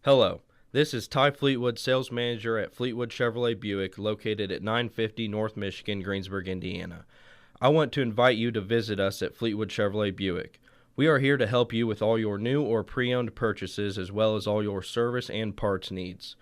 Hello, this is Ty Fleetwood, Sales Manager at Fleetwood Chevrolet Buick, located at 950 North Michigan, Greensburg, Indiana. I want to invite you to visit us at Fleetwood Chevrolet Buick. We are here to help you with all your new or pre-owned purchases as well as all your service and parts needs.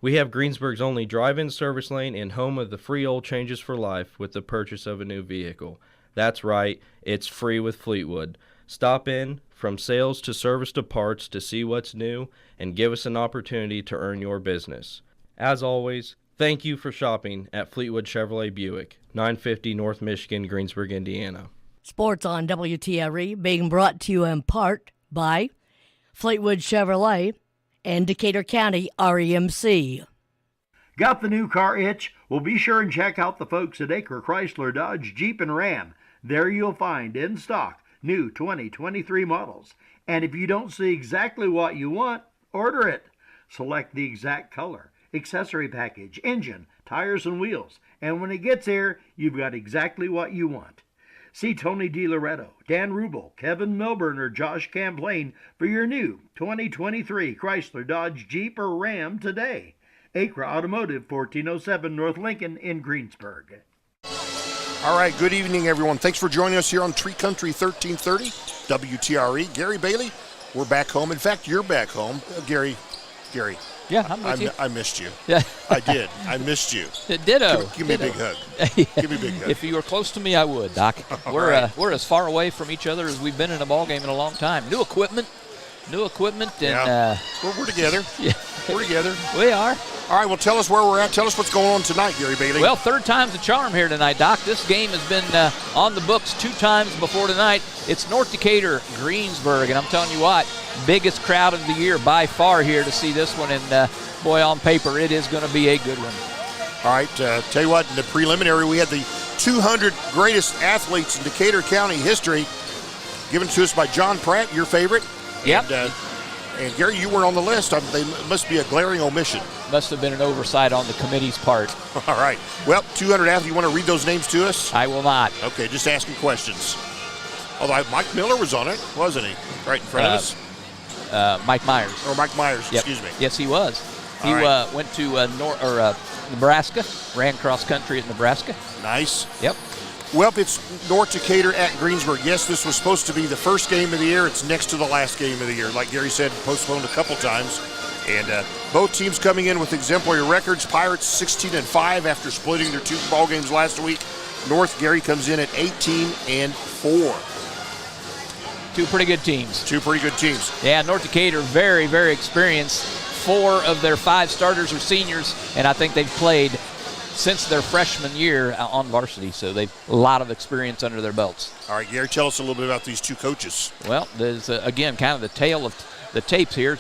We have Greensburg's only drive-in service lane and home of the free oil changes for life with the purchase of a new vehicle. That's right, it's free with Fleetwood. Stop in, from sales to service to parts, to see what's new and give us an opportunity to earn your business. As always, thank you for shopping at Fleetwood Chevrolet Buick, 950 North Michigan, Greensburg, Indiana. Sports on WTRE being brought to you in part by Fleetwood Chevrolet and Decatur County REMC. Got the new car itch? Well, be sure and check out the folks at Acre Chrysler Dodge Jeep and Ram. There you'll find in stock new 2023 models. And if you don't see exactly what you want, order it. Select the exact color, accessory package, engine, tires, and wheels. And when it gets here, you've got exactly what you want. See Tony DiLoretto, Dan Rubel, Kevin Milburn, or Josh Camplain for your new 2023 Chrysler Dodge Jeep or Ram today. Acre Automotive, 1407 North Lincoln in Greensburg. All right, good evening, everyone. Thanks for joining us here on Tree Country 1330 WTRE. Gary Bailey, we're back home. In fact, you're back home. Gary. Yeah, I'm with you. I missed you. Yeah. I did. I missed you. Ditto. Give me a big hug. Give me a big hug. If you were close to me, I would, Doc. We're as far away from each other as we've been in a ball game in a long time. New equipment, and yeah. We're together. Yeah, we're together. We are. All right, well, tell us where we're at. Tell us what's going on tonight, Gary Bailey. Well, third time's the charm here tonight, Doc. This game has been on the books 2 times before tonight. It's North Decatur, Greensburg, and I'm telling you what, biggest crowd of the year by far here to see this one, and boy, on paper, it is going to be a good one. All right, tell you what, in the preliminary, we had the 200 greatest athletes in Decatur County history given to us by John Pratt, your favorite. Yep. And Gary, you weren't on the list. They must be a glaring omission. Must have been an oversight on the committee's part. All right. Well, 200 athletes. You want to read those names to us? I will not. Okay, just asking questions. Although Mike Miller was on it, wasn't he? Right in front of us? Mike Myers. Or Mike Myers, Yep. Excuse me. Yes, he was. He went to Nebraska, ran cross country at Nebraska. Nice. Yep. Well, it's North Decatur at Greensburg. Yes, this was supposed to be the first game of the year. It's next to the last game of the year. Like Gary said, postponed a couple times. And both teams coming in with exemplary records. Pirates 16-5 after splitting their 2 ball games last week. North, Gary, comes in at 18-4. 2 pretty good teams. 2 pretty good teams. Yeah, North Decatur, very, very experienced. 4 of their 5 starters are seniors, and I think they've played since their freshman year on varsity, so they've a lot of experience under their belts. All right, Gary, tell us a little bit about these 2 coaches. Well, there's, again, kind of the tale of the tapes here.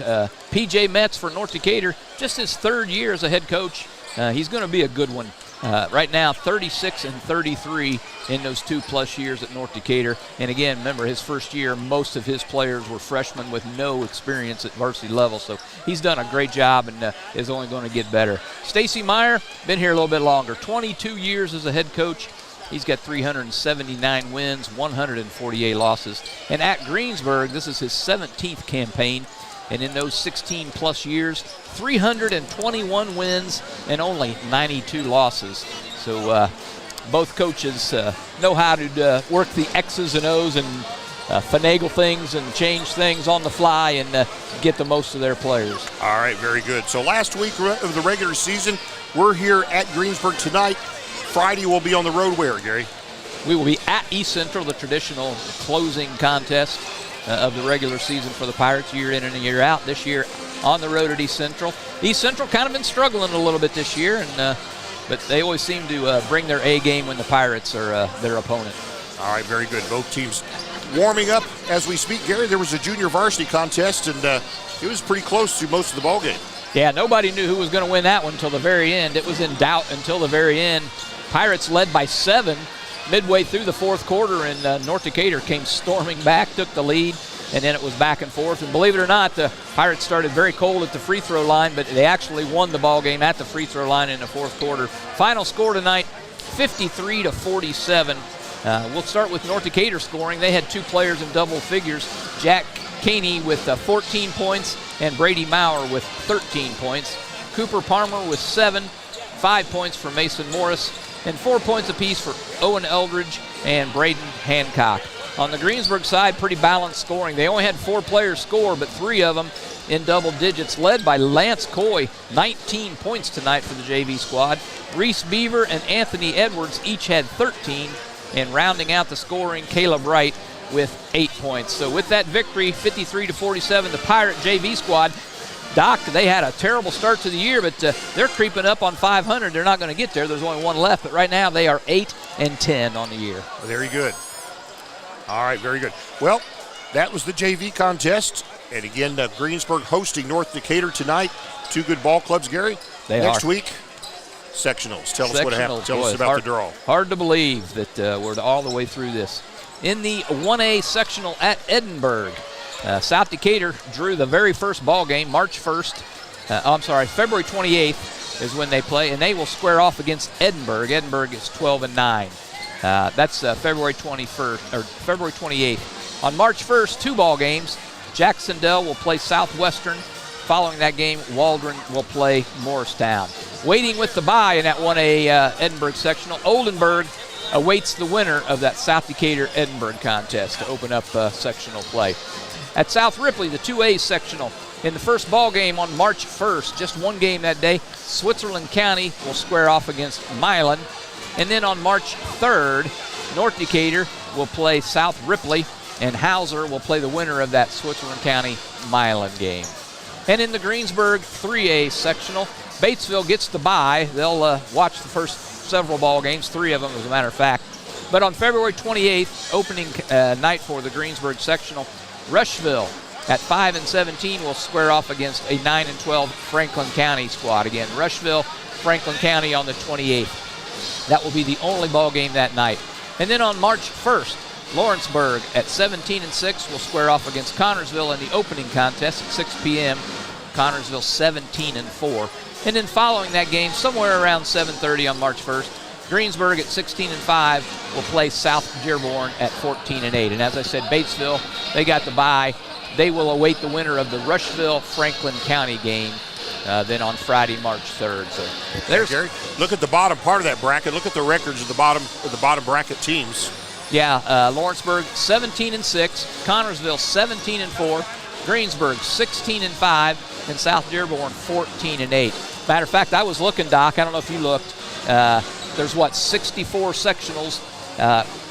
P.J. Metz for North Decatur, just his 3rd year as a head coach. He's going to be a good one. Right now, 36-33 in those 2+ years at North Decatur. And again, remember, his first year, most of his players were freshmen with no experience at varsity level. So he's done a great job and is only going to get better. Stacy Meyer, been here a little bit longer, 22 years as a head coach. He's got 379 wins, 148 losses. And at Greensburg, this is his 17th campaign. And in those 16+ years, 321 wins and only 92 losses. So both coaches know how to work the X's and O's and finagle things and change things on the fly and get the most of their players. All right, very good. So last week of the regular season, we're here at Greensburg tonight. Friday we'll be on the road where, Gary? We will be at East Central, the traditional closing contest of the regular season for the Pirates, year in and year out. This year on the road at East Central. East Central kind of been struggling a little bit this year, and but they always seem to bring their A game when the Pirates are their opponent. All right, very good. Both teams warming up as we speak. Gary, there was a junior varsity contest, and it was pretty close to most of the ball game. Yeah, nobody knew who was going to win that one until the very end. It was in doubt until the very end. Pirates led by 7 midway through the 4th quarter, and North Decatur came storming back, took the lead, and then it was back and forth. And believe it or not, the Pirates started very cold at the free throw line, but they actually won the ball game at the free throw line in the 4th quarter. Final score tonight, 53-47. We'll start with North Decatur scoring. They had 2 players in double figures. Jack Caney with 14 points, and Brady Maurer with 13 points. Cooper Palmer with 7, 5 points for Mason Morris, and 4 points apiece for Owen Eldridge and Braden Hancock. On the Greensburg side, pretty balanced scoring. They only had 4 players score, but 3 of them in double digits, led by Lance Coy, 19 points tonight for the JV squad. Reese Beaver and Anthony Edwards each had 13, and rounding out the scoring, Caleb Wright with 8 points. So with that victory, 53-47, the Pirate JV squad, Doc, they had a terrible start to the year, but they're creeping up on 500. They're not going to get there. There's only 1 left, but right now they are 8-10 on the year. Very good. All right, very good. Well, that was the JV contest. And again, Greensburg hosting North Decatur tonight. 2 good ball clubs, Gary. Next week, sectionals. Tell us what happened. Tell us about the draw. Hard to believe that we're all the way through this. In the 1A sectional at Edinburgh, South Decatur drew the very first ball game, February 28th is when they play, and they will square off against Edinburgh. Edinburgh is 12-9. That's February 28th. On March 1st, 2 ball games. Jacksonville will play Southwestern. Following that game, Waldron will play Morristown. Waiting with the bye in that 1A Edinburgh sectional, Oldenburg awaits the winner of that South Decatur Edinburgh contest to open up sectional play. At South Ripley, the 2A sectional, in the first ball game on March 1st, just 1 game that day, Switzerland County will square off against Milan. And then on March 3rd, North Decatur will play South Ripley, and Hauser will play the winner of that Switzerland County-Milan game. And in the Greensburg 3A sectional, Batesville gets the bye. They'll watch the first several ball games, 3 of them as a matter of fact. But on February 28th, opening night for the Greensburg sectional, Rushville at 5-17 will square off against a 9-12 Franklin County squad. Again, Rushville, Franklin County on the 28th. That will be the only ball game that night. And then on March 1st, Lawrenceburg at 17-6 will square off against Connorsville in the opening contest at 6 p.m. Connorsville 17-4. And then following that game, somewhere around 7:30 on March 1st, Greensburg at 16-5 will play South Dearborn at 14-8. And as I said, Batesville, they got the bye. They will await the winner of the Rushville-Franklin County game then on Friday, March 3rd. So there's Gary, look at the bottom part of that bracket. Look at the records of the bottom bracket teams. Yeah, Lawrenceburg 17-6, Connorsville 17-4, Greensburg 16-5, and South Dearborn 14-8. Matter of fact, I was looking, Doc. I don't know if you looked. There's 64 sectionals.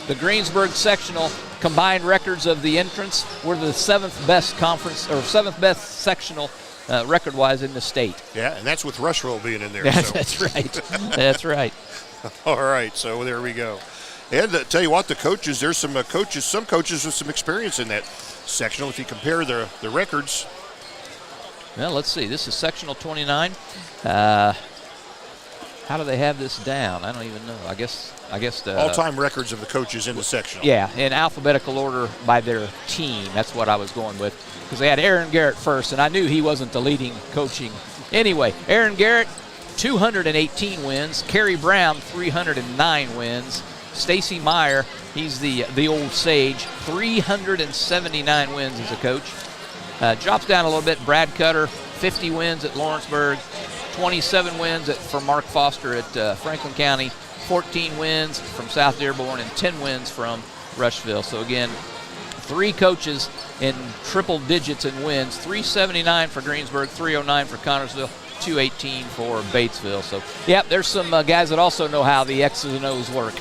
The Greensburg sectional combined records of the entrants were the 7th best conference or 7th best sectional record-wise in the state. Yeah, and that's with Rushville being in there. That's right. That's right. All right, so there we go. And tell you what, the coaches, there's some coaches with some experience in that sectional. If you compare the records. Well, let's see. This is sectional 29. How do they have this down? I don't even know. I guess the all-time records of the coaches in the sectional. Yeah, in alphabetical order by their team. That's what I was going with, because they had Aaron Garrett first, and I knew he wasn't the leading coaching. Anyway, Aaron Garrett, 218 wins. Kerry Brown, 309 wins. Stacy Meyer, he's the old sage, 379 wins as a coach. Drops down a little bit. Brad Cutter, 50 wins at Lawrenceburg, 27 wins for Mark Foster at Franklin County, 14 wins from South Dearborn, and 10 wins from Rushville. So again, 3 coaches in triple digits in wins, 379 for Greensburg, 309 for Connorsville, 218 for Batesville. So, yeah, there's some guys that also know how the X's and O's work.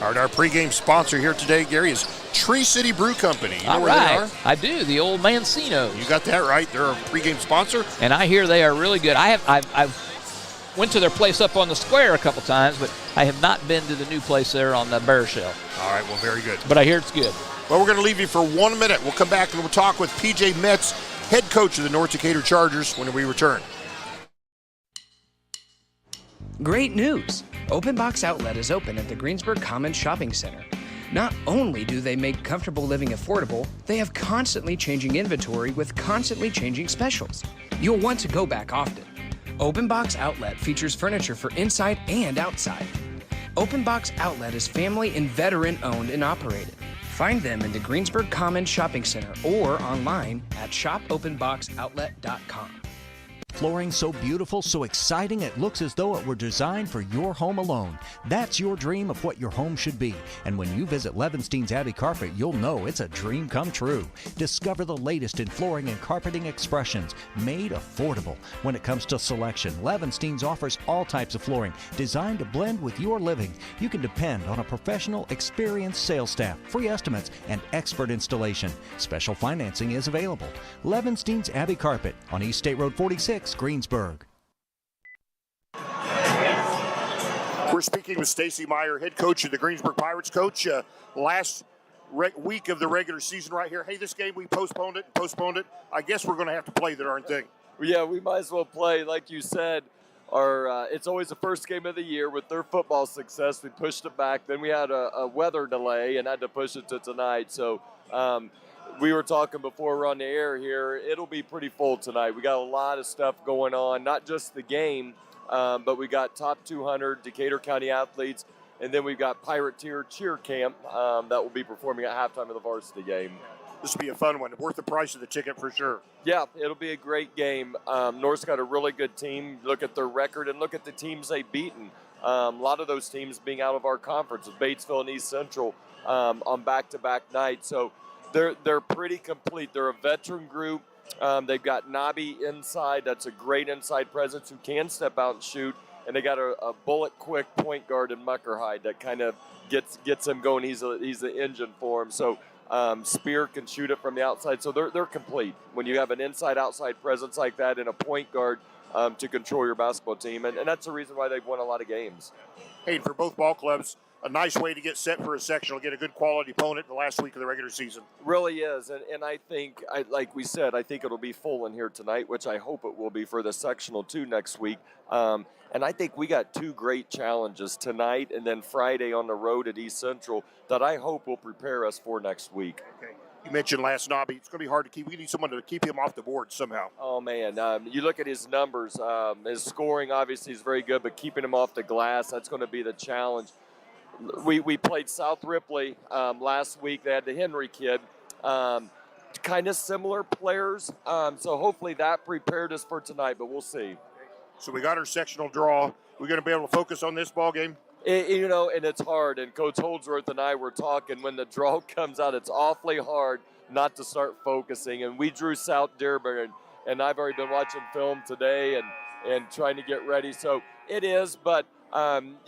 All right, our pregame sponsor here today, Gary, is Tree City Brew Company. You know where they are? I do, the old Mancino's. You got that right. They're a pregame sponsor. And I hear they are really good. I've went to their place up on the square a couple times, but I have not been to the new place there on the Bear Shell. All right, well, very good. But I hear it's good. Well, we're going to leave you for 1 minute. We'll come back and we'll talk with P.J. Metz, head coach of the North Decatur Chargers, when we return. Great news! Open Box Outlet is open at the Greensburg Commons Shopping Center. Not only do they make comfortable living affordable, they have constantly changing inventory with constantly changing specials. You'll want to go back often. Open Box Outlet features furniture for inside and outside. Open Box Outlet is family and veteran owned and operated. Find them in the Greensburg Commons Shopping Center or online at shopopenboxoutlet.com. Flooring so beautiful, so exciting, it looks as though it were designed for your home alone. That's your dream of what your home should be. And when you visit Levenstein's Abbey Carpet, you'll know it's a dream come true. Discover the latest in flooring and carpeting expressions, made affordable. When it comes to selection, Levenstein's offers all types of flooring designed to blend with your living. You can depend on a professional, experienced sales staff, free estimates, and expert installation. Special financing is available. Levenstein's Abbey Carpet on East State Road 46, Greensburg. We're speaking with Stacy Meyer, head coach of the Greensburg Pirates. Coach, last week of the regular season right here. Hey, this game, we postponed it. I guess we're going to have to play the darn thing. Yeah, we might as well play. Like you said, it's always the first game of the year. With their football success, we pushed it back. Then we had a weather delay and had to push it to tonight. So we were talking before we're on the air here. It'll be pretty full tonight. We got a lot of stuff going on, not just the game, but we got top 200 Decatur County athletes, and then we've got Pirate Tier Cheer Camp that will be performing at halftime of the varsity game. This will be a fun one. Worth the price of the ticket for sure. Yeah, it'll be a great game. North's got a really good team. Look at their record and look at the teams they've beaten. A lot of those teams being out of our conference with Batesville and East Central on back-to-back nights. So they're pretty complete. They're a veteran group. They've got Nobby inside. That's a great inside presence who can step out and shoot. And they got a bullet-quick point guard in Muckerhide that kind of gets him going. He's the engine for him. So Spear can shoot it from the outside. So they're complete. When you have an inside-outside presence like that and a point guard to control your basketball team. And that's the reason why they've won a lot of games. Hey, for both ball clubs, a nice way to get set for a sectional, get a good quality opponent in the last week of the regular season. Really is, and I think, like we said, I think it'll be full in here tonight, which I hope it will be for the sectional too next week. And I think we got two great challenges tonight and then Friday on the road at East Central that I hope will prepare us for next week. Okay. You mentioned last Nobby. It's going to be hard to keep. We need someone to keep him off the board somehow. Oh, man. You look at his numbers. His scoring, obviously, is very good, but keeping him off the glass, that's going to be the challenge. We played South Ripley last week. They had the Henry kid. Kind of similar players. So hopefully that prepared us for tonight, but we'll see. So we got our sectional draw. We're going to be able to focus on this ball game? And it's hard. And Coach Holdsworth and I were talking when the draw comes out, it's awfully hard not to start focusing. And we drew South Dearborn, and I've already been watching film today and trying to get ready. So it is, but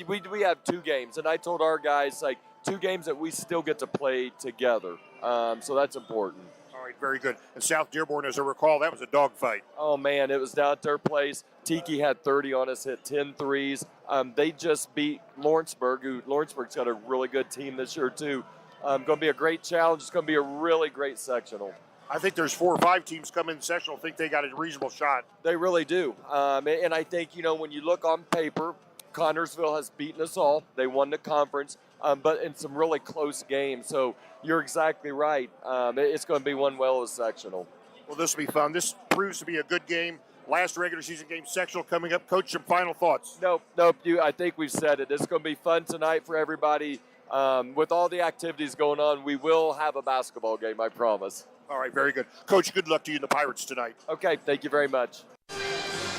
we have two games. And I told our guys, like, two games that we still get to play together. So that's important. All right, very good. And South Dearborn, as I recall, that was a dogfight. Oh, man, it was down at their place. Tiki had 30 on us, hit 10 threes. They just beat Lawrenceburg, Lawrenceburg's got a really good team this year, too. Going to be a great challenge. It's going to be a really great sectional. I think there's 4 or 5 teams coming in sectional think they got a reasonable shot. They really do. And I think, when you look on paper, Connorsville has beaten us all. They won the conference, but in some really close games. So you're exactly right. It's going to be one well as sectional. Well, this will be fun. This proves to be a good game. Last regular season game, sectional coming up. Coach, some final thoughts? Nope. I think we've said it. It's going to be fun tonight for everybody. With all the activities going on, we will have a basketball game, I promise. All right, very good. Coach, good luck to you and the Pirates tonight. Okay, thank you very much.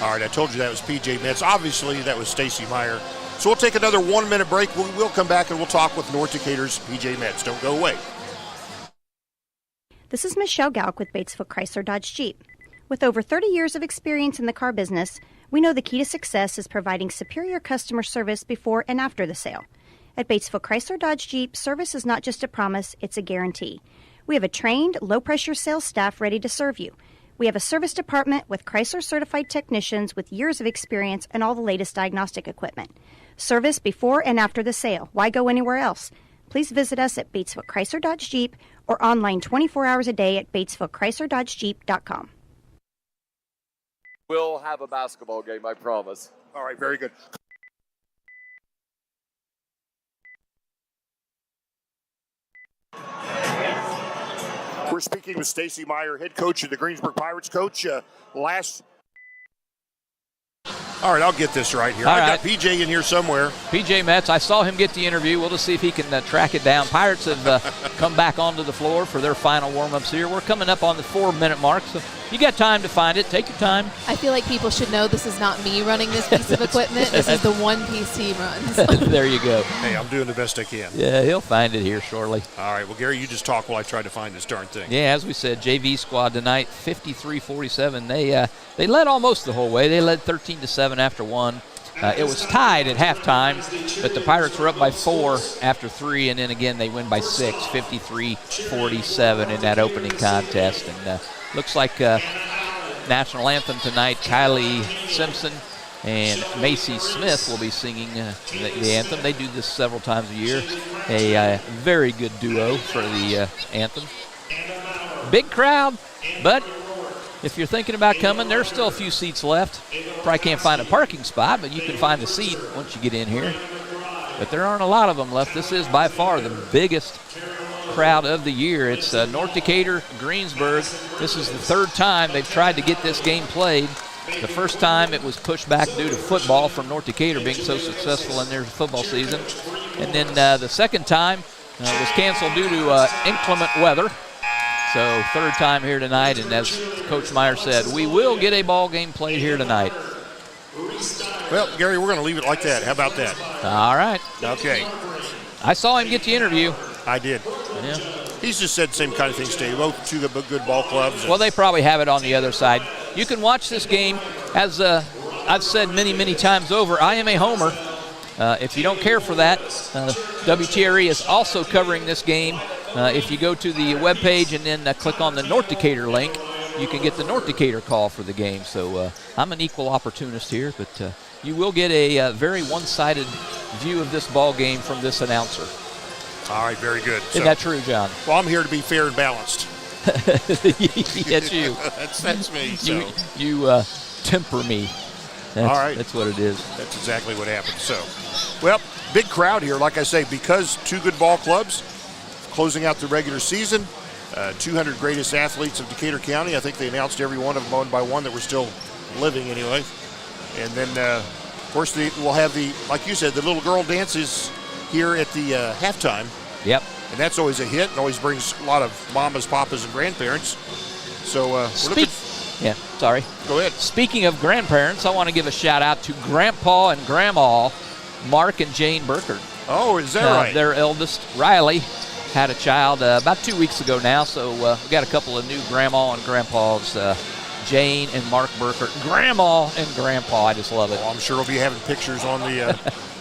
All right, I told you that was PJ Metz. Obviously, that was Stacy Meyer. So we'll take another 1-minute break. We'll come back and we'll talk with North Decatur's PJ Metz. Don't go away. This is Michelle Galk with Batesville Chrysler Dodge Jeep. With over 30 years of experience in the car business, we know the key to success is providing superior customer service before and after the sale. At Batesville Chrysler Dodge Jeep, service is not just a promise, it's a guarantee. We have a trained, low-pressure sales staff ready to serve you. We have a service department with Chrysler-certified technicians with years of experience and all the latest diagnostic equipment. Service before and after the sale. Why go anywhere else? Please visit us at Batesville Chrysler Dodge Jeep or online 24 hours a day at BatesvilleChryslerDodgeJeep.com. We'll have a basketball game, I promise. All right, very good. We're speaking with Stacy Meyer, head coach of the Greensburg Pirates. Coach, last All right, I'll get this right here. All I right. got PJ in here somewhere. PJ Metz, I saw him get the interview. We'll just see if he can track it down. Pirates have come back onto the floor for their final warm-ups here. We're coming up on the 4-minute mark, so you got time to find it. Take your time. I feel like people should know this is not me running this piece of equipment. This is the one piece he runs. There you go. Hey, I'm doing the best I can. Yeah, he'll find it here shortly. All right, well, Gary, you just talk while I try to find this darn thing. Yeah, as we said, JV squad tonight, 53-47. They led almost the whole way. They led 13-7 after one. It was tied at halftime, but the Pirates were up by 4 after 3, and then again they win by 6, 53-47 in that opening contest. And looks like national anthem tonight, Kylie Simpson and Macy Smith will be singing the anthem. They do this several times a year. A very good duo for the anthem. Big crowd, but if you're thinking about coming, there's still a few seats left. Probably can't find a parking spot, but you can find a seat once you get in here. But there aren't a lot of them left. This is by far the biggest crowd of the year. It's North Decatur, Greensburg. This is the third time they've tried to get this game played. The first time it was pushed back due to football from North Decatur being so successful in their football season. And then the second time was canceled due to inclement weather. So third time here tonight, and as Coach Meyer said, we will get a ball game played here tonight. Well, Gary, we're going to leave it like that. How about that? All right. Okay. I saw him get the interview. I did. Yeah. He's just said the same kind of things today. Both two good ball clubs. Well, they probably have it on the other side. You can watch this game. As I've said many, many times over, I am a homer. If you don't care for that, WTRE is also covering this game. If you go to the webpage and then click on the North Decatur link, you can get the North Decatur call for the game. So I'm an equal opportunist here, but you will get a very one-sided view of this ball game from this announcer. All right, very good. Isn't that true, John? Well, I'm here to be fair and balanced. That's you. That's me. So. You temper me. All right. That's what it is. That's exactly what happened. So, well, big crowd here, like I say, because two good ball clubs closing out the regular season. 200 greatest athletes of Decatur County. I think they announced every one of them one by one that were still living anyway. And then, of course, we'll have like you said, the little girl dances here at the halftime. Yep. And that's always a hit and always brings a lot of mamas, papas, and grandparents. So we're looking. Yeah, sorry. Go ahead. Speaking of grandparents, I want to give a shout out to Grandpa and Grandma, Mark and Jane Burkert. Oh, is that right? Their eldest, Riley, had a child about 2 weeks ago now, so we got a couple of new grandma and grandpas, Jane and Mark Burkert. Grandma and Grandpa, I just love it. Well, I'm sure we'll be having pictures on the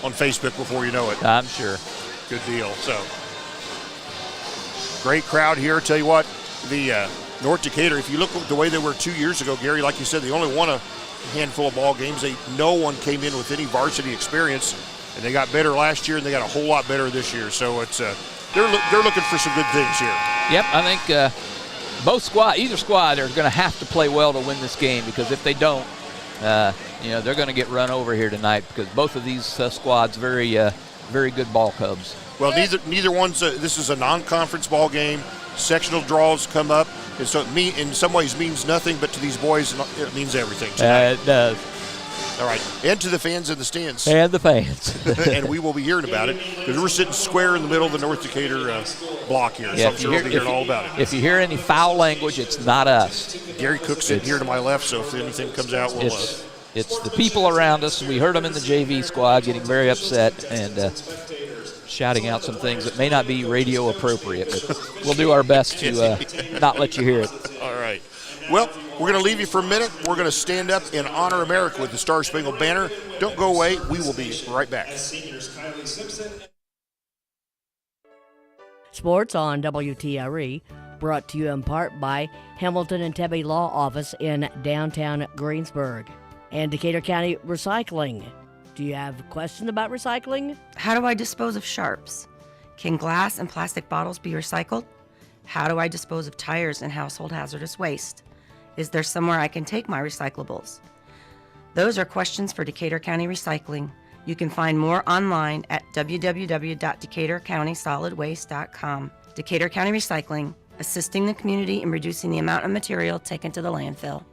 on Facebook before you know it. I'm sure. Good deal. So, great crowd here. Tell you what, the North Decatur, if you look at the way they were 2 years ago, Gary, like you said, they only won a handful of ball games. No one came in with any varsity experience, and they got better last year, and they got a whole lot better this year. So it's they're looking for some good things here. Yep, I think either squad are going to have to play well to win this game, because if they don't, they're going to get run over here tonight, because both of these squads very good ball clubs. Well, neither one's. This is a non-conference ball game. Sectional draws come up, and so it in some ways means nothing, but to these boys it means everything tonight. It does. All right, and to the fans in the stands. And the fans. And we will be hearing about it, because we're sitting square in the middle of the North Decatur block here, Yeah, so I'm sure we'll be hearing all about it. If you hear any foul language, it's not us. Gary Cook's sitting here to my left, so if anything comes out, we'll... It's the people around us. We heard them in the JV squad getting very upset and shouting out some things that may not be radio appropriate, but we'll do our best to not let you hear it. All right. Well, we're going to leave you for a minute. We're going to stand up and honor America with the Star Spangled Banner. Don't go away. We will be right back. Sports on WTRE, brought to you in part by Hamilton and Tebby Law Office in downtown Greensburg and Decatur County Recycling. Do you have a question about recycling? How do I dispose of sharps? Can glass and plastic bottles be recycled? How do I dispose of tires and household hazardous waste? Is there somewhere I can take my recyclables? Those are questions for Decatur County Recycling. You can find more online at www.decaturcountysolidwaste.com. Decatur County Recycling, assisting the community in reducing the amount of material taken to the landfill.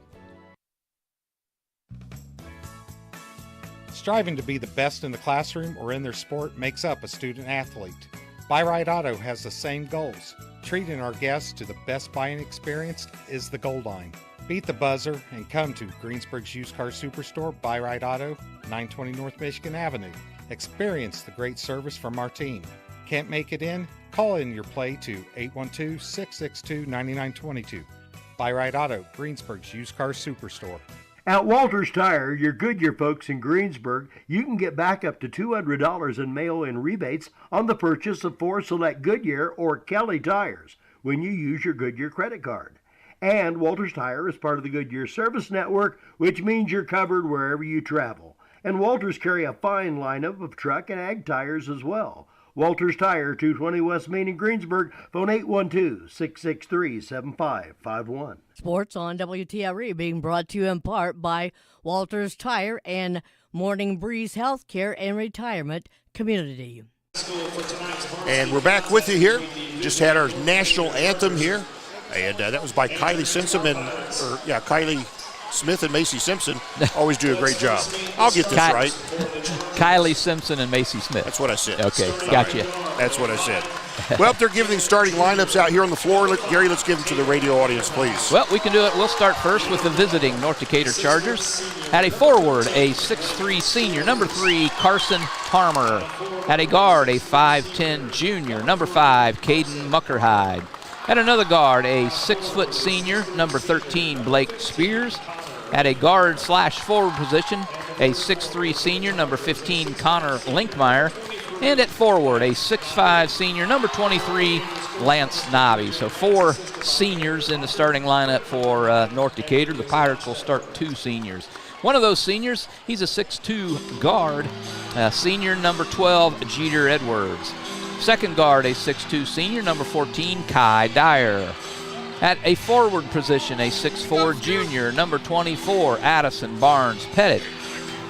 Striving to be the best in the classroom or in their sport makes up a student athlete. Buy Right Auto has the same goals. Treating our guests to the best buying experience is the goal line. Beat the buzzer and come to Greensburg's Used Car Superstore, Buy Right Auto, 920 North Michigan Avenue. Experience the great service from our team. Can't make it in? Call in your play to 812-662-9922. Buy Right Auto, Greensburg's Used Car Superstore. At Walters Tire, your Goodyear folks in Greensburg, you can get back up to $200 in mail-in rebates on the purchase of 4 select Goodyear or Kelly tires when you use your Goodyear credit card. And Walters Tire is part of the Goodyear Service Network, which means you're covered wherever you travel. And Walters carry a fine lineup of truck and ag tires as well. Walters Tire, 220 West Main in Greensburg, phone 812-663-7551. Sports on WTRE being brought to you in part by Walters Tire and Morning Breeze Healthcare and Retirement Community. And we're back with you here. Just had our national anthem here. And that was by Kylie Kylie Smith and Macy Simpson. Always do a great job. I'll get this right. Kylie Simpson and Macy Smith. That's what I said. Okay, gotcha. That's what I said. Well, they're giving these starting lineups out here on the floor. Gary, let's give them to the radio audience, please. Well, we can do it. We'll start first with the visiting North Decatur Chargers. At a forward, a 6'3 senior, number 3, Carson Harmer. At a guard, a 5'10 junior, number 5, Caden Muckerhide. At another guard, a 6' senior, number 13, Blake Spears. At a guard/forward position, a 6'3 senior, number 15, Connor Linkmeyer. And at forward, a 6'5 senior, number 23, Lance Nobby. So 4 seniors in the starting lineup for North Decatur. The Pirates will start 2 seniors. One of those seniors, he's a 6'2 guard, senior number 12, Jeter Edwards. Second guard, a 6'2 senior, number 14, Kai Dyer. At a forward position, a 6'4 junior, number 24, Addison Barnes Pettit.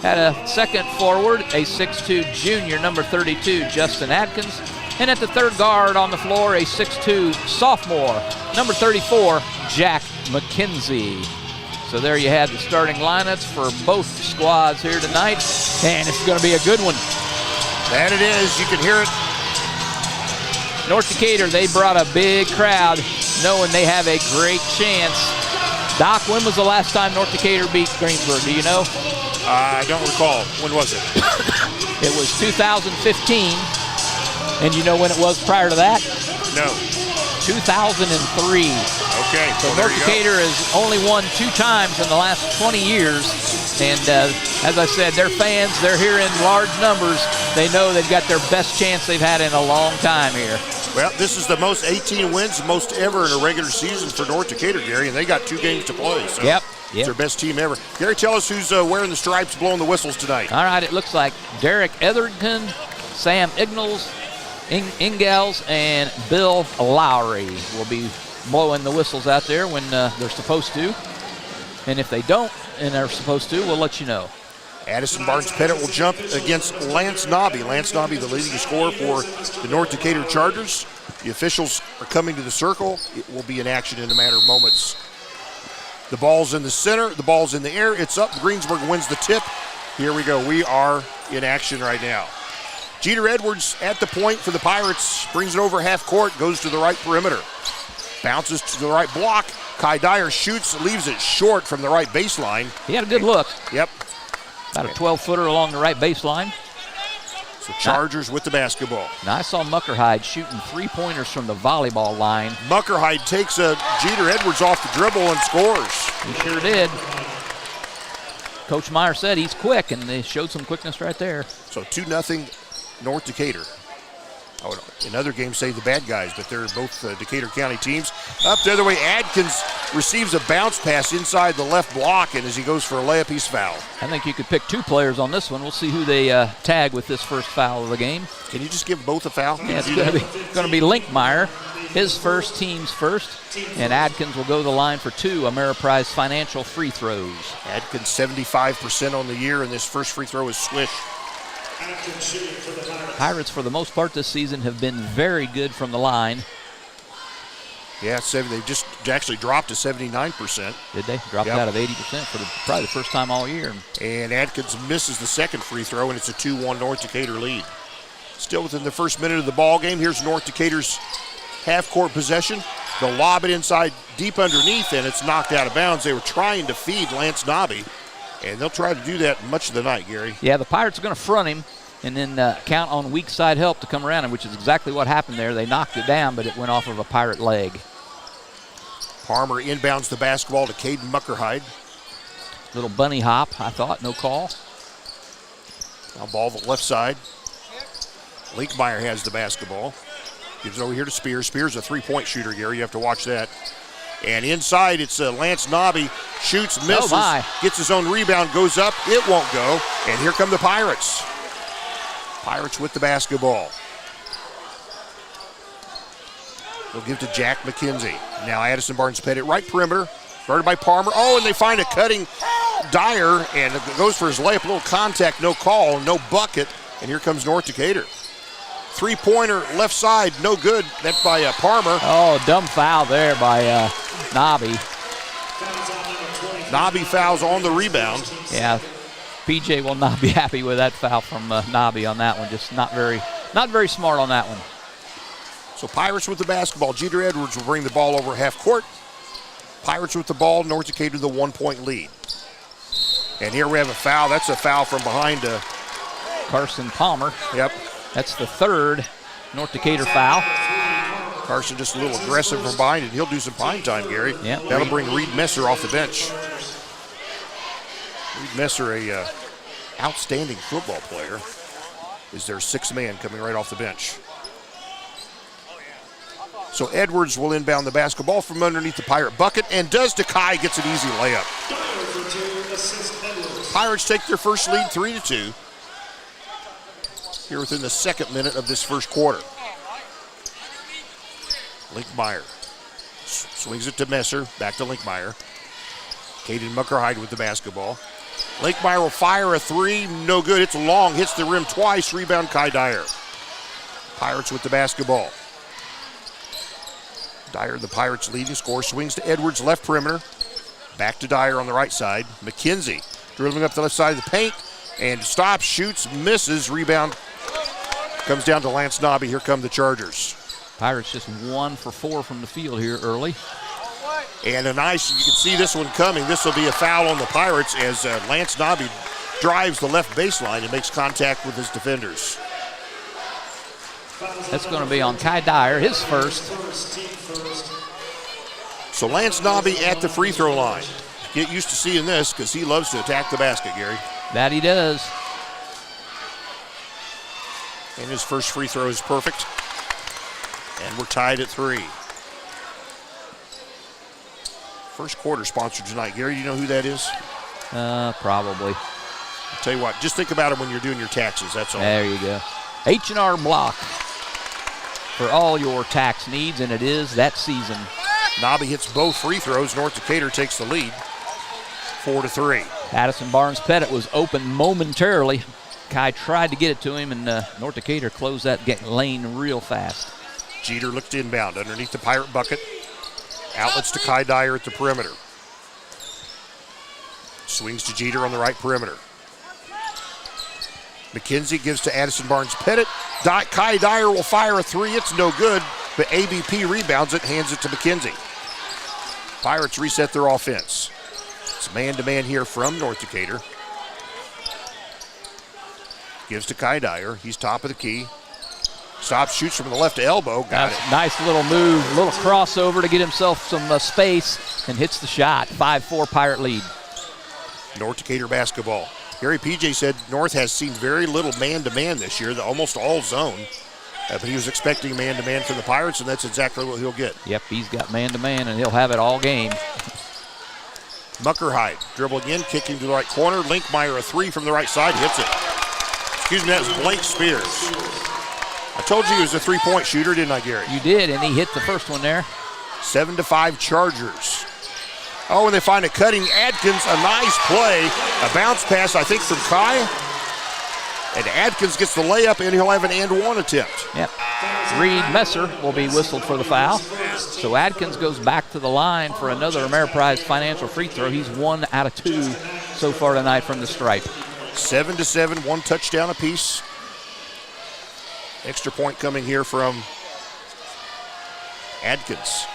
At a second forward, a 6'2 junior, number 32, Justin Atkins. And at the third guard on the floor, a 6'2 sophomore, number 34, Jack McKenzie. So there you had the starting lineups for both squads here tonight, and it's going to be a good one. That it is. You can hear it. North Decatur, they brought a big crowd, knowing they have a great chance. Doc, when was the last time North Decatur beat Greensburg? Do you know? I don't recall. When was it? It was 2015. And you know when it was prior to that? No. 2003. Okay. So North Decatur has only won 2 times in the last 20 years. And as I said, their fans, they're here in large numbers. They know they've got their best chance they've had in a long time here. Well, this is the most 18 wins, most ever in a regular season for North Decatur, Gary, and they got 2 games to play. So Yep. It's their best team ever. Gary, tell us who's wearing the stripes, blowing the whistles tonight. All right, it looks like Derek Etherington, Sam Ingels, and Bill Lowry will be blowing the whistles out there when they're supposed to. And if they don't and are supposed to, we'll let you know. Addison Barnes Pettit will jump against Lance Nobby. Lance Nobby, the leading scorer for the North Decatur Chargers. The officials are coming to the circle. It will be in action in a matter of moments. The ball's in the center. The ball's in the air. It's up. Greensburg wins the tip. Here we go. We are in action right now. Jeter Edwards at the point for the Pirates. Brings it over half court. Goes to the right perimeter. Bounces to the right block. Kai Dyer shoots. Leaves it short from the right baseline. He had a good look. Yep. About a 12-footer along the right baseline. So Chargers with the basketball. Now I saw Muckerhide shooting 3-pointers from the volleyball line. Muckerhide takes Jeter Edwards off the dribble and scores. He sure did. Coach Meyer said he's quick, and they showed some quickness right there. So 2-0 North Decatur. I would, in other games, say the bad guys, but they're both Decatur County teams. Up the other way, Adkins receives a bounce pass inside the left block, and as he goes for a layup, he's fouled. I think you could pick 2 players on this one. We'll see who they tag with this first foul of the game. Can you just give both a foul? Yeah, it's going to be Linkmeyer, his first, team's first, and Adkins will go to the line for 2 Ameriprise Financial free throws. Adkins 75% on the year, and this first free throw is swish. Pirates, for the most part this season, have been very good from the line. Yeah, they just actually dropped to 79%. Did they? Dropped out of 80% for probably the first time all year. And Adkins misses the second free throw, and it's a 2-1 North Decatur lead. Still within the first minute of the ball game. Here's North Decatur's half-court possession. They'll lob it inside deep underneath, and it's knocked out of bounds. They were trying to feed Lance Nobby, and they'll try to do that much of the night, Gary. Yeah, the Pirates are going to front him and then count on weak side help to come around him, which is exactly what happened there. They knocked it down, but it went off of a Pirate leg. Palmer inbounds the basketball to Caden Muckerhide. Little bunny hop, I thought, no call. Now ball the left side. Meyer has the basketball. Gives it over here to Spears. Spears a three-point shooter, Gary. You have to watch that. And inside, it's Lance Nobby. Shoots, misses, gets his own rebound, goes up. It won't go. And here come the Pirates. Pirates with the basketball. They'll give to Jack McKenzie. Now Addison Barnes-Pettit, right perimeter. Guarded by Palmer. Oh, and they find a cutting Dyer, and it goes for his layup. A little contact, no call, no bucket. And here comes North Decatur. Three-pointer left side, no good. That by Palmer. Oh, dumb foul there by Nobby. Nobby fouls on the rebound. Yeah, PJ will not be happy with that foul from Nobby on that one. Just not very smart on that one. So Pirates with the basketball. Jeter Edwards will bring the ball over half court. Pirates with the ball. North Decatur the 1-point lead. And here we have a foul. That's a foul from behind Carson Palmer. Yep. That's the third North Decatur foul. Carson just a little aggressive from behind, and he'll do some pine time, Gary. Yep. That'll bring Reed Messer off the bench. Reed Messer, a outstanding football player, is their sixth man coming right off the bench. So Edwards will inbound the basketball from underneath the Pirate bucket, and does to Kai, gets an easy layup. Pirates take their first lead 3-2 here within the second minute of this first quarter. Meyer swings it to Messer, back to Meyer. Caden Muckerhide with the basketball. Meyer will fire a three, no good. It's long, hits the rim twice, rebound Kai Dyer. Pirates with the basketball. Dyer, the Pirates' leading scorer, swings to Edwards, left perimeter. Back to Dyer on the right side. McKenzie dribbling up the left side of the paint and stops, shoots, misses, rebound. Comes down to Lance Nobby. Here come the Chargers. Pirates just 1 for 4 from the field here early. And you can see this one coming. This will be a foul on the Pirates as Lance Nobby drives the left baseline and makes contact with his defenders. That's going to be on Kai Dyer, his first. So Lance Nobby at the free throw line. Get used to seeing this because he loves to attack the basket, Gary. That he does. And his first free throw is perfect. And we're tied at 3. First quarter sponsored tonight. Gary, do you know who that is? Probably. I'll tell you what, just think about it when you're doing your taxes, that's all. There you go. H&R Block for all your tax needs, and it is that season. Nobby hits both free throws. North Decatur takes the lead, 4-3. Addison Barnes-Pettit was open momentarily. Kai tried to get it to him, and North Decatur closed that lane real fast. Jeter looks to inbound underneath the Pirate bucket. Outlets to Kai Dyer at the perimeter. Swings to Jeter on the right perimeter. McKenzie gives to Addison Barnes-Pettit. Kai Dyer will fire a three. It's no good, but ABP rebounds it, hands it to McKenzie. Pirates reset their offense. It's man-to-man here from North Decatur. Gives to Kai Dyer. He's top of the key. Stops, shoots from the left elbow. Got it. Nice little move, little crossover to get himself some space, and hits the shot. 5-4 Pirate lead. North Decatur basketball. Gary PJ said North has seen very little man-to-man this year, almost all zone. But he was expecting man-to-man from the Pirates, and that's exactly what he'll get. Yep, he's got man-to-man, and he'll have it all game. Muckerhide dribbling in, kicking to the right corner. Meyer a three from the right side, hits it. Excuse me, that was Blake Spears. I told you he was a three-point shooter, didn't I, Gary? You did, and he hit the first one there. 7-5 Chargers. Oh, and they find a cutting Adkins, a nice play. A bounce pass, I think, from Kai. And Adkins gets the layup, and he'll have an and one attempt. Yep. Reed Messer will be whistled for the foul. So Adkins goes back to the line for another Ameriprise Financial free throw. He's 1 out of 2 so far tonight from the stripe. 7-7, 1 touchdown apiece. Extra point coming here from Adkins.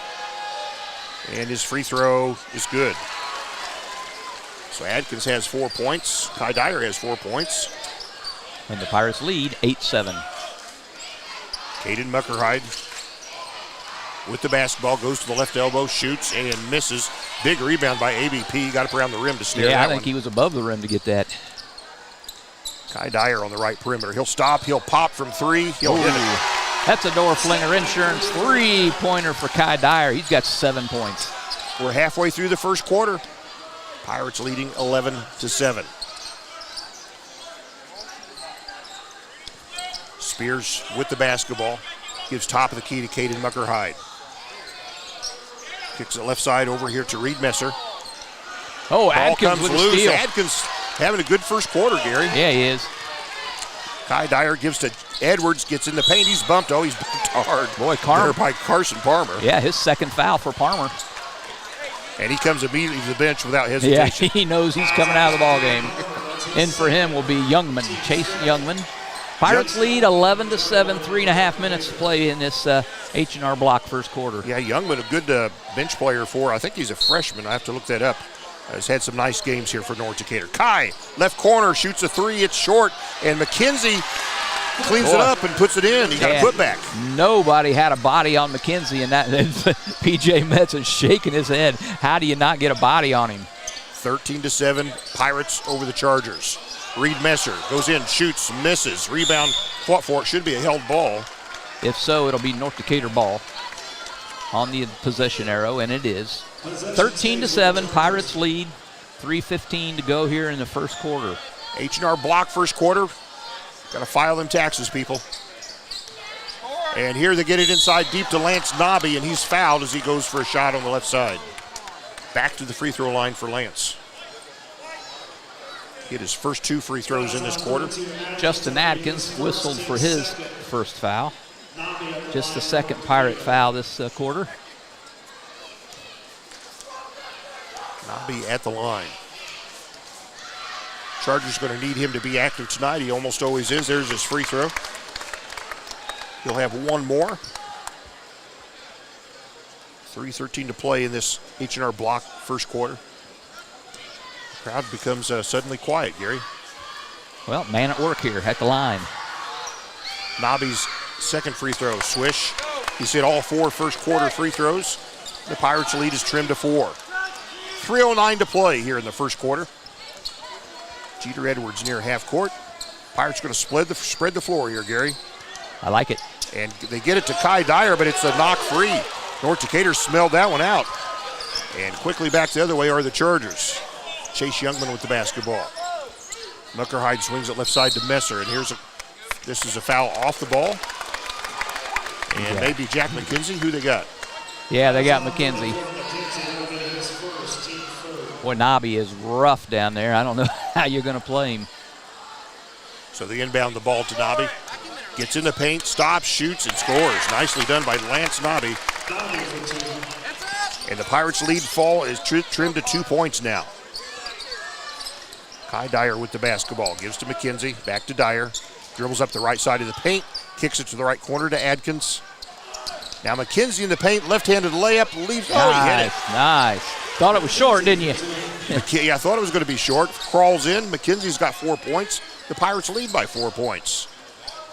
And his free throw is good. So Adkins has 4 points. Kai Dyer has 4 points. And the Pirates lead 8-7. Caden Muckerhide with the basketball, goes to the left elbow, shoots and misses. Big rebound by ABP. Got up around the rim to steer that Yeah, I one. think he was above the rim to get that. Kai Dyer on the right perimeter. He'll stop. He'll pop from 3. He'll hit it. That's a door flinger insurance three-pointer for Kai Dyer. He's got 7 points. We're halfway through the first quarter. Pirates leading 11-7. Spears with the basketball. Gives top of the key to Caden Muckerhide. Kicks it left side over here to Reed Messer. Oh, Ball Adkins comes with a loose. steal. Adkins having a good first quarter, Gary. Yeah, he is. Kai Dyer gives to Edwards, gets in the paint. He's bumped. Oh, he's bumped hard. Boy, Carmer. There by Carson Palmer. Yeah, his second foul for Palmer. And he comes immediately to the bench without hesitation. Yeah, he knows he's coming out of the ball game. In for him will be Youngman, Chase Youngman. Pirates lead 11-7, 3.5 minutes to play in this H&R Block first quarter. Yeah, Youngman, a good bench player for, I think he's a freshman. I have to look that up. Has had some nice games here for North Decatur. Kai, left corner, shoots a 3. It's short. And McKenzie cleans it up and puts it in. He got a putback. Nobody had a body on McKenzie, and that P.J. Metz is shaking his head. How do you not get a body on him? 13-7, Pirates over the Chargers. Reed Messer goes in, shoots, misses. Rebound, fought for it. Should be a held ball. If so, it'll be North Decatur ball on the possession arrow, and it is. 13-7, Pirates lead. 3:15 to go here in the first quarter. H&R Block first quarter. Got to file them taxes, people. And here they get it inside deep to Lance Nobby, and he's fouled as he goes for a shot on the left side. Back to the free throw line for Lance. Hit his first 2 free throws in this quarter. Justin Adkins whistled for his first foul. Just the second Pirate foul this quarter. Nobby at the line. Chargers going to need him to be active tonight. He almost always is. There's his free throw. He'll have one more. 3:13 to play in this H&R Block first quarter. Crowd becomes suddenly quiet, Gary. Well, man at work here at the line. Nobby's second free throw, swish. He's hit all 4 first quarter free throws. The Pirates' lead is trimmed to 4. 3:09 to play here in the first quarter. Jeter Edwards near half court. Pirates going to spread the floor here, Gary. I like it. And they get it to Kai Dyer, but it's a knock free. North Decatur smelled that one out. And quickly back the other way are the Chargers. Chase Youngman with the basketball. Muckerhide swings it left side to Messer, and this is a foul off the ball. And maybe Jack McKenzie. Who they got? Yeah, they got McKenzie. Boy, Nobby is rough down there. I don't know how you're going to play him. So they inbound the ball to Nobby. Gets in the paint, stops, shoots, and scores. Nicely done by Lance Nobby. And the Pirates' lead fall is trimmed to 2 points now. Kai Dyer with the basketball. Gives to McKenzie. Back to Dyer. Dribbles up the right side of the paint. Kicks it to the right corner to Adkins. Now McKenzie in the paint. Left-handed layup. Leaves. Nice, he hit it. Nice. Thought it was short, didn't you? Yeah, I thought it was going to be short. Crawls in. McKenzie's got 4 points. The Pirates lead by 4 points.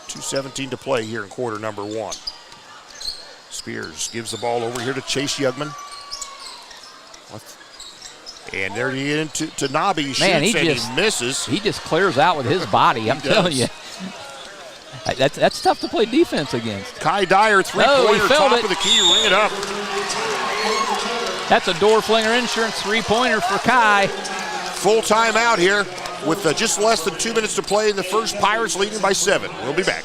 2:17 to play here in quarter number 1. Spears gives the ball over here to Chase Youngman. And there he is to Nobby. He shoots and he misses. He just clears out with his body, I'm telling you. That's tough to play defense against. Kai Dyer, three-pointer, top of the key, ring it up. That's a door flinger insurance three-pointer for Kai. Full timeout here with just less than 2 minutes to play in the first. Pirates leading by 7. We'll be back.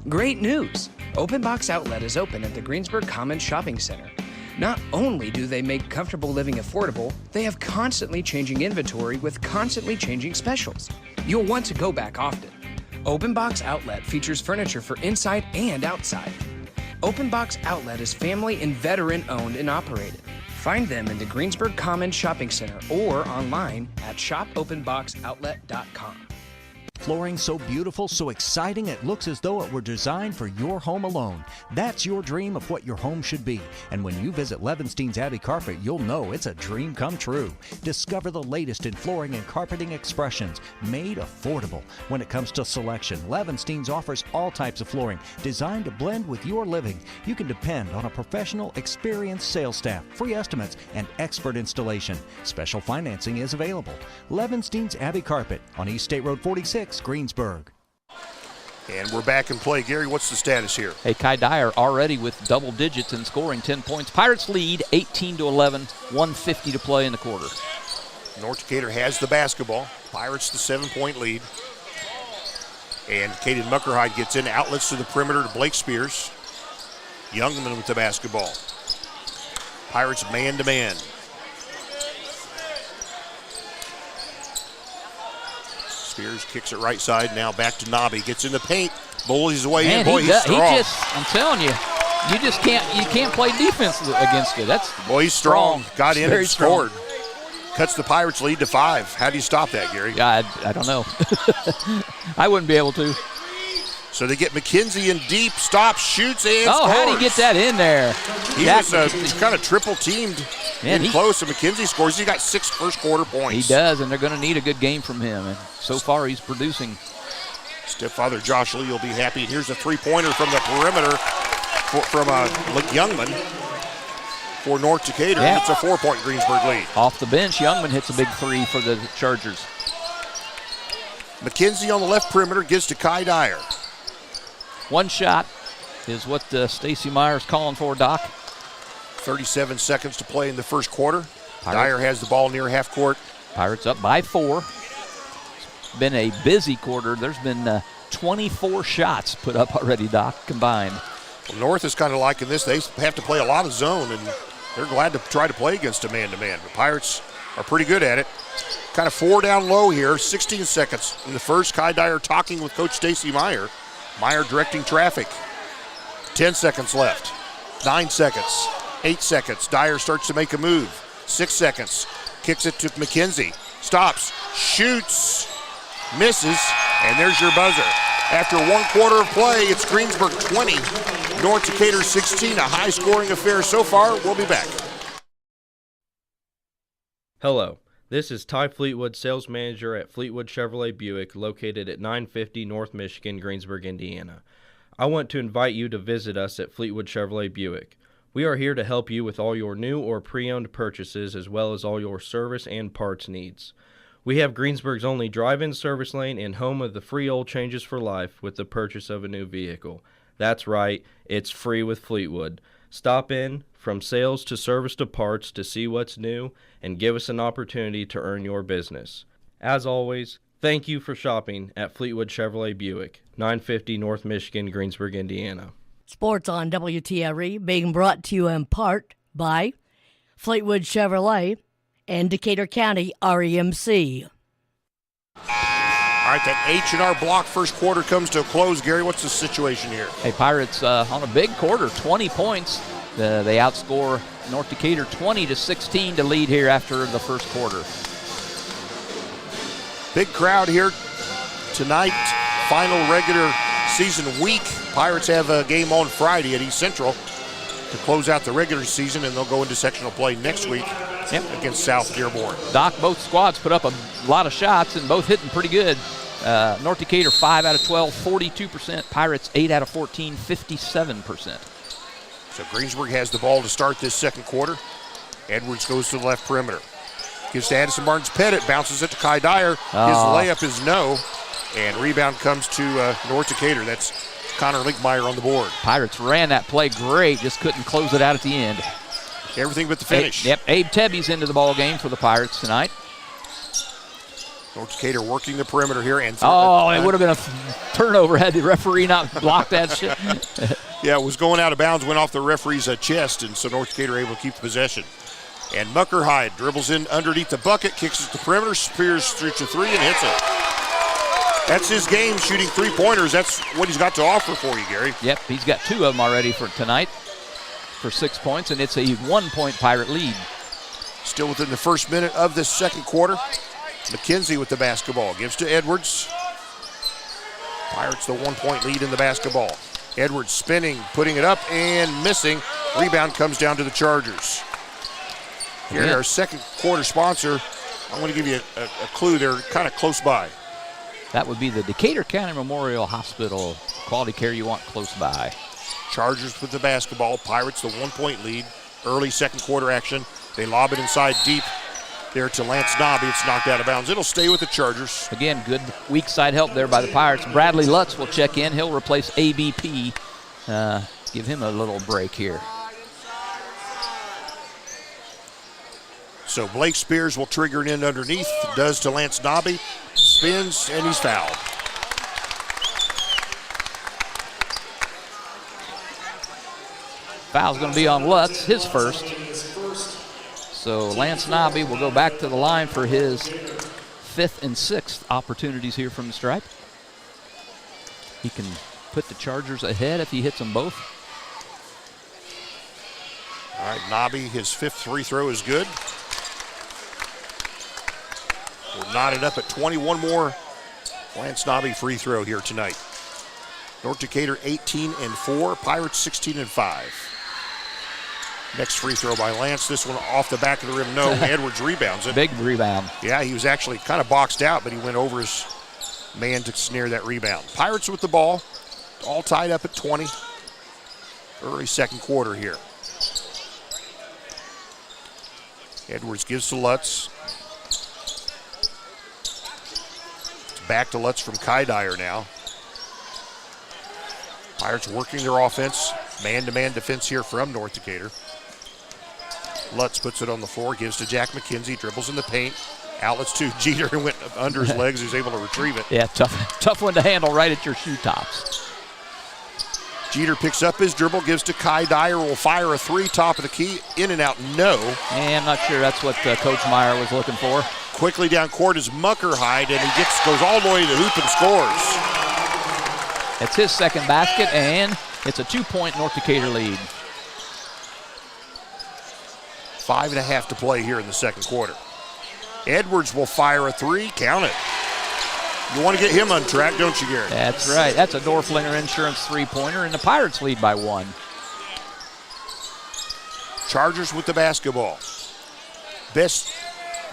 Great news! Open Box Outlet is open at the Greensburg Commons Shopping Center. Not only do they make comfortable living affordable, they have constantly changing inventory with constantly changing specials. You'll want to go back often. Open Box Outlet features furniture for inside and outside. Open Box Outlet is family and veteran owned and operated. Find them in the Greensburg Commons Shopping Center or online at shopopenboxoutlet.com. Flooring so beautiful, so exciting, it looks as though it were designed for your home alone. That's your dream of what your home should be. And when you visit Levenstein's Abbey Carpet, you'll know it's a dream come true. Discover the latest in flooring and carpeting expressions, made affordable. When it comes to selection, Levenstein's offers all types of flooring designed to blend with your living. You can depend on a professional, experienced sales staff, free estimates, and expert installation. Special financing is available. Levenstein's Abbey Carpet on East State Road 46, Greensburg. And we're back in play. Gary, what's the status here? Hey, Kai Dyer already with double digits and scoring 10 points. Pirates lead 18-11, 1:50 to play in the quarter. North Decatur has the basketball. Pirates the 7-point lead. And Caden Muckerhide gets in, outlets to the perimeter to Blake Spears. Youngman with the basketball. Pirates man-to-man. Spears kicks it right side, now back to Nobby. Gets in the paint, bullies his way in. Boy, he's strong. I'm telling you, you can't play defense against it. Boy, he's strong. Got in and strong. scored. Cuts the Pirates' lead to 5. How do you stop that, Gary? Yeah, I don't know. I wouldn't be able to. So they get McKenzie in deep, stops, shoots, and scores. Oh, how did he get that in there? He's kind of triple-teamed close, and McKenzie scores. He got 6 first-quarter points. He does, and they're going to need a good game from him. And so far, he's producing. Stepfather Josh Lee will be happy. And here's a three-pointer from the perimeter from Youngman for North Decatur. Yeah. It's a 4-point Greensburg lead. Off the bench, Youngman hits a big three for the Chargers. McKenzie on the left perimeter gives to Kai Dyer. One shot is what Stacy Meyer's calling for, Doc. 37 seconds to play in the first quarter. Dyer has the ball near half court. Pirates up by 4. It's been a busy quarter. There's been 24 shots put up already, Doc, combined. Well, North is kind of liking this. They have to play a lot of zone, and they're glad to try to play against a man-to-man. The Pirates are pretty good at it. Kind of 4 down low here, 16 seconds in the first. Kai Dyer talking with Coach Stacy Meyer. Meyer directing traffic. 10 seconds left. 9 seconds. 8 seconds. Dyer starts to make a move. 6 seconds. Kicks it to McKenzie. Stops. Shoots. Misses. And there's your buzzer. After 1 quarter of play, it's Greensburg 20, North Decatur 16. A high-scoring affair so far. We'll be back. Hello. This is Ty Fleetwood, sales manager at Fleetwood Chevrolet Buick, located at 950 North Michigan, Greensburg, Indiana. I want to invite you to visit us at Fleetwood Chevrolet Buick. We are here to help you with all your new or pre-owned purchases, as well as all your service and parts needs. We have Greensburg's only drive-in service lane and home of the free oil changes for life with the purchase of a new vehicle. That's right, it's free with Fleetwood. Stop in, from sales to service to parts, to see what's new and give us an opportunity to earn your business. As always, thank you for shopping at Fleetwood Chevrolet Buick, 950 North Michigan, Greensburg, Indiana. Sports on WTRE being brought to you in part by Fleetwood Chevrolet and Decatur County REMC. All right, that H&R Block first quarter comes to a close. Gary, what's the situation here? Hey, Pirates on a big quarter, 20 points. They outscore North Decatur 20-16 to lead here after the first quarter. Big crowd here tonight, final regular season week. Pirates have a game on Friday at East Central to close out the regular season, and they'll go into sectional play next week against South Dearborn. Doc, both squads put up a lot of shots and both hitting pretty good. North Decatur 5 out of 12, 42%. Pirates 8 out of 14, 57%. So Greensburg has the ball to start this second quarter. Edwards goes to the left perimeter. Gives to Addison Barnes-Pettit, bounces it to Kai Dyer. His layup is no, and rebound comes to North Decatur. That's Connor Linkmeyer on the board. Pirates ran that play great, just couldn't close it out at the end. Everything but the finish. Abe Tebby's into the ball game for the Pirates tonight. North Decatur working the perimeter here. And it would have been a turnover had the referee not blocked that shit. Yeah, it was going out of bounds, went off the referee's chest, and so North Decatur able to keep the possession. And Muckerhide dribbles in underneath the bucket, kicks it to the perimeter. Spears shoots a three and hits it. That's his game, shooting three-pointers. That's what he's got to offer for you, Gary. Yep, he's got 2 of them already for tonight for 6 points, and it's a 1-point Pirate lead. Still within the first minute of this second quarter. McKenzie with the basketball. Gives to Edwards. Pirates the 1-point lead in the basketball. Edwards spinning, putting it up, and missing. Rebound comes down to the Chargers. Here, our second quarter sponsor. I'm going to give you a clue. They're kind of close by. That would be the Decatur County Memorial Hospital. Quality care you want close by. Chargers with the basketball. Pirates the 1-point lead. Early second quarter action. They lob it inside deep there to Lance Nobby. It's knocked out of bounds. It'll stay with the Chargers. Again, good weak side help there by the Pirates. Bradley Lutz will check in. He'll replace ABP. Give him a little break here. So Blake Spears will trigger it in underneath. Does to Lance Nobby. Spins, and he's fouled. Foul's going to be on Lutz, his first. So Lance Nobby will go back to the line for his 5th and 6th opportunities here from the stripe. He can put the Chargers ahead if he hits them both. All right, Nobby, his 5th free throw is good. We're knotted up at 21 more. Lance Nobby free throw here tonight. North Decatur 18-4, Pirates 16-5. Next free throw by Lance. This one off the back of the rim. No, Edwards rebounds it. Big rebound. Yeah, he was actually kind of boxed out, but he went over his man to snare that rebound. Pirates with the ball, all tied up at 20. Early second quarter here. Edwards gives to Lutz. Back to Lutz from Kai Dyer now. Pirates working their offense. Man-to-man defense here from North Decatur. Lutz puts it on the floor, gives to Jack McKenzie, dribbles in the paint. Outlets to Jeter and went under his legs. He's able to retrieve it. Yeah, tough one to handle right at your shoe tops. Jeter picks up his dribble, gives to Kai Dyer, will fire a three, top of the key, in and out, no. I'm not sure that's what Coach Meyer was looking for. Quickly down court is Muckerhide, and he goes all the way to the hoop and scores. It's his second basket, and it's a 2-point North Decatur lead. 5.5 to play here in the second quarter. Edwards will fire a three, count it. You want to get him on track, don't you, Gary? That's right. That's a Dorflinger Insurance three-pointer, and the Pirates lead by 1. Chargers with the basketball.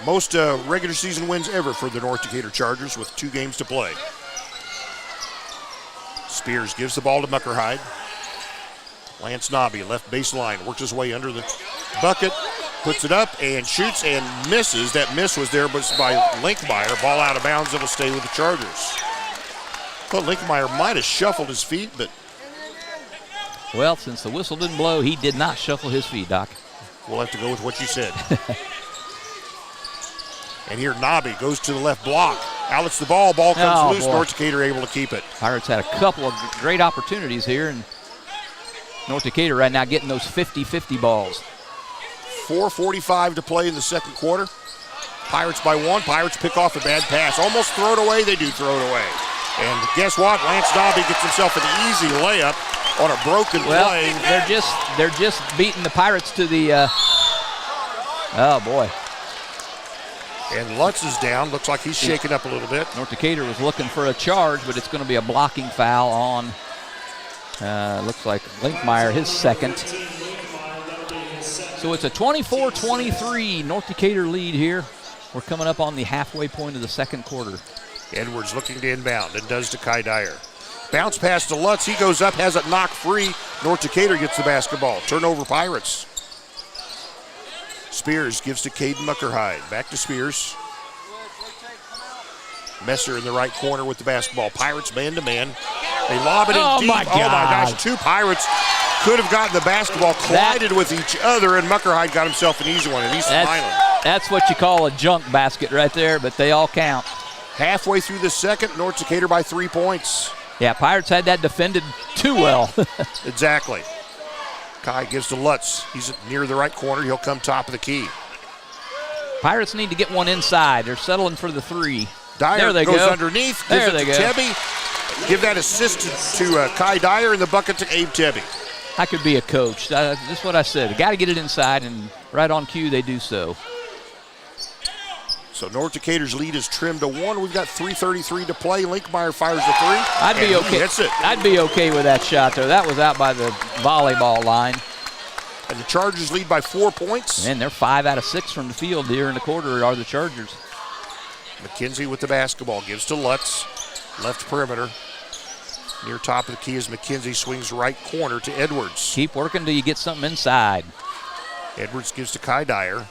Most regular season wins ever for the North Decatur Chargers with 2 games to play. Spears gives the ball to Muckerhide. Lance Nobby, left baseline, works his way under the bucket, puts it up and shoots and misses. That miss was there, but it's by Linkmeyer. Ball out of bounds. It'll stay with the Chargers. Thought Linkmeyer might have shuffled his feet, but. Well, since the whistle didn't blow, he did not shuffle his feet, Doc. We'll have to go with what you said. And here Nobby goes to the left block. Outlets the ball. Ball comes loose. North Decatur able to keep it. Pirates had a couple of great opportunities here, and North Decatur right now getting those 50-50 balls. 4:45 to play in the second quarter. Pirates by 1. Pirates pick off a bad pass. Almost throw it away. They do throw it away. And guess what? Lance Nobby gets himself an easy layup on a broken play. They're just beating the Pirates to the. Oh boy. And Lutz is down. Looks like he's shaking up a little bit. North Decatur was looking for a charge, but it's going to be a blocking foul on. Looks like Linkmeyer, his second. So it's a 24-23 North Decatur lead here. We're coming up on the halfway point of the second quarter. Edwards looking to inbound and does to Kai Dyer. Bounce pass to Lutz. He goes up, has it knocked free. North Decatur gets the basketball. Turnover Pirates. Spears gives to Caden Muckerhide. Back to Spears. Messer in the right corner with the basketball. Pirates man-to-man. They lob it in deep. My God. Oh, my gosh. 2 Pirates could have gotten the basketball, collided with each other, and Muckerhide got himself an easy one, and he's smiling. That's what you call a junk basket right there, but they all count. Halfway through the second, North Decatur by 3 points. Yeah, Pirates had that defended too well. Exactly. Kai gives to Lutz. He's near the right corner. He'll come top of the key. Pirates need to get one inside. They're settling for the 3. Dyer there they goes go. underneath. There gives they it to go. Tebby. Give that assist to Kai Dyer and the bucket to Abe Tebby. I could be a coach. That's what I said. You got to get it inside, and right on cue they do so. So North Decatur's lead is trimmed to 1. We've got 3:33 to play. Linkmeyer fires the 3. I'd be okay. Hits it. I'd be okay with that shot, though. That was out by the volleyball line. And the Chargers lead by 4 points. And they're 5 out of 6 from the field here in the quarter are the Chargers. McKenzie with the basketball. Gives to Lutz. Left perimeter. Near top of the key as McKenzie swings right corner to Edwards. Keep working till you get something inside. Edwards gives to Kai Dyer.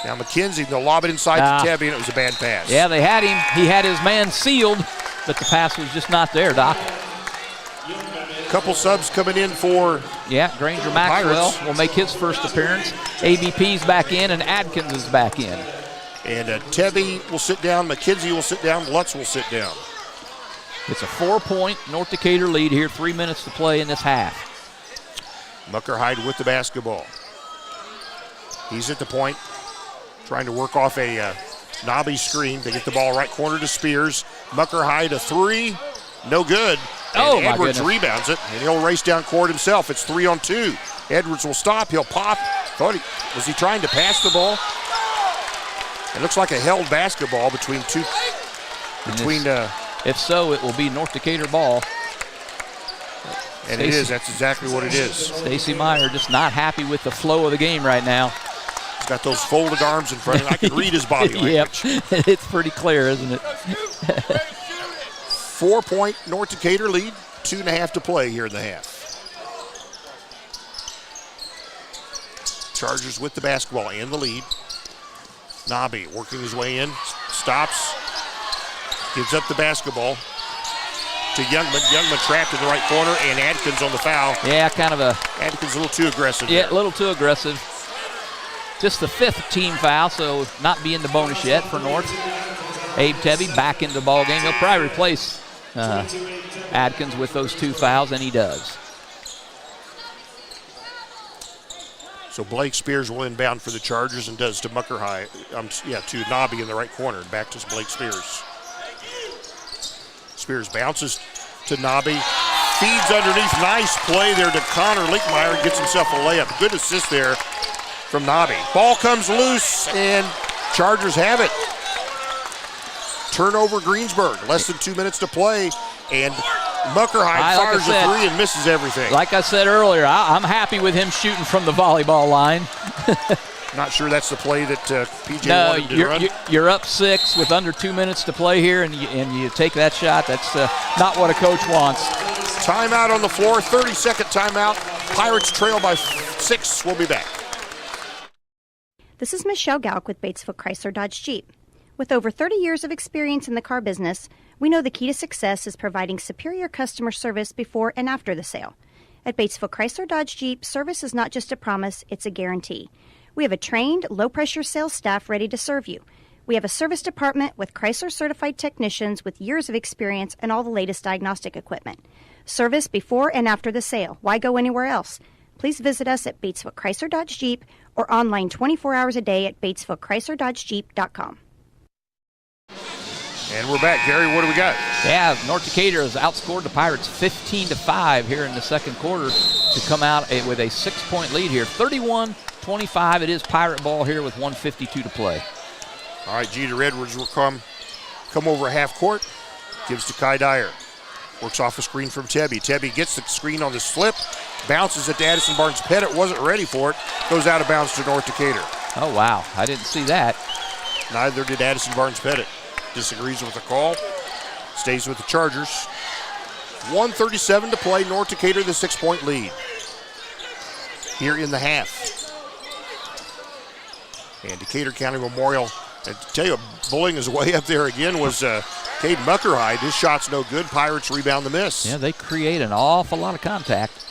Now McKenzie, they'll lob it inside to Tebby, and it was a bad pass. Yeah, they had him. He had his man sealed, but the pass was just not there, Doc. Couple subs coming in for Granger Maxwell Pirates. will make his first appearance. ABP's back in, and Adkins is back in. And Tebby will sit down, McKenzie will sit down, Lutz will sit down. It's a 4-point North Decatur lead here, 3 minutes to play in this half. Muckerhide with the basketball. He's at the point, trying to work off a Nobby screen. They get the ball right corner to Spears. Muckerhide a 3, no good. And Edwards rebounds it, and he'll race down court himself. It's 3-on-2. Edwards will stop, he'll pop. Was he trying to pass the ball? It looks like a held basketball between two. If so, it will be North Decatur ball. And it is. That's exactly what it is. Stacy Meyer just not happy with the flow of the game right now. He's got those folded arms in front of him. I can read his body language. Yep, it's pretty clear, isn't it? 4-point North Decatur lead, 2.5 to play here in the half. Chargers with the basketball and the lead. Nobby working his way in, stops, gives up the basketball to Youngman. Youngman trapped in the right corner, and Adkins on the foul. Yeah, kind of a... Adkins a little too aggressive. Yeah, there. a little too aggressive. Just the 5th team foul, so not be in the bonus yet for North. Abe Tebby back into the ball game. He'll probably replace Adkins with those 2 fouls, and he does. So Blake Spears will inbound for the Chargers and does to Muckerhide. To Nobby in the right corner. Back to Blake Spears. Spears bounces to Nobby. Feeds underneath. Nice play there to Connor Linkmeyer. Gets himself a layup. Good assist there from Nobby. Ball comes loose, and Chargers have it. Turnover Greensburg. Less than 2 minutes to play, and Muckerhide fires a 3 and misses everything. Like I said earlier, I'm happy with him shooting from the volleyball line. Not sure that's the play that PJ wanted to run. You're up 6 with under 2 minutes to play here, and you take that shot. That's not what a coach wants. Timeout on the floor, 30-second timeout. Pirates trail by 6. We'll be back. This is Michelle Galk with Batesville Chrysler Dodge Jeep. With over 30 years of experience in the car business, we know the key to success is providing superior customer service before and after the sale. At Batesville Chrysler Dodge Jeep, service is not just a promise, it's a guarantee. We have a trained, low-pressure sales staff ready to serve you. We have a service department with Chrysler-certified technicians with years of experience and all the latest diagnostic equipment. Service before and after the sale. Why go anywhere else? Please visit us at Batesville Chrysler Dodge Jeep or online 24 hours a day at BatesvilleChryslerDodgeJeep.com. And we're back. Gary, what do we got? Yeah, North Decatur has outscored the Pirates 15-5 here in the second quarter to come out with a 6-point lead here. 31-25. It is Pirate ball here with 1:52 to play. All right, Jeter Edwards will come over half court. Gives to Kai Dyer. Works off a screen from Tebby. Tebby gets the screen on the slip. Bounces it to Addison Barnes-Pettit. Wasn't ready for it. Goes out of bounds to North Decatur. Oh, wow. I didn't see that. Neither did Addison Barnes-Pettit. Disagrees with the call. Stays with the Chargers. 1:37 to play. North Decatur the 6-point lead here in the half. And Decatur County Memorial, and to tell you, bullying his way up there again was Cade Muckerhide. His shot's no good. Pirates rebound the miss. Yeah, they create an awful lot of contact.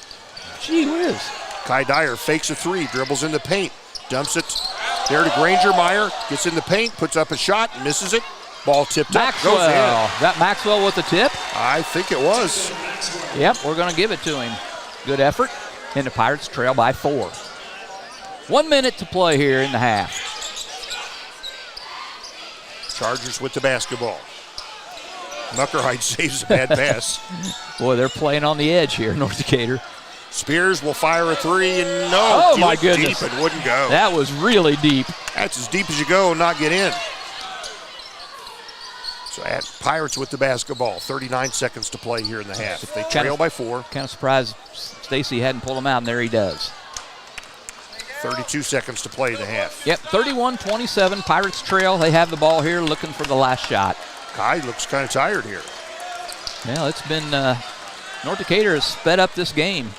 Gee whiz. Kai Dyer fakes a 3, dribbles in the paint, dumps it there to Granger. Meyer gets in the paint, puts up a shot, misses it. Ball tipped up. Maxwell. Goes in. Got Maxwell with the tip? I think it was. Yep, we're going to give it to him. Good effort. And the Pirates trail by 4. 1 minute to play here in the half. Chargers with the basketball. Muckerhide saves a bad pass. Boy, they're playing on the edge here, North Decatur. Spears will fire a 3, and Oh, my goodness. Deep, it wouldn't go. That was really deep. That's as deep as you go and not get in. So Pirates with the basketball. 39 seconds to play here in the half. They trail by 4. Kind of surprised Stacy hadn't pulled him out, and there he does. 32 seconds to play the half. Yep, 31-27. Pirates trail. They have the ball here looking for the last shot. Kai looks kind of tired here. Well, it's been North Decatur has sped up this game.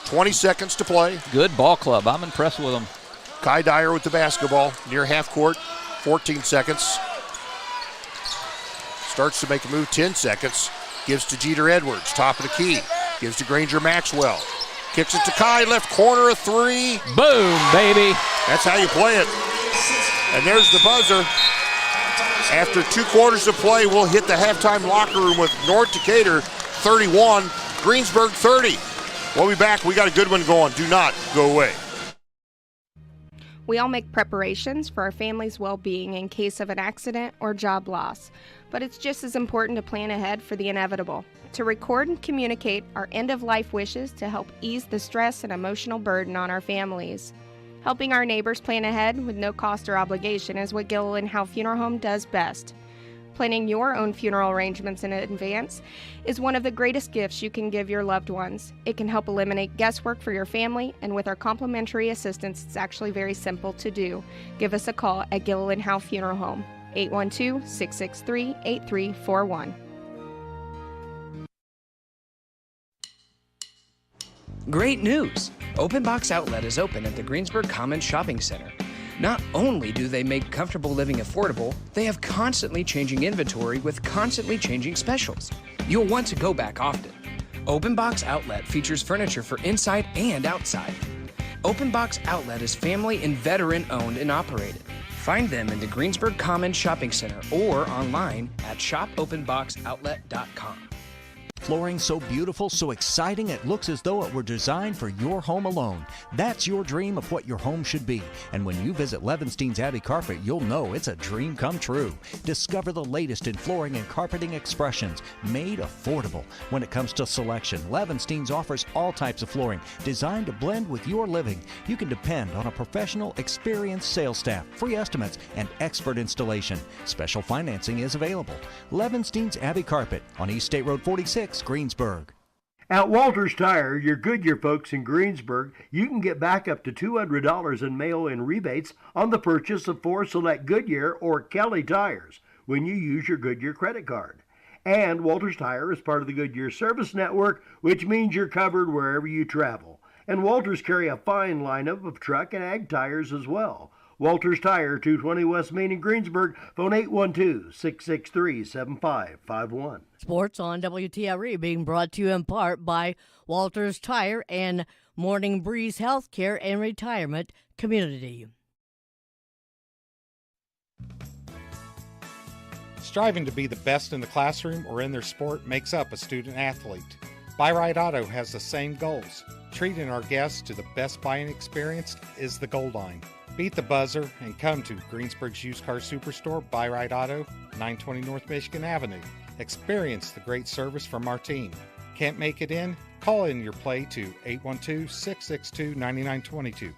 20 seconds to play. Good ball club. I'm impressed with them. Kai Dyer with the basketball near half court. 14 seconds. Starts to make a move. 10 seconds. Gives to Jeter Edwards. Top of the key. Gives to Granger Maxwell. Kicks it to Kai. Left corner. A 3. Boom, baby. That's how you play it. And there's the buzzer. After 2 quarters of play, we'll hit the halftime locker room with North Decatur 31, Greensburg 30. We'll be back. We got a good one going. Do not go away. We all make preparations for our family's well-being in case of an accident or job loss, but it's just as important to plan ahead for the inevitable, to record and communicate our end-of-life wishes to help ease the stress and emotional burden on our families. Helping our neighbors plan ahead with no cost or obligation is what Gilliland Howe Funeral Home does best. Planning your own funeral arrangements in advance is one of the greatest gifts you can give your loved ones. It can help eliminate guesswork for your family, and with our complimentary assistance, it's actually very simple to do. Give us a call at Gilliland Howe Funeral Home, 812-663-8341. Great news! Open Box Outlet is open at the Greensburg Commons Shopping Center. Not only do they make comfortable living affordable, they have constantly changing inventory with constantly changing specials. You'll want to go back often. Open Box Outlet features furniture for inside and outside. Open Box Outlet is family and veteran owned and operated. Find them in the Greensburg Commons Shopping Center or online at shopopenboxoutlet.com. Flooring so beautiful, so exciting, it looks as though it were designed for your home alone. That's your dream of what your home should be. And when you visit Levenstein's Abbey Carpet, you'll know it's a dream come true. Discover the latest in flooring and carpeting expressions, made affordable. When it comes to selection, Levenstein's offers all types of flooring designed to blend with your living. You can depend on a professional, experienced sales staff, free estimates, and expert installation. Special financing is available. Levenstein's Abbey Carpet on East State Road 46, Greensburg. At Walters Tire, your Goodyear folks in Greensburg, you can get back up to $200 in mail-in rebates on the purchase of 4 select Goodyear or Kelly tires when you use your Goodyear credit card. And Walters Tire is part of the Goodyear Service Network, which means you're covered wherever you travel. And Walters carry a fine lineup of truck and ag tires as well. Walters Tire, 220 West Main in Greensburg, phone 812-663-7551. Sports on WTRE being brought to you in part by Walters Tire and Morning Breeze Healthcare and Retirement Community. Striving to be the best in the classroom or in their sport makes up a student athlete. Buy Right Auto has the same goals. Treating our guests to the best buying experience is the goal line. Beat the buzzer and come to Greensburg's Used Car Superstore, Buy Right Auto, 920 North Michigan Avenue. Experience the great service from our team. Can't make it in? Call in your play to 812-662-9922.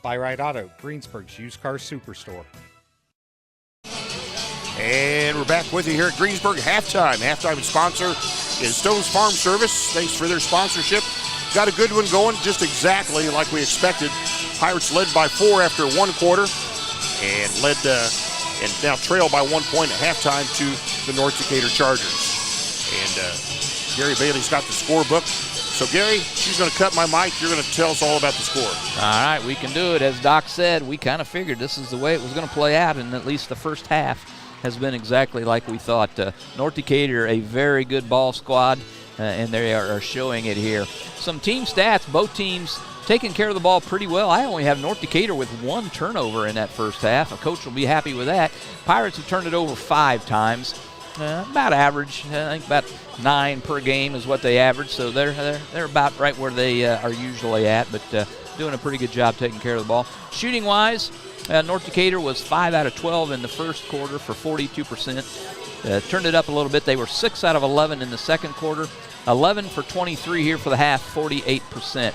Buy Right Auto, Greensburg's Used Car Superstore. And we're back with you here at Greensburg halftime. Halftime sponsor is Stone's Farm Service. Thanks for their sponsorship. Got a good one going, just exactly like we expected. Pirates led by 4 after 1 quarter and now trail by 1 point at halftime to the North Decatur Chargers. And Gary Bailey's got the scorebook. So Gary, she's going to cut my mic. You're going to tell us all about the score. All right, we can do it. As Doc said, we kind of figured this is the way it was going to play out, and at least the first half has been exactly like we thought. North Decatur, a very good ball squad, and they are showing it here. Some team stats, both teams taking care of the ball pretty well. I only have North Decatur with 1 turnover in that first half. A coach will be happy with that. Pirates have turned it over 5 times. About average. I think about 9 per game is what they average, so they're about right where they are usually at, but doing a pretty good job taking care of the ball. Shooting-wise, North Decatur was 5 out of 12 in the first quarter for 42%. Turned it up a little bit. They were 6 out of 11 in the second quarter. 11 for 23 here for the half, 48%.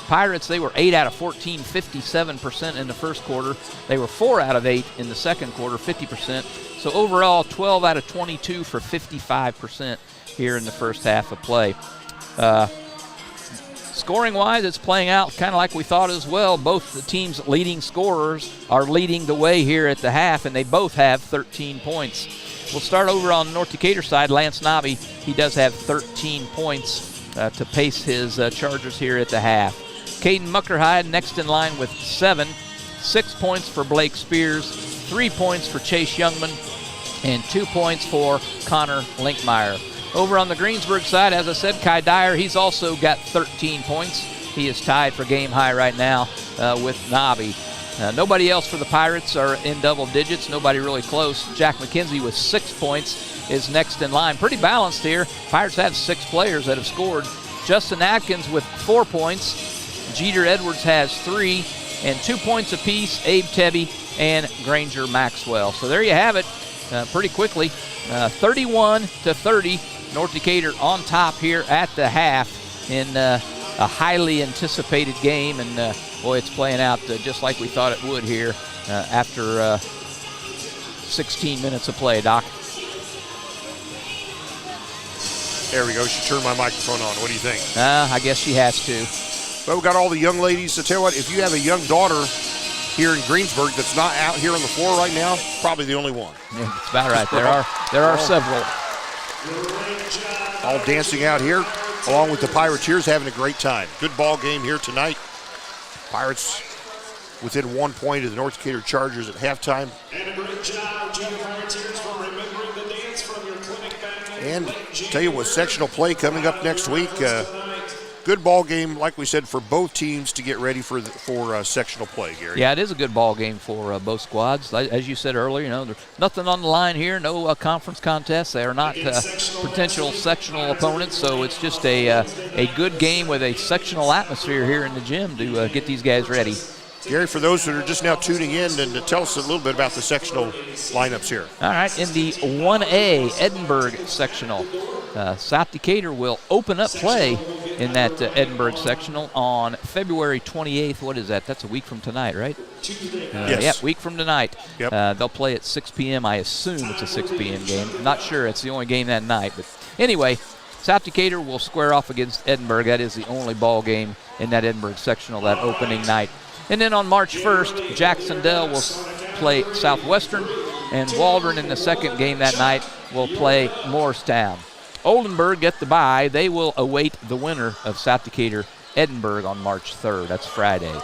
Pirates, they were 8 out of 14, 57% in the first quarter. They were 4 out of 8 in the second quarter, 50%. So overall, 12 out of 22 for 55% here in the first half of play. Scoring-wise, it's playing out kind of like we thought as well. Both the teams' leading scorers are leading the way here at the half, and they both have 13 points. We'll start over on North Decatur side. Lance Nobby, he does have 13 points to pace his Chargers here at the half. Caden Muckerhide next in line with 7. 6 points for Blake Spears, 3 points for Chase Youngman, and 2 points for Connor Linkmeyer. Over on the Greensburg side, as I said, Kai Dyer, he's also got 13 points. He is tied for game high right now with Nobby. Nobody else for the Pirates are in double digits. Nobody really close. Jack McKenzie with 6 points is next in line. Pretty balanced here. Pirates have 6 players that have scored. Justin Atkins with 4 points. Jeter Edwards has 3. And 2 points apiece, Abe Tebby and Granger Maxwell. So there you have it pretty quickly. 31-30. North Decatur on top here at the half in a highly anticipated game. And, boy, it's playing out just like we thought it would here after 16 minutes of play, Doc. There we go. She turned my microphone on. What do you think? I guess she has to. Well, we've got all the young ladies. I tell you what, if you have a young daughter here in Greensburg that's not out here on the floor right now, probably the only one. Yeah, that's about right. There are several. All dancing out here, along with the Pirateers, having a great time. Good ball game here tonight. Pirates within 1 point of the North Decatur Chargers at halftime. And a great job to the Pirateers for remembering the dance from your clinic back. And tell you what, sectional play coming up next week. Good ball game, like we said, for both teams to get ready for sectional play, Gary. Yeah, it is a good ball game for both squads. As you said earlier, there's nothing on the line here, no conference contests. They are not potential sectional opponents, so it's just a good game with a sectional atmosphere here in the gym to get these guys ready. Gary, for those that are just now tuning in, and tell us a little bit about the sectional lineups here. All right, in the 1A Edinburgh sectional, South Decatur will open up play in that Edinburgh sectional on February 28th. What is that? That's a week from tonight, right? Yes. Yeah, week from tonight. Yep. They'll play at 6 p.m. I assume it's a 6 p.m. game. I'm not sure. It's the only game that night. But anyway, South Decatur will square off against Edinburgh. That is the only ball game in that Edinburgh sectional that opening night. And then on March 1st, Jacksonville will play Southwestern, and Waldron in the second game that night will play Morristown. Oldenburg get the bye. They will await the winner of South Decatur Edinburgh on March 3rd. That's Friday.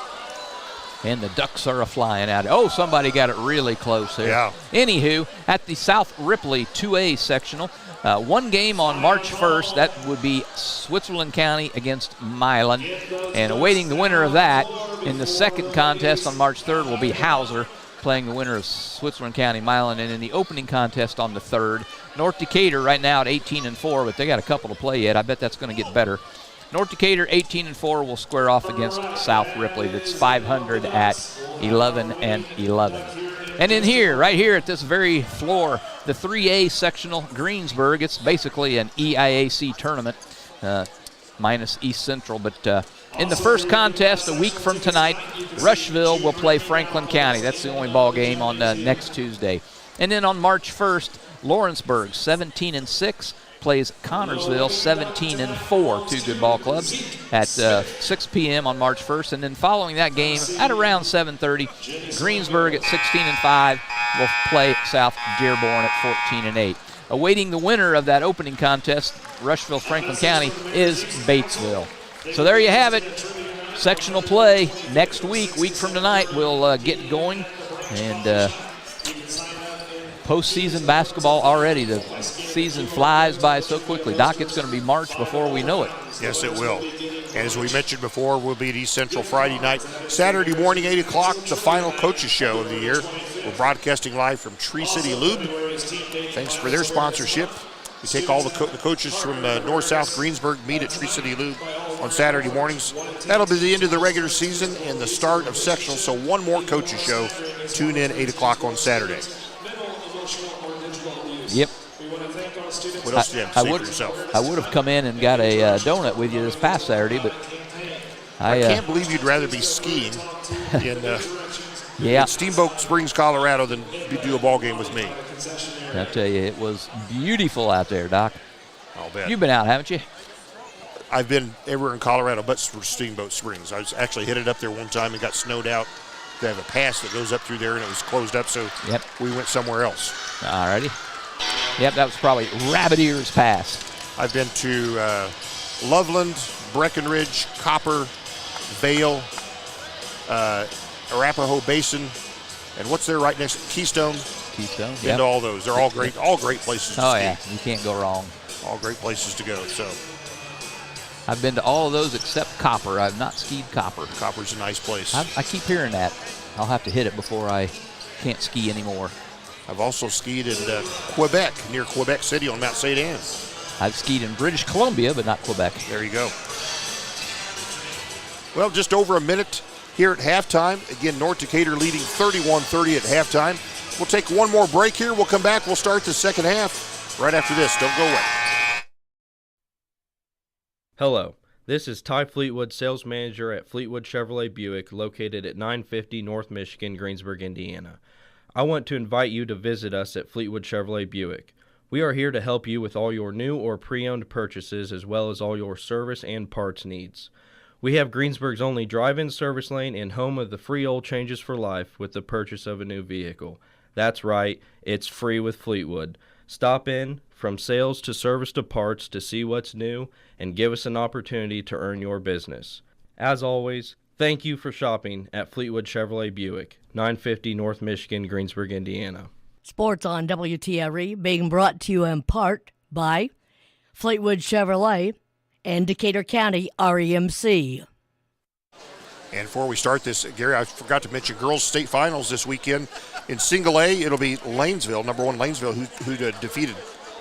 And the Ducks are a-flying out. Oh, somebody got it really close there. Yeah. Anywho, at the South Ripley 2A sectional, one game on March 1st. That would be Switzerland County against Milan. And awaiting the winner of that in the second contest on March 3rd will be Hauser playing the winner of Switzerland County Milan. And in the opening contest on the 3rd, North Decatur right now at 18-4, but they got a couple to play yet. I bet that's going to get better. North Decatur 18-4 will square off against South Ripley. That's 500 at 11-11. And in here, right here at this very floor, the 3A sectional Greensburg. It's basically an EIAC tournament minus East Central. But in the first contest a week from tonight, Rushville will play Franklin County. That's the only ball game on next Tuesday. And then on March 1st, Lawrenceburg 17-6 plays Connorsville 17-4, two good ball clubs, at 6 p.m. on March 1st. And then following that game at around 7:30, Greensburg at 16-5 will play South Dearborn at 14-8. Awaiting the winner of that opening contest, Rushville Franklin County, is Batesville. So there you have it. Sectional play next week from tonight. We'll get going and postseason basketball already. The season flies by so quickly. Doc, it's going to be March before we know it. Yes, it will. And as we mentioned before, we'll be at East Central Friday night. Saturday morning, 8 o'clock, the final coaches show of the year. We're broadcasting live from Tree City Lube. Thanks for their sponsorship. We take all the coaches from North-South Greensburg, meet at Tree City Lube on Saturday mornings. That'll be the end of the regular season and the start of sectional. So one more coaches show. Tune in 8 o'clock on Saturday. Yep. What else do you have to say for yourself? I would have come in and got a donut with you this past Saturday, but I can't believe you'd rather be skiing in Steamboat Springs, Colorado than do a ball game with me. I'll tell you, it was beautiful out there, Doc. I'll bet. You've been out, haven't you? I've been everywhere in Colorado but for Steamboat Springs. I was actually headed up there one time and got snowed out. They have a pass that goes up through there, and it was closed up, so we went somewhere else. All righty. Yep, that was probably Rabbit Ears Pass. I've been to Loveland, Breckenridge, Copper, Vale, Arapahoe Basin, and what's there right next to Keystone? Keystone, Been to all those. They're all great places to ski. Oh, yeah, you can't go wrong. All great places to go, so. I've been to all of those except Copper. I've not skied Copper. Copper's a nice place. I keep hearing that. I'll have to hit it before I can't ski anymore. I've also skied in Quebec, near Quebec City on Mount St. Anne. I've skied in British Columbia, but not Quebec. There you go. Well, just over a minute here at halftime. Again, North Decatur leading 31-30 at halftime. We'll take one more break here. We'll come back. We'll start the second half right after this. Don't go away. Hello, this is Ty Fleetwood, Sales Manager at Fleetwood Chevrolet Buick, located at 950 North Michigan, Greensburg, Indiana. I want to invite you to visit us at Fleetwood Chevrolet Buick. We are here to help you with all your new or pre-owned purchases as well as all your service and parts needs. We have Greensburg's only drive-in service lane and home of the free oil changes for life with the purchase of a new vehicle. That's right, it's free with Fleetwood. Stop in, from sales to service to parts, to see what's new and give us an opportunity to earn your business. As always, thank you for shopping at Fleetwood Chevrolet Buick, 950 North Michigan, Greensburg, Indiana. Sports on WTRE being brought to you in part by Fleetwood Chevrolet and Decatur County REMC. And before we start this, Gary, I forgot to mention girls' state finals this weekend. In single A, it'll be Lanesville, number one Lanesville, who defeated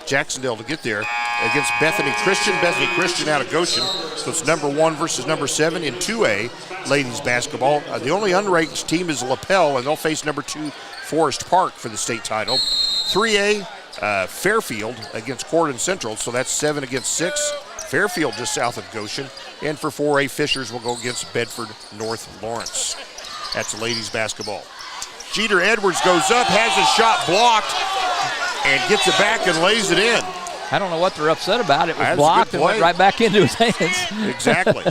Jacksonville to get there, against Bethany Christian. Bethany Christian out of Goshen. So it's number 1 versus number 7 in 2A ladies basketball. The only unranked team is LaPel, and they'll face number 2 Forest Park for the state title. 3A, Fairfield against Corydon Central. So that's 7 against 6. Fairfield just south of Goshen. And for 4A, Fishers will go against Bedford North Lawrence. That's ladies basketball. Jeter Edwards goes up, has a shot blocked, and gets it back and lays it in. I don't know what they're upset about. It was blocked and went right back into his hands. Exactly.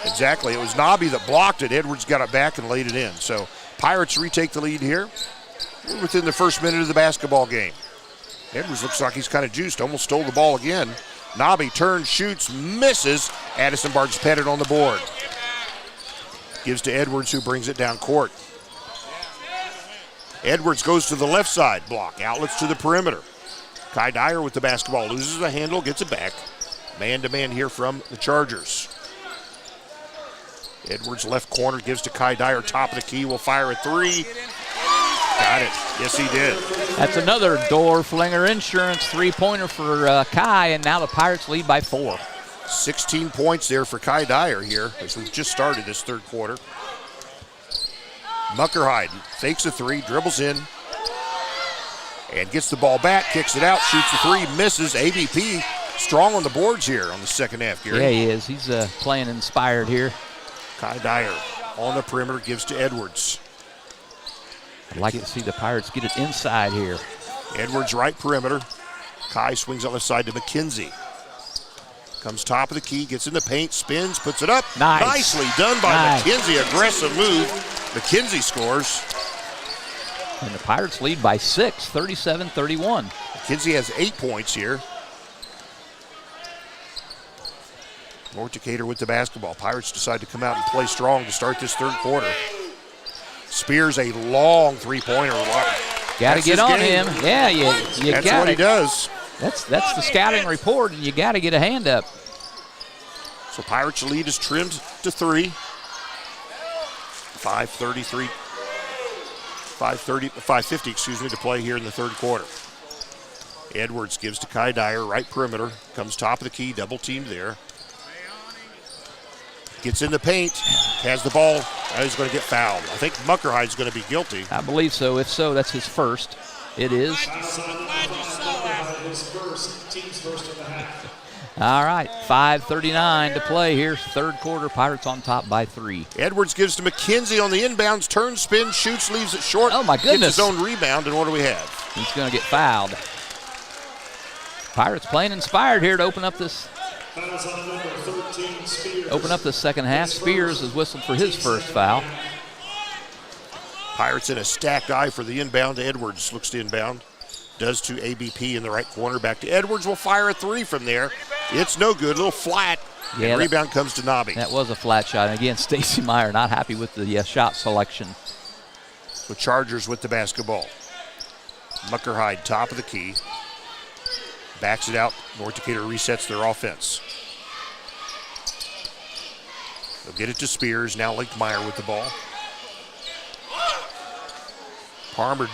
Exactly. It was Nobby that blocked it. Edwards got it back and laid it in. So Pirates retake the lead here within the first minute of the basketball game. Edwards looks like he's kind of juiced, almost stole the ball again. Nobby turns, shoots, misses. Addison Barnes petted on the board. Gives to Edwards, who brings it down court. Edwards goes to the left side block. Outlets to the perimeter. Kai Dyer with the basketball. Loses the handle, gets it back. Man-to-man here from the Chargers. Edwards left corner gives to Kai Dyer. Top of the key, will fire a three. Got it. Yes, he did. That's another door flinger insurance three-pointer for Kai, and now the Pirates lead by 4. 16 points there for Kai Dyer here as we've just started this third quarter. Muckerhide fakes a three, dribbles in, and gets the ball back, kicks it out, shoots a three, misses. AVP strong on the boards here on the second half, Gary. Yeah, he is. He's playing inspired here. Kai Dyer on the perimeter, gives to Edwards. I'd like to see the Pirates get it inside here. Edwards right perimeter. Kai swings on the side to McKenzie. Comes top of the key, gets in the paint, spins, puts it up. Nice. Nicely done by McKenzie. Aggressive move. McKenzie scores. And the Pirates lead by 6, 37-31. McKenzie has 8 points here. North Decatur with the basketball. Pirates decide to come out and play strong to start this third quarter. Spears a long three-pointer. Got to get on him. Yeah, you That's got what he does. That's the scouting report, and you got to get a hand up. So Pirates' lead is trimmed to 3. 5:50 to play here in the third quarter. Edwards gives to Kai Dyer, right perimeter, comes top of the key, double teamed there. Gets in the paint, has the ball, now he's going to get fouled. I think Muckerhide's going to be guilty. I believe so. If so, that's his first. It is. All right, 5:39 to play here. Third quarter, Pirates on top by 3. Edwards gives to McKenzie on the inbounds, turns, spins, shoots, leaves it short. Oh, my goodness. Gets his own rebound, and what do we have? He's going to get fouled. Pirates playing inspired here to open up this second half. Spears has whistled for his first foul. Pirates in a stacked eye for the inbound. Edwards looks to inbound. Does to ABP in the right corner. Back to Edwards. Will fire a 3 from there. It's no good. A little flat. Yeah, and rebound comes to Nobby. That was a flat shot. And again, Stacy Meyer not happy with the shot selection. So Chargers with the basketball. Muckerhide top of the key. Backs it out. North Decatur resets their offense. They'll get it to Spears. Now Link Meyer with the ball. Palmer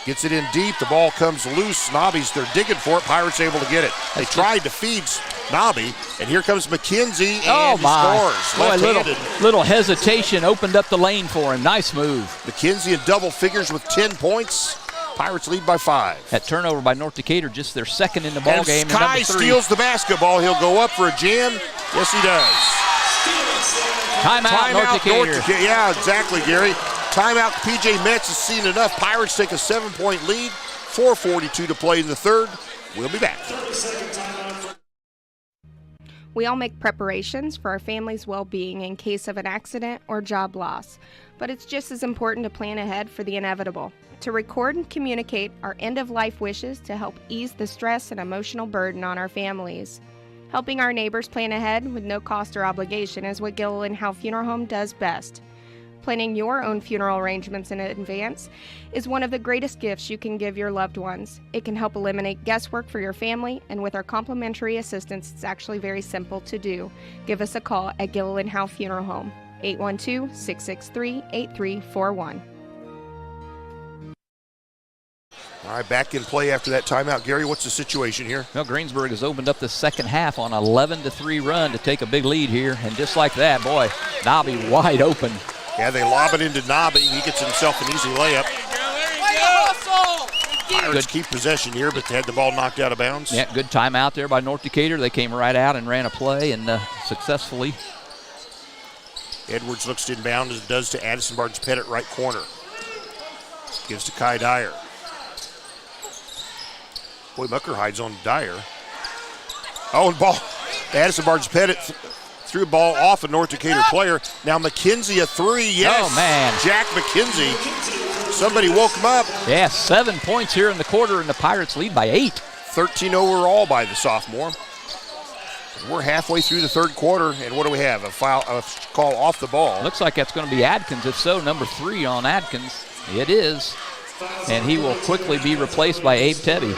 gets it in deep. The ball comes loose. Nobby's, they're digging for it. Pirates able to get it. They tried to feed Nobby, and here comes McKenzie, and he scores. Boy, Left-handed. little hesitation opened up the lane for him. Nice move. McKenzie in double figures with 10 points. Pirates lead by 5. That turnover by North Decatur, just their second in the ball game. Sky steals the basketball. He'll go up for a jam. Yes, he does. Timeout, North Decatur. Yeah, exactly, Gary. Timeout. PJ Metz has seen enough. Pirates take a 7-point lead. 4:42 to play in the third. We'll be back. We all make preparations for our family's well-being in case of an accident or job loss, but it's just as important to plan ahead for the inevitable. To record and communicate our end-of-life wishes to help ease the stress and emotional burden on our families. Helping our neighbors plan ahead with no cost or obligation is what Gilliland Howe Funeral Home does best. Planning your own funeral arrangements in advance is one of the greatest gifts you can give your loved ones. It can help eliminate guesswork for your family, and with our complimentary assistance, it's actually very simple to do. Give us a call at Gilliland Howe Funeral Home, 812-663-8341. All right, back in play after that timeout. Gary, what's the situation here? Well, Greensburg has opened up the second half on an 11-3 run to take a big lead here, and just like that, boy, Nobby wide open. Yeah, they lob it into Nobby. He gets himself an easy layup. Pirates keep possession here, but they had the ball knocked out of bounds. Yeah, good timeout there by North Decatur. They came right out and ran a play and successfully. Edwards looks to inbound as it does to Addison Barnes-Pettit, right corner. Gives to Kai Dyer. Boy, Muckerhide's on Dyer. Oh, and ball. Addison Barnes-Pettit threw a ball off a North Decatur player. Now McKenzie a 3. Yes. Oh, man. Jack McKenzie. Somebody woke him up. Yeah, 7 points here in the quarter, and the Pirates lead by 8. 13 overall by the sophomore. We're halfway through the third quarter, and what do we have? A call off the ball. Looks like that's going to be Adkins. If so, number 3 on Adkins. It is. And he will quickly be replaced by Abe Tebby.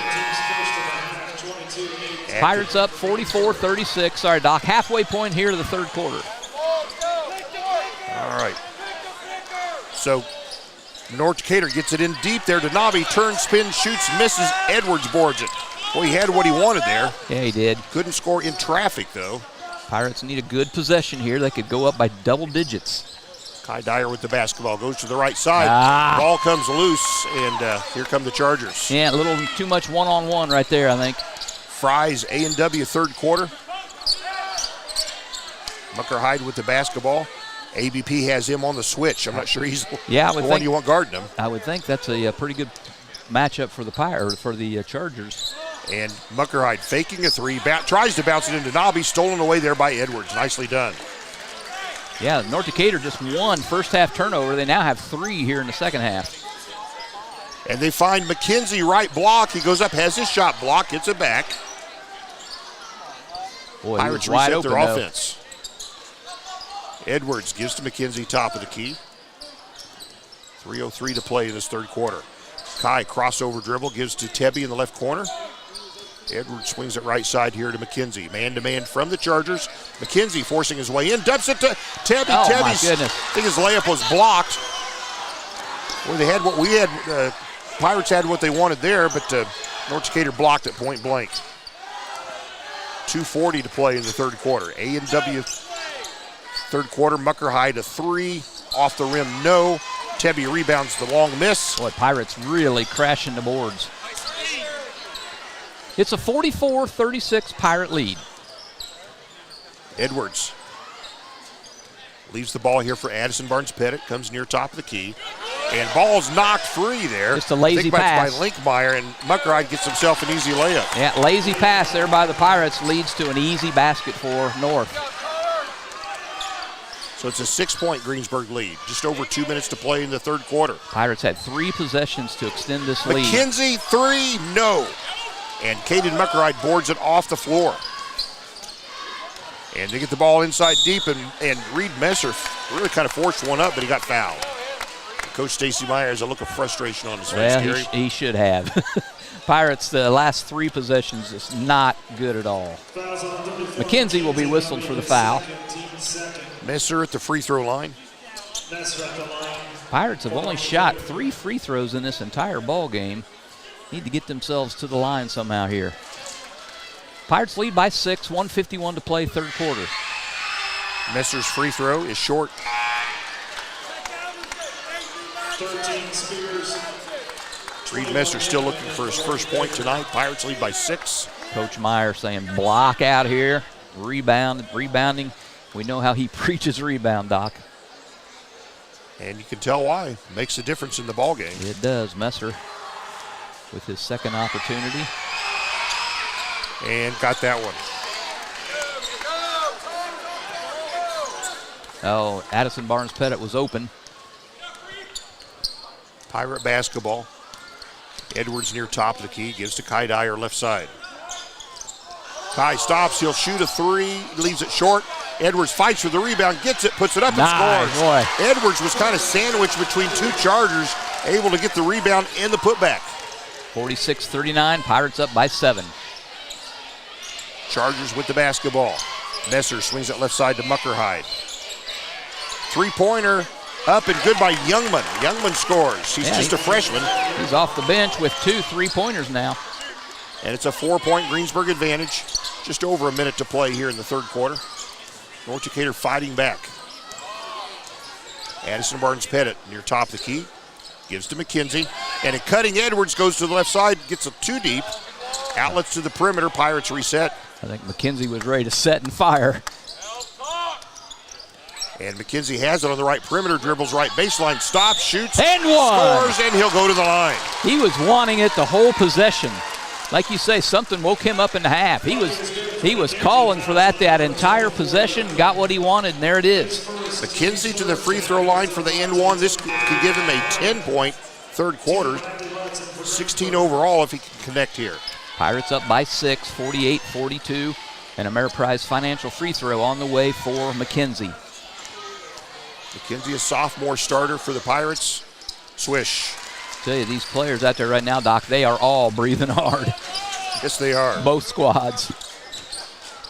Pirates up 44-36. Sorry, Doc. Halfway point here to the third quarter. All right. So North Decatur gets it in deep there to Nobby. Turns, spins, shoots, misses. Edwards boards it. Well, he had what he wanted there. Yeah, he did. Couldn't score in traffic, though. Pirates need a good possession here. They could go up by double digits. Kai Dyer with the basketball. Goes to the right side. Ball comes loose, and here come the Chargers. Yeah, a little too much one-on-one right there, I think. Fry's A&W third quarter. Muckerhide with the basketball. ABP has him on the switch. I'm not sure he's the one you want guarding him. I would think that's a pretty good matchup for the Chargers. And Muckerhide faking a 3, tries to bounce it into Nobby, stolen away there by Edwards. Nicely done. Yeah, North Decatur just won first half turnover. They now have 3 here in the second half. And they find McKenzie right block. He goes up, has his shot blocked, gets it back. Boy, Pirates reset their offense. Edwards gives to McKenzie top of the key. 3:03 to play in this third quarter. Kai, crossover dribble, gives to Tebby in the left corner. Edwards swings it right side here to McKenzie. Man-to-man from the Chargers. McKenzie forcing his way in. Dumps it to Tebby. Oh, Tebby's, my goodness. I think his layup was blocked. Well, they had what we had. Pirates had what they wanted there, but North Decatur blocked it point blank. 2:40 to play in the third quarter. A&W third quarter. Mucker High to 3. Off the rim, no. Tebby rebounds the long miss. Boy, Pirates really crashing the boards. It's a 44-36 Pirate lead. Edwards leaves the ball here for Addison Barnes-Pettit. Comes near top of the key. And ball's knocked free there. Just a lazy pass. By Linkmeyer, and Muckerhide gets himself an easy layup. Yeah, lazy pass there by the Pirates leads to an easy basket for North. So it's a 6-point Greensburg lead. Just over 2 minutes to play in the third quarter. Pirates had 3 possessions to extend this lead. McKenzie, 3, no. And Caden Muckerhide boards it off the floor. And they get the ball inside deep, and Reed Messer really kind of forced one up, but he got fouled. Coach Stacy Meyer has a look of frustration on his face. Well, he should have. Pirates, the last 3 possessions is not good at all. McKenzie will be whistled for the foul. Messer at the free throw line. Pirates have only shot 3 free throws in this entire ball game. Need to get themselves to the line somehow here. Pirates lead by 6, 1:51 to play, third quarter. Messer's free throw is short. 13 Spears. Reed Messer still looking for his first point tonight. Pirates lead by 6. Coach Meyer saying block out here, rebounding. We know how he preaches rebound, Doc. And you can tell why. Makes a difference in the ball game. It does. Messer with his second opportunity. And got that one. Oh, Addison Barnes-Pettit was open. Pirate basketball. Edwards near top of the key. Gives to Kai Dyer left side. Kai stops. He'll shoot a 3. Leaves it short. Edwards fights for the rebound. Gets it. Puts it up and scores. Boy. Edwards was kind of sandwiched between 2 Chargers. Able to get the rebound and the putback. 46-39. Pirates up by 7. Chargers with the basketball. Messer swings it left side to Muckerhide. 3-pointer up and good by Youngman. Youngman scores. He's just a freshman. He's off the bench with 2 3-pointers now. And it's a 4-point Greensburg advantage. Just over a minute to play here in the third quarter. North Decatur fighting back. Addison Barnes-Pettit near top of the key. Gives to McKenzie. And a cutting Edwards goes to the left side. Gets a 2 deep. Outlets to the perimeter. Pirates reset. I think McKenzie was ready to set and fire. And McKenzie has it on the right perimeter. Dribbles right baseline. Stops. Shoots. And one. Scores. And he'll go to the line. He was wanting it the whole possession. Like you say, something woke him up in the half. He was calling for that entire possession, got what he wanted, and there it is. McKenzie to the free throw line for the end one. This could give him a 10-point third quarter. 16 overall if he can connect here. Pirates up by 6, 48-42, and Ameriprise Financial free throw on the way for McKenzie. McKenzie, a sophomore starter for the Pirates. Swish. Tell you, these players out there right now, Doc, they are all breathing hard. Yes, they are. Both squads.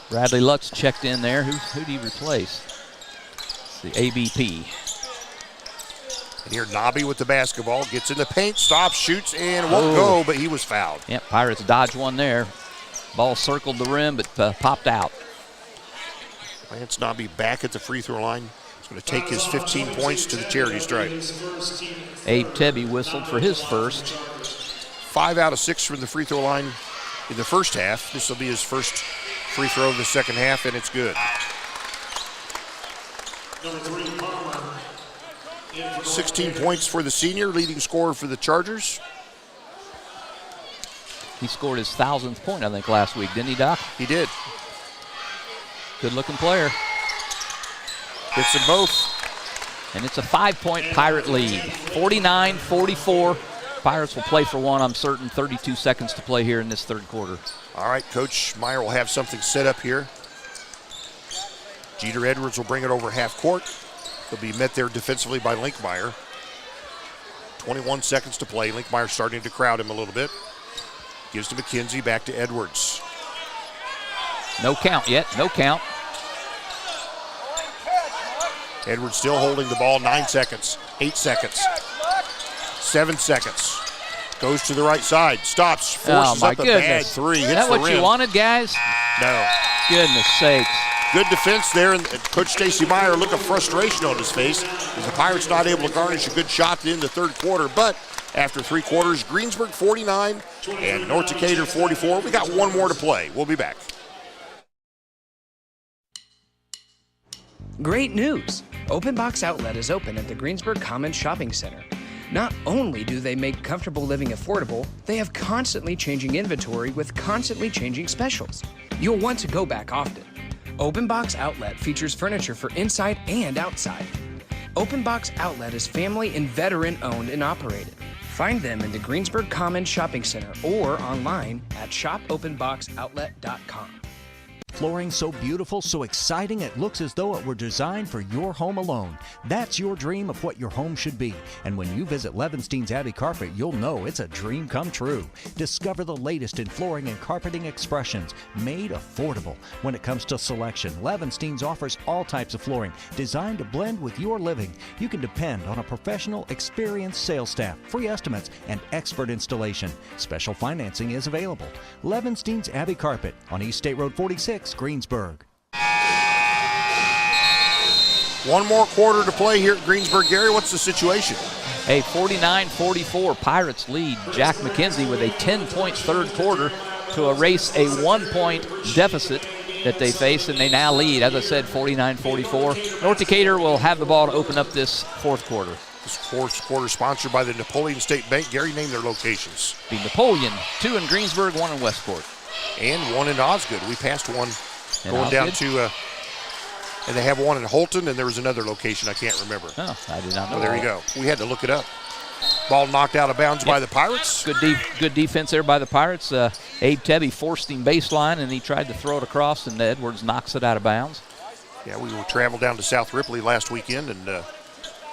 Bradley Lutz checked in there. Who'd he replace? It's the ABP. And here Nobby with the basketball. Gets in the paint, stops, shoots, and won't go, but he was fouled. Yep, Pirates dodged one there. Ball circled the rim, but popped out. Lance Nobby back at the free throw line. He's going to take his 15 points to the charity stripe. Abe Tebby whistled for his first. 5 out of 6 from the free throw line in the first half. This will be his first free throw of the second half, and it's good. 16 points for the senior, leading scorer for the Chargers. He scored his 1,000th point, I think, last week, didn't he, Doc? He did. Good-looking player. Hits them both. And it's a 5-point Pirate lead. 49-44. Pirates will play for one, I'm certain. 32 seconds to play here in this third quarter. All right, Coach Meyer will have something set up here. Jeter Edwards will bring it over half court. He'll be met there defensively by Linkmeyer. 21 seconds to play. Linkmeyer starting to crowd him a little bit. Gives to McKenzie, back to Edwards. No count yet, no count. Edwards still holding the ball. 9 seconds, 8 seconds, 7 seconds. Goes to the right side, stops, forces up a bad three. Hits Is that the what rim. you wanted, guys? No. Goodness sakes. Good defense there, and Coach Stacy Meyer, look of frustration on his face as the Pirates not able to garnish a good shot in the third quarter. But after 3 quarters, Greensburg 49 and North Decatur 44. We got one more to play. We'll be back. Great news! Open Box Outlet is open at the Greensburg Commons Shopping Center. Not only do they make comfortable living affordable, they have constantly changing inventory with constantly changing specials. You'll want to go back often. Open Box Outlet features furniture for inside and outside. Open Box Outlet is family and veteran owned and operated. Find them in the Greensburg Commons Shopping Center or online at shopopenboxoutlet.com. Flooring so beautiful, so exciting, it looks as though it were designed for your home alone. That's your dream of what your home should be. And when you visit Levenstein's Abbey Carpet, you'll know it's a dream come true. Discover the latest in flooring and carpeting expressions, made affordable. When it comes to selection, Levenstein's offers all types of flooring designed to blend with your living. You can depend on a professional, experienced sales staff, free estimates, and expert installation. Special financing is available. Levenstein's Abbey Carpet on East State Road 46. Greensburg. One more quarter to play here at Greensburg. Gary, what's the situation? A 49-44 Pirates lead. Jack McKenzie with a 10-point third quarter to erase a 1-point deficit that they face, and they now lead. As I said, 49-44. North Decatur will have the ball to open up this fourth quarter. This fourth quarter sponsored by the Napoleon State Bank. Gary, name their locations. The Napoleon, 2 in Greensburg, 1 in Westport. And 1 in Osgood. We passed one going Osgood? down to, and they have one in Holton, and there was another location I can't remember. Oh, I did not know. Oh, there you go. We had to look it up. Ball knocked out of bounds by the Pirates. Good defense there by the Pirates. Abe Tebby forced him baseline, and he tried to throw it across, and Edwards knocks it out of bounds. Yeah, we were traveled down to South Ripley last weekend, and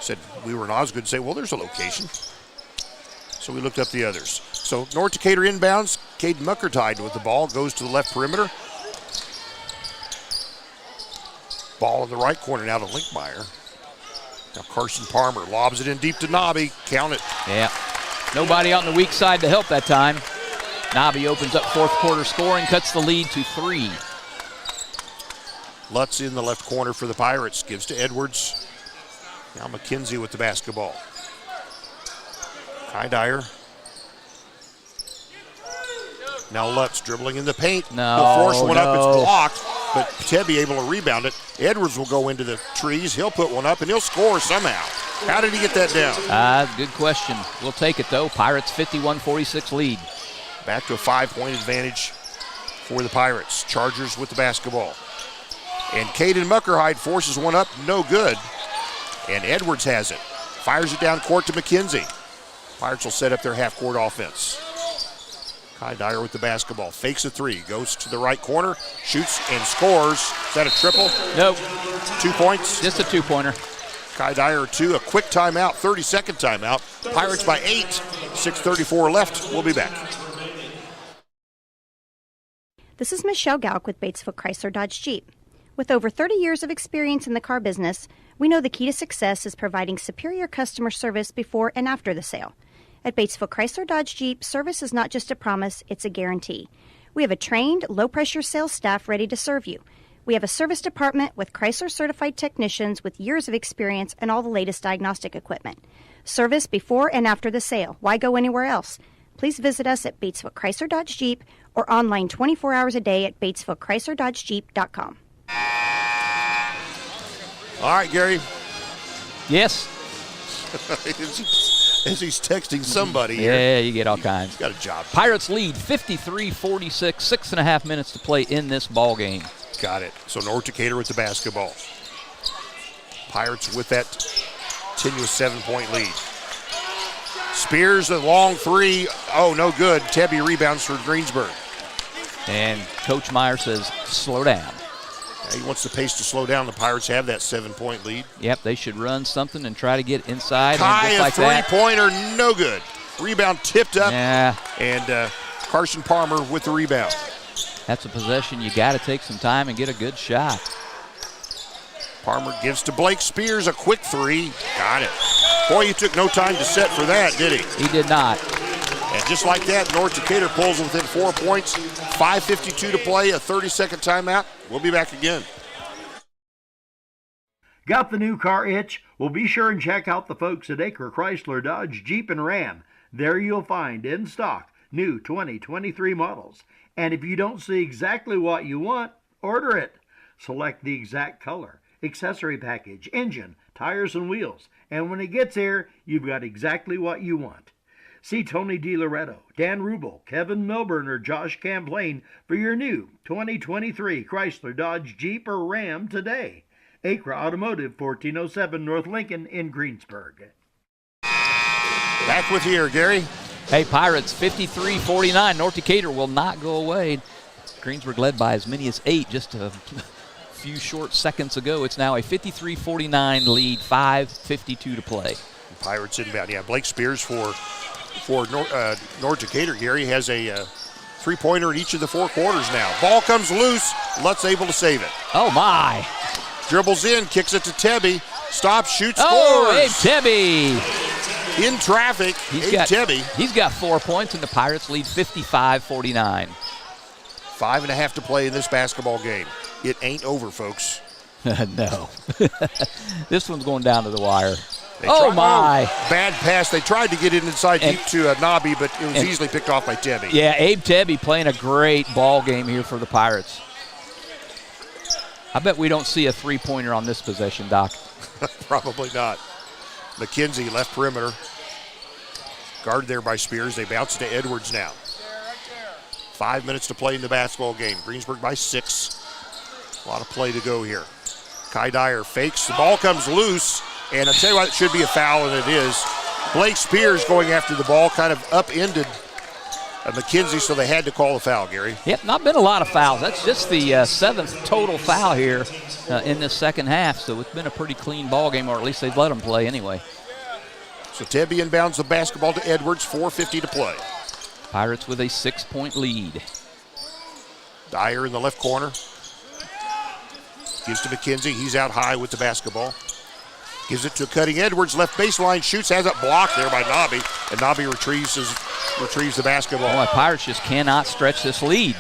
said we were in Osgood, say, well, there's a location. So we looked up the others. So North Decatur inbounds. Caden Muckertide with the ball, goes to the left perimeter. Ball in the right corner now to Linkmeyer. Now Carson Palmer lobs it in deep to Nobby. Count it. Yeah. Nobody on the weak side to help that time. Nobby opens up fourth quarter scoring, cuts the lead to 3. Lutz in the left corner for the Pirates. Gives to Edwards. Now McKenzie with the basketball. Kai Dyer. Now Lutz dribbling in the paint. He'll force one up. It's blocked, but Tebby able to rebound it. Edwards will go into the trees. He'll put one up, and he'll score somehow. How did he get that down? Good question. We'll take it, though. Pirates 51-46 lead. Back to a 5-point advantage for the Pirates. Chargers with the basketball. And Caden Muckerhide forces one up. No good. And Edwards has it. Fires it down court to McKenzie. Pirates will set up their half-court offense. Kai Dyer with the basketball. Fakes a 3. Goes to the right corner. Shoots and scores. Is that a triple? Nope. 2 points? Just a 2-pointer. Kai Dyer 2. A quick timeout. 30-second timeout. Pirates by 8. 6:34 left. We'll be back. This is Michelle Gauk with Batesville Chrysler Dodge Jeep. With over 30 years of experience in the car business, we know the key to success is providing superior customer service before and after the sale. At Batesville Chrysler Dodge Jeep, service is not just a promise, it's a guarantee. We have a trained, low-pressure sales staff ready to serve you. We have a service department with Chrysler-certified technicians with years of experience and all the latest diagnostic equipment. Service before and after the sale. Why go anywhere else? Please visit us at Batesville Chrysler Dodge Jeep or online 24 hours a day at BatesvilleChryslerDodgeJeep.com. All right, Gary. Yes. As he's texting somebody here. Yeah, you get all kinds. He's got a job. Pirates lead 53-46, 6.5 minutes to play in this ball game. Got it. So North Decatur with the basketball. Pirates with that tenuous 7-point lead. Spears, a long 3. Oh, no good. Tebby rebounds for Greensburg. And Coach Meyer says, slow down. He wants the pace to slow down. The Pirates have that 7-point lead. Yep, they should run something and try to get inside. Kai, just like a three-pointer, no good. Rebound tipped up. Yeah. And Carson Palmer with the rebound. That's a possession you got to take some time and get a good shot. Palmer gives to Blake Spears a quick three. Got it. Boy, he took no time to set for that, did he? He did not. And just like that, North Decatur pulls within 4 points. 5:52 to play, a 30-second timeout. We'll be back again. Got the new car itch? Well, be sure and check out the folks at Acre Chrysler Dodge Jeep and Ram. There you'll find in stock new 2023 models. And if you don't see exactly what you want, order it. Select the exact color, accessory package, engine, tires, and wheels. And when it gets here, you've got exactly what you want. See Tony DiLoretto, Dan Rubel, Kevin Milburn, or Josh Camplain for your new 2023 Chrysler Dodge Jeep or Ram today. Acre Automotive, 1407 North Lincoln in Greensburg. Back with you here, Gary. Hey, Pirates 53-49. North Decatur will not go away. Greensburg led by as many as 8 just a few short seconds ago. It's now a 53-49 lead, 5:52 to play. Pirates inbound. Yeah, Blake Spears for North Decatur. Gary has a three-pointer in each of the 4 quarters now. Ball comes loose. Lutz able to save it. Oh, my. Dribbles in, kicks it to Tebby. Stops, shoots, Oh, scores. Abe Tebby. In traffic, Tebby. He's got 4 points, and the Pirates lead 55-49. 5.5 to play in this basketball game. It ain't over, folks. No. This one's going down to the wire. My. Bad pass. They tried to get it inside deep to Nobby, but it was easily picked off by Tebby. Yeah, Abe Tebby playing a great ball game here for the Pirates. I bet we don't see a three-pointer on this possession, Doc. Probably not. McKenzie, left perimeter. Guarded there by Spears. They bounce to Edwards now. 5 minutes to play in the basketball game. Greensburg by 6. A lot of play to go here. Kai Dyer fakes. The ball comes loose. And I'll tell you what, it should be a foul, and it is. Blake Spears going after the ball, kind of upended McKenzie, so they had to call a foul, Gary. Yep, not been a lot of fouls. That's just the 7th total foul here in this second half, so it's been a pretty clean ball game, or at least they've let them play anyway. So Tebby inbounds the basketball to Edwards, 4:50 to play. Pirates with a 6-point lead. Dyer in the left corner. Gives to McKenzie. He's out high with the basketball. Gives it to Cutting Edwards. Left baseline shoots. Has it blocked there by Nobby. And Nobby retrieves the basketball. Boy, Pirates just cannot stretch this lead.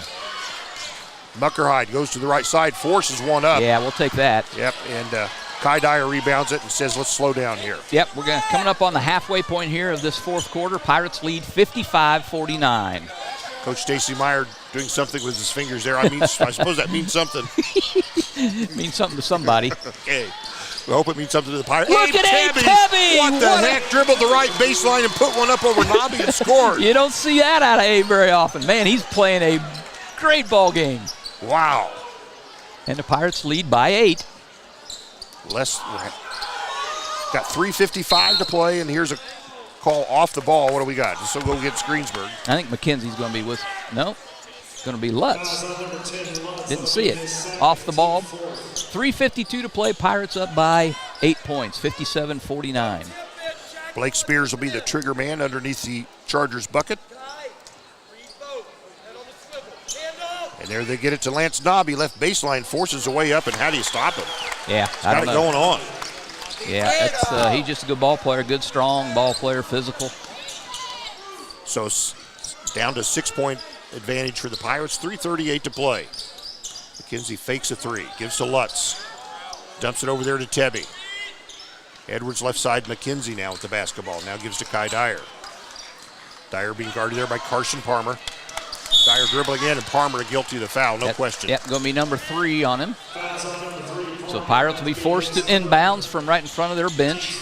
Muckerhide goes to the right side. Forces one up. Yeah, we'll take that. Yep, and Kai Dyer rebounds it and says, let's slow down here. Yep, we're coming up on the halfway point here of this 4th quarter. Pirates lead 55-49. Coach Stacy Meyer doing something with his fingers there. I suppose that means something. It means something to somebody. Okay. We hope it means something to the Pirates. Look at Abe Tebby! What the heck? Dribbled the right baseline and put one up over Nobby and scored. You don't see that out of Abe very often. Man, he's playing a great ball game. Wow. And the Pirates lead by 8. Got 3:55 to play, and here's a call off the ball. What do we got? So go against Greensburg. I think McKenzie's going to be with, no, it's going to be Lutz. Didn't see it. Off the ball. 3:52 to play. Pirates up by 8 points, 57-49. Blake Spears will be the trigger man underneath the Chargers bucket. And there they get it to Lance Nobby. Left baseline, forces a way up, and how do you stop him? Yeah, He's got it going on. Yeah, he's just a good ball player, good, strong ball player, physical. So down to 6-point advantage for the Pirates, 3:38 to play. McKenzie fakes a three, gives to Lutz. Dumps it over there to Tebby. Edwards left side, McKenzie now with the basketball. Now gives to Kai Dyer. Dyer being guarded there by Carson Palmer. Dyer dribbling in, and Palmer guilty of the foul, no question. Yep, going to be number 3 on him. So Pirates will be forced to inbounds from right in front of their bench.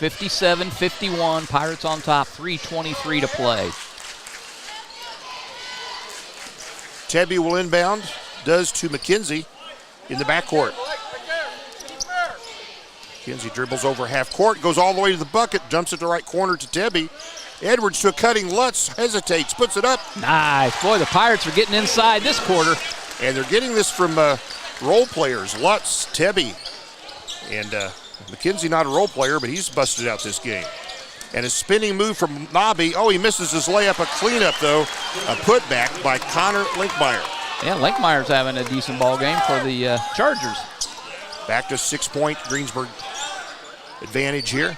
57-51, Pirates on top, 3:23 to play. Tebby will inbound, does to McKenzie in the backcourt. McKenzie dribbles over half court, goes all the way to the bucket, jumps at the right corner to Tebby. Edwards to a cutting Lutz, hesitates, puts it up. Nice. Boy, the Pirates are getting inside this quarter. And they're getting this from role players, Lutz, Tebby, and McKenzie not a role player, but he's busted out this game. And a spinning move from Nobby. Oh, he misses his layup. A cleanup, though. A putback by Connor Linkmeyer. Yeah, Linkmeyer's having a decent ball game for the Chargers. Back to 6-point Greensburg advantage here.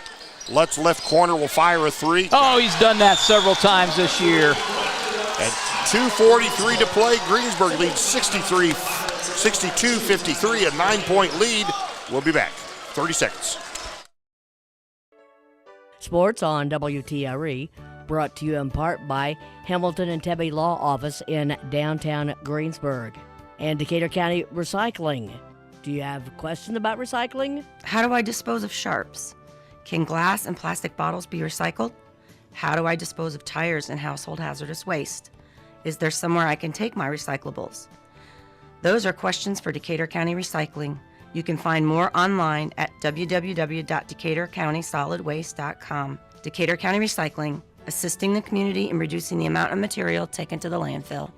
Lutz left corner will fire a three. Oh, he's done that several times this year. At 2:43 to play, Greensburg leads 62-53, a 9-point lead. We'll be back. 30 seconds. Sports on WTRE, brought to you in part by Hamilton and Tebby Law Office in downtown Greensburg and Decatur County Recycling. Do you have a question about recycling? How do I dispose of sharps? Can glass and plastic bottles be recycled? How do I dispose of tires and household hazardous waste? Is there somewhere I can take my recyclables? Those are questions for Decatur County Recycling. You can find more online at www.decaturcountysolidwaste.com. Decatur County Recycling, assisting the community in reducing the amount of material taken to the landfill.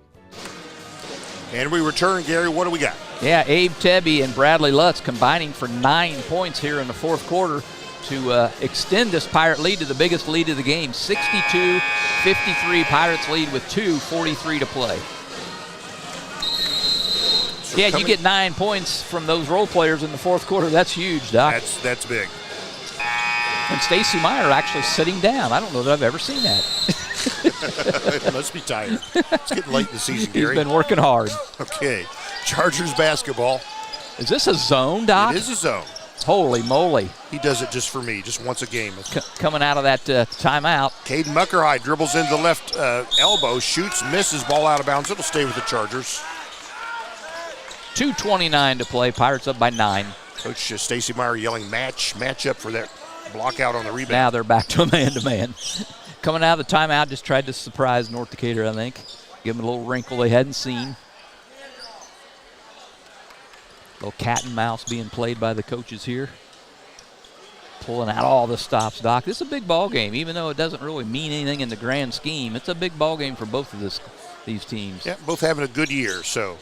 And we return, Gary. What do we got? Yeah, Abe Tebby and Bradley Lutz combining for 9 points here in the fourth quarter to extend this Pirate lead to the biggest lead of the game. 62-53, Pirates lead with 2:43 to play. So yeah, you get 9 points from those role players in the fourth quarter. That's huge, Doc. That's big. And Stacy Meyer actually sitting down. I don't know that I've ever seen that. He must be tired. It's getting late in the season, Gary. He's been working hard. Okay, Chargers basketball. Is this a zone, Doc? It is a zone. Holy moly. He does it just for me, just once a game. Coming out of that timeout. Caden Muckerhide dribbles into the left elbow, shoots, misses, ball out of bounds. It'll stay with the Chargers. 2:29 to play. Pirates up by 9. Coach Stacy Meyer yelling match up for that block out on the rebound. Now they're back to a man-to-man. Coming out of the timeout, just tried to surprise North Decatur, I think. Give them a little wrinkle they hadn't seen. Little cat and mouse being played by the coaches here. Pulling out all the stops, Doc. This is a big ball game, even though it doesn't really mean anything in the grand scheme. It's a big ball game for both of these teams. Yeah, both having a good year, so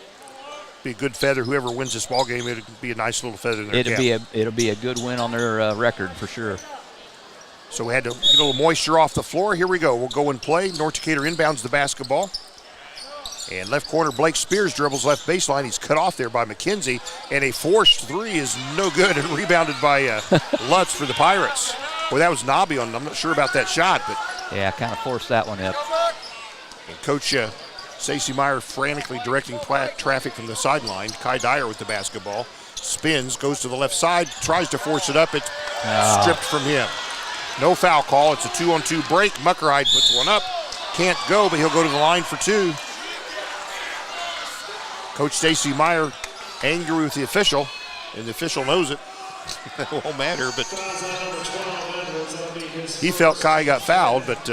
be a good feather. Whoever wins this ball game, it'll be a nice little feather in their cap. It'll be a good win on their record for sure. So we had to get a little moisture off the floor. Here we go. We'll go and play. North Decatur inbounds the basketball. And left corner, Blake Spears dribbles left baseline. He's cut off there by McKenzie. And a forced three is no good and rebounded by Lutz for the Pirates. Well, that was Nobby on. I'm not sure about that shot, but yeah, kind of forced that one up. And Coach Stacy Meyer frantically directing traffic from the sideline. Kai Dyer with the basketball. Spins, goes to the left side, tries to force it up. It's stripped from him. No foul call. It's a 2-on-2 break. Muckerhide puts one up. Can't go, but he'll go to the line for 2. Coach Stacy Meyer angry with the official, and the official knows it. It won't matter, but he felt Kai got fouled, but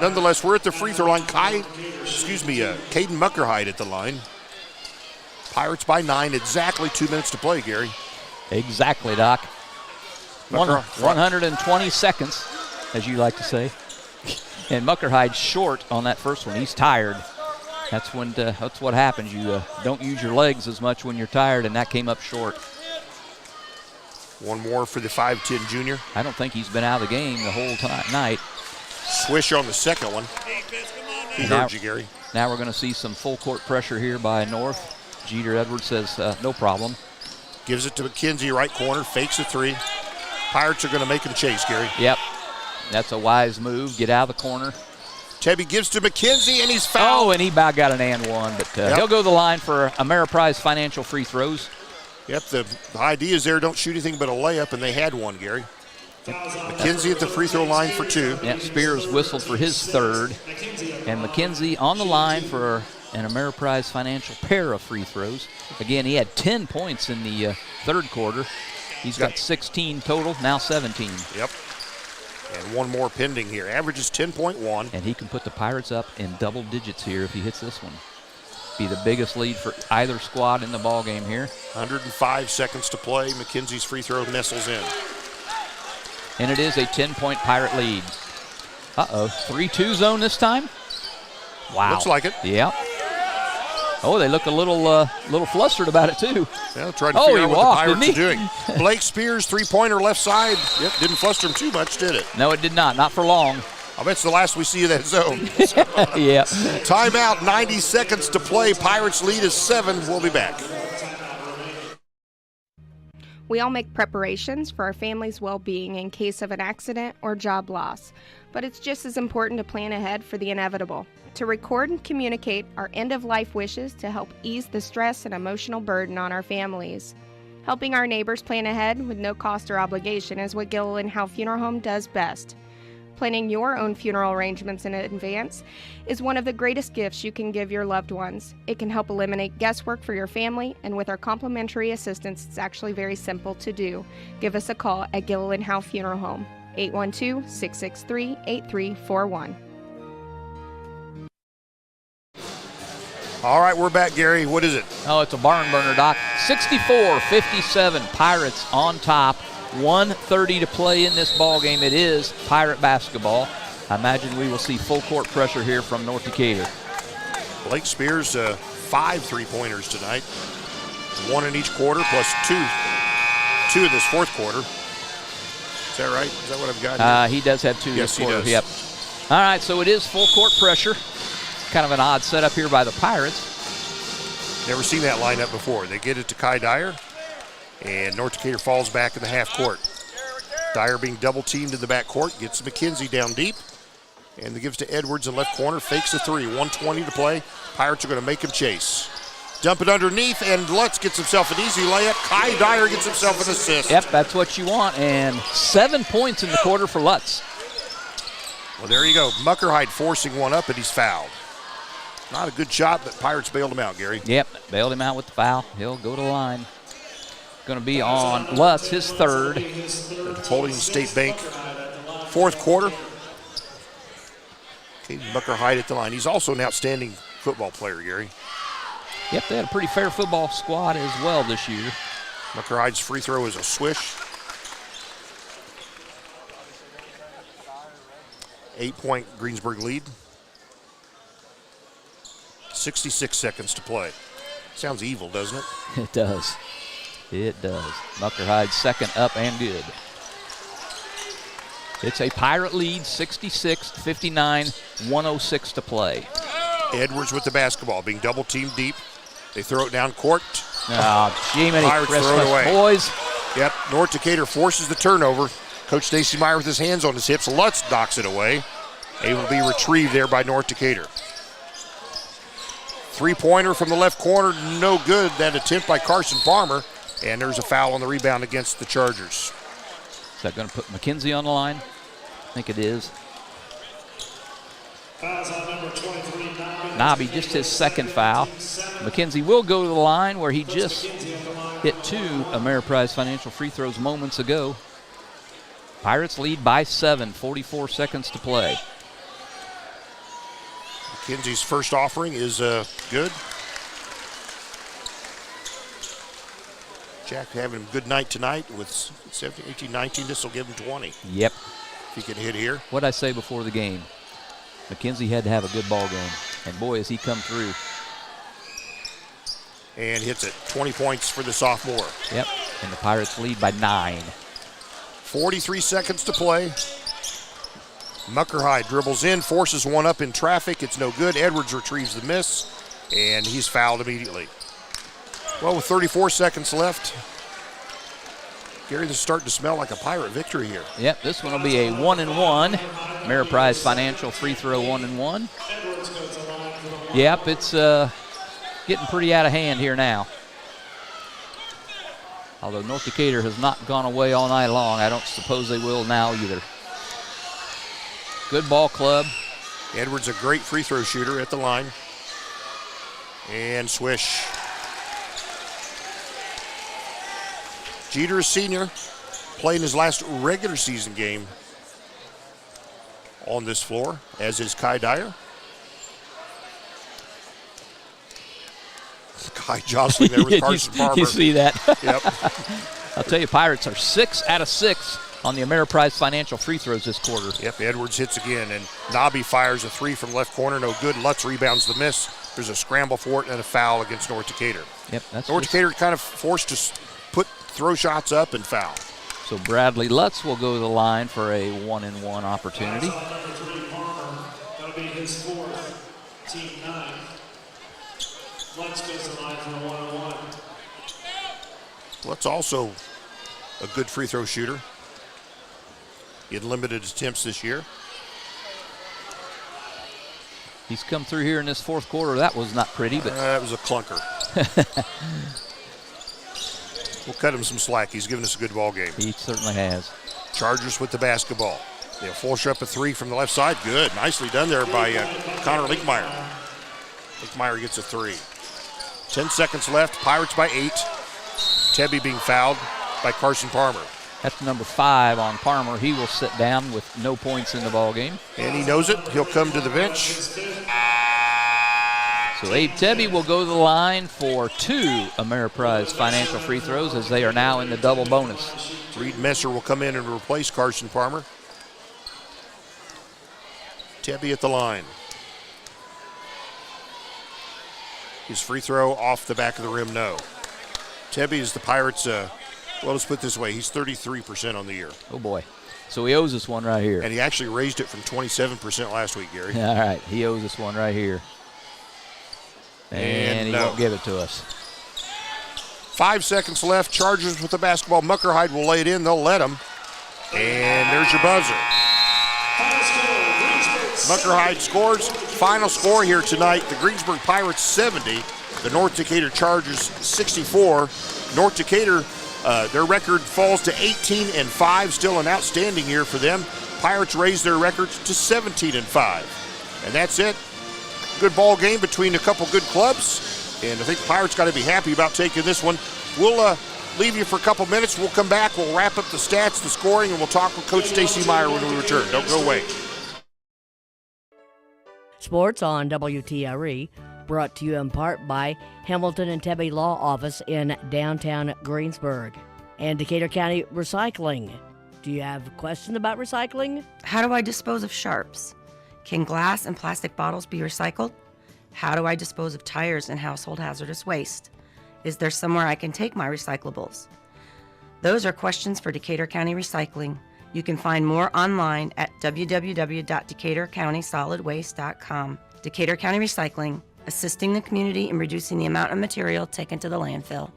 nonetheless, we're at the free throw line. Caden Muckerhide at the line. Pirates by 9, exactly 2 minutes to play, Gary. Exactly, Doc. 120 seconds, as you like to say. And Muckerhide's short on that first one. He's tired. That's what happens. You don't use your legs as much when you're tired, and that came up short. One more for the 5'10 junior. I don't think he's been out of the game the whole night. Swish on the second one. He heard you, Gary. Now we're going to see some full court pressure here by North. Jeter Edwards says no problem. Gives it to McKenzie, right corner, fakes a three. Pirates are going to make him chase, Gary. Yep. That's a wise move. Get out of the corner. Tebby gives to McKenzie, and he's fouled. Oh, and he about got an and one, but he'll go to the line for Ameriprise Financial free throws. Yep, the idea is there, don't shoot anything but a layup, and they had one, Gary. McKenzie at the free throw line for 2. Yeah, Spears whistled for his third. And McKenzie on the line for an Ameriprise Financial pair of free throws. Again, he had 10 points in the third quarter. He's got 16 total, now 17. Yep. And one more pending here. Averages 10.1. And he can put the Pirates up in double digits here if he hits this one. Be the biggest lead for either squad in the ball game here. 105 seconds to play. McKenzie's free throw nestles in. And it is a 10-point Pirate lead. 3-2 zone this time. Wow. Looks like it. Yeah. Oh, they look a little flustered about it, too. Well, trying to figure out what the Pirates are doing. Didn't he? Blake Spears, three-pointer left side. Yep, didn't fluster him too much, did it? No, it did not. Not for long. I bet it's the last we see of that zone. Yeah. Timeout, 90 seconds to play. Pirates lead is 7. We'll be back. We all make preparations for our family's well-being in case of an accident or job loss, but it's just as important to plan ahead for the inevitable, to record and communicate our end-of-life wishes to help ease the stress and emotional burden on our families. Helping our neighbors plan ahead with no cost or obligation is what Gilliland Howe Funeral Home does best. Planning your own funeral arrangements in advance is one of the greatest gifts you can give your loved ones. It can help eliminate guesswork for your family, and with our complimentary assistance, it's actually very simple to do. Give us a call at Gilliland Howe Funeral Home, 812-663-8341. All right, we're back, Gary. What is it? Oh, it's a barn burner, Doc. 64-57, Pirates on top. 1:30 to play in this ball game. It is Pirate basketball. I imagine we will see full court pressure here from North Decatur. Blake Spears, 5 three-pointers tonight. 1 in each quarter plus 2 in this fourth quarter. Is that right? Is that what I've got here? He does have 2 yes, this quarter. He does. Yep. All right, so it is full court pressure. Kind of an odd setup here by the Pirates. Never seen that lineup before. They get it to Kai Dyer, and North Decatur falls back in the half court. Dyer being double teamed in the back court, gets McKenzie down deep, and gives to Edwards in left corner, fakes a 3, 1:20 to play. Pirates are going to make him chase. Dump it underneath, and Lutz gets himself an easy layup. Kai Dyer gets himself an assist. Yep, that's what you want, and 7 points in the quarter for Lutz. Well, there you go. Muckerhide forcing one up, and he's fouled. Not a good shot, but Pirates bailed him out, Gary. Yep, bailed him out with the foul. He'll go to the line. Going to be on Lutz, his third. Napoleon State Bank, fourth quarter. Caden Muckerhide at the line. He's also an outstanding football player, Gary. Yep, they had a pretty fair football squad as well this year. Muckerhide's free throw is a swish. 8-point Greensburg lead. 66 seconds to play. Sounds evil, doesn't it? It does. It does. Muckerhide's second up and good. It's a Pirate lead, 66-59, 1:06 to play. Edwards with the basketball, being double teamed deep. They throw it down court. Oh, Jiminy Pirates throw it away. Boys. Yep, North Decatur forces the turnover. Coach Stacy Meyer with his hands on his hips. Lutz knocks it away. Able to be retrieved there by North Decatur. Three-pointer from the left corner, no good. That attempt by Carson Farmer, and there's a foul on the rebound against the Chargers. Is that going to put McKenzie on the line? I think it is. Nobby, just his second foul. McKenzie will go to the line where he just hit 2 Ameriprise Financial free throws moments ago. Pirates lead by 7, 44 seconds to play. McKenzie's first offering is good. Jack having a good night tonight with 17, 18, 19. This will give him 20. Yep. If he can hit here. What did I say before the game? McKenzie had to have a good ball game, and boy, has he come through. And hits it. 20 points for the sophomore. Yep, and the Pirates lead by 9. 43 seconds to play. Muckerhide dribbles in, forces one up in traffic. It's no good. Edwards retrieves the miss, and he's fouled immediately. Well, with 34 seconds left, Gary, this is starting to smell like a Pirate victory here. Yep, this one will be a 1-and-1. Ameriprise Financial free throw 1-and-1. Yep, it's getting pretty out of hand here now. Although North Decatur has not gone away all night long, I don't suppose they will now either. Good ball club. Edwards a great free throw shooter at the line. And swish. Jeter, a senior, playing his last regular season game on this floor, as is Kai Dyer. Kai jostling there with Carson Farmer. You see that? Yep. I'll tell you, Pirates are 6 out of 6 on the Ameriprise Financial free throws this quarter. Yep, Edwards hits again, and Nobby fires a 3 from left corner, no good. Lutz rebounds the miss. There's a scramble for it and a foul against North Decatur. Yep, that's North Decatur kind of forced to throw shots up and foul. So Bradley Lutz will go to the line for a 1-and-1 opportunity. Number 3, Palmer. That'll be his 4th, team 9. Lutz goes to the line for a 1-on-1. Lutz also a good free throw shooter. He had limited attempts this year. He's come through here in this fourth quarter. That was not pretty, but that was a clunker. We'll cut him some slack. He's given us a good ball game. He certainly has. Chargers with the basketball. They'll force up a 3 from the left side. Good. Nicely done there by Connor Linkmeyer. Linkmeyer gets a 3. 10 seconds left. Pirates by 8. Tebby being fouled by Carson Palmer. That's number 5 on Palmer. He will sit down with no points in the ball game. And he knows it. He'll come to the bench. So Abe Tebby will go to the line for 2 Ameriprise Financial free throws as they are now in the double bonus. Reed Messer will come in and replace Carson Palmer. Tebby at the line. His free throw off the back of the rim, no. Tebby is the Pirates, well, let's put it this way, he's 33% on the year. Oh, boy. So he owes us one right here. And he actually raised it from 27% last week, Gary. All right, he owes us one right here. And he won't give it to us. 5 seconds left. Chargers with the basketball. Muckerhide will lay it in. They'll let him. And there's your buzzer. Muckerhide scores. Final score here tonight. The Greensburg Pirates 70. The North Decatur Chargers 64. North Decatur, their record falls to 18-5. Still an outstanding year for them. Pirates raise their records to 17-5. And that's it. Good ball game between a couple good clubs, and I think the Pirates got to be happy about taking this one. We'll leave you for a couple minutes. We'll come back. We'll wrap up the stats, the scoring, and we'll talk with Coach Stacy Meyer when we return. Don't go away. Sports on WTRE, brought to you in part by Hamilton and Tebby Law Office in downtown Greensburg and Decatur County Recycling. Do you have a question about recycling? How do I dispose of sharps? Can glass and plastic bottles be recycled? How do I dispose of tires and household hazardous waste? Is there somewhere I can take my recyclables? Those are questions for Decatur County Recycling. You can find more online at www.decaturcountysolidwaste.com. Decatur County Recycling, assisting the community in reducing the amount of material taken to the landfill.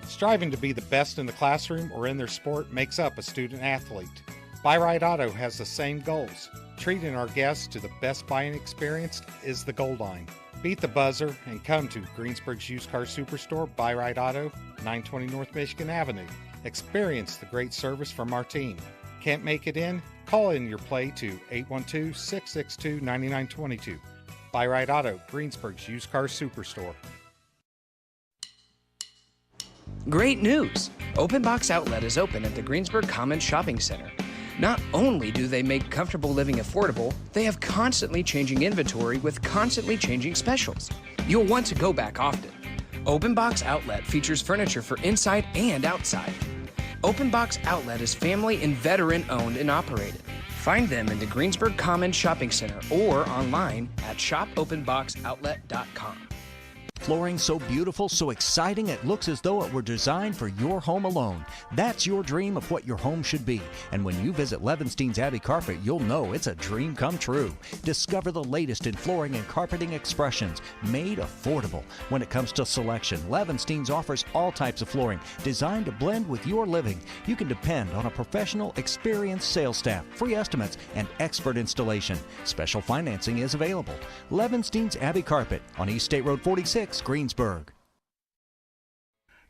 Striving to be the best in the classroom or in their sport makes up a student athlete. Buy Right Auto has the same goals. Treating our guests to the best buying experience is the goal line. Beat the buzzer and come to Greensburg's used car superstore, Buy Right Auto, 920 North Michigan Avenue. Experience the great service from our team. Can't make it in? Call in your play to 812-662-9922. Buy Right Auto, Greensburg's used car superstore. Great news! Open Box Outlet is open at the Greensburg Commons Shopping Center. Not only do they make comfortable living affordable, they have constantly changing inventory with constantly changing specials. You'll want to go back often. Open Box Outlet features furniture for inside and outside. Open Box Outlet is family and veteran owned and operated. Find them in the Greensburg Commons Shopping Center or online at shopopenboxoutlet.com. Flooring so beautiful, so exciting, it looks as though it were designed for your home alone. That's your dream of what your home should be. And when you visit Levenstein's Abbey Carpet, you'll know it's a dream come true. Discover the latest in flooring and carpeting expressions, made affordable. When it comes to selection, Levenstein's offers all types of flooring designed to blend with your living. You can depend on a professional, experienced sales staff, free estimates, and expert installation. Special financing is available. Levenstein's Abbey Carpet on East State Road 46, Greensburg.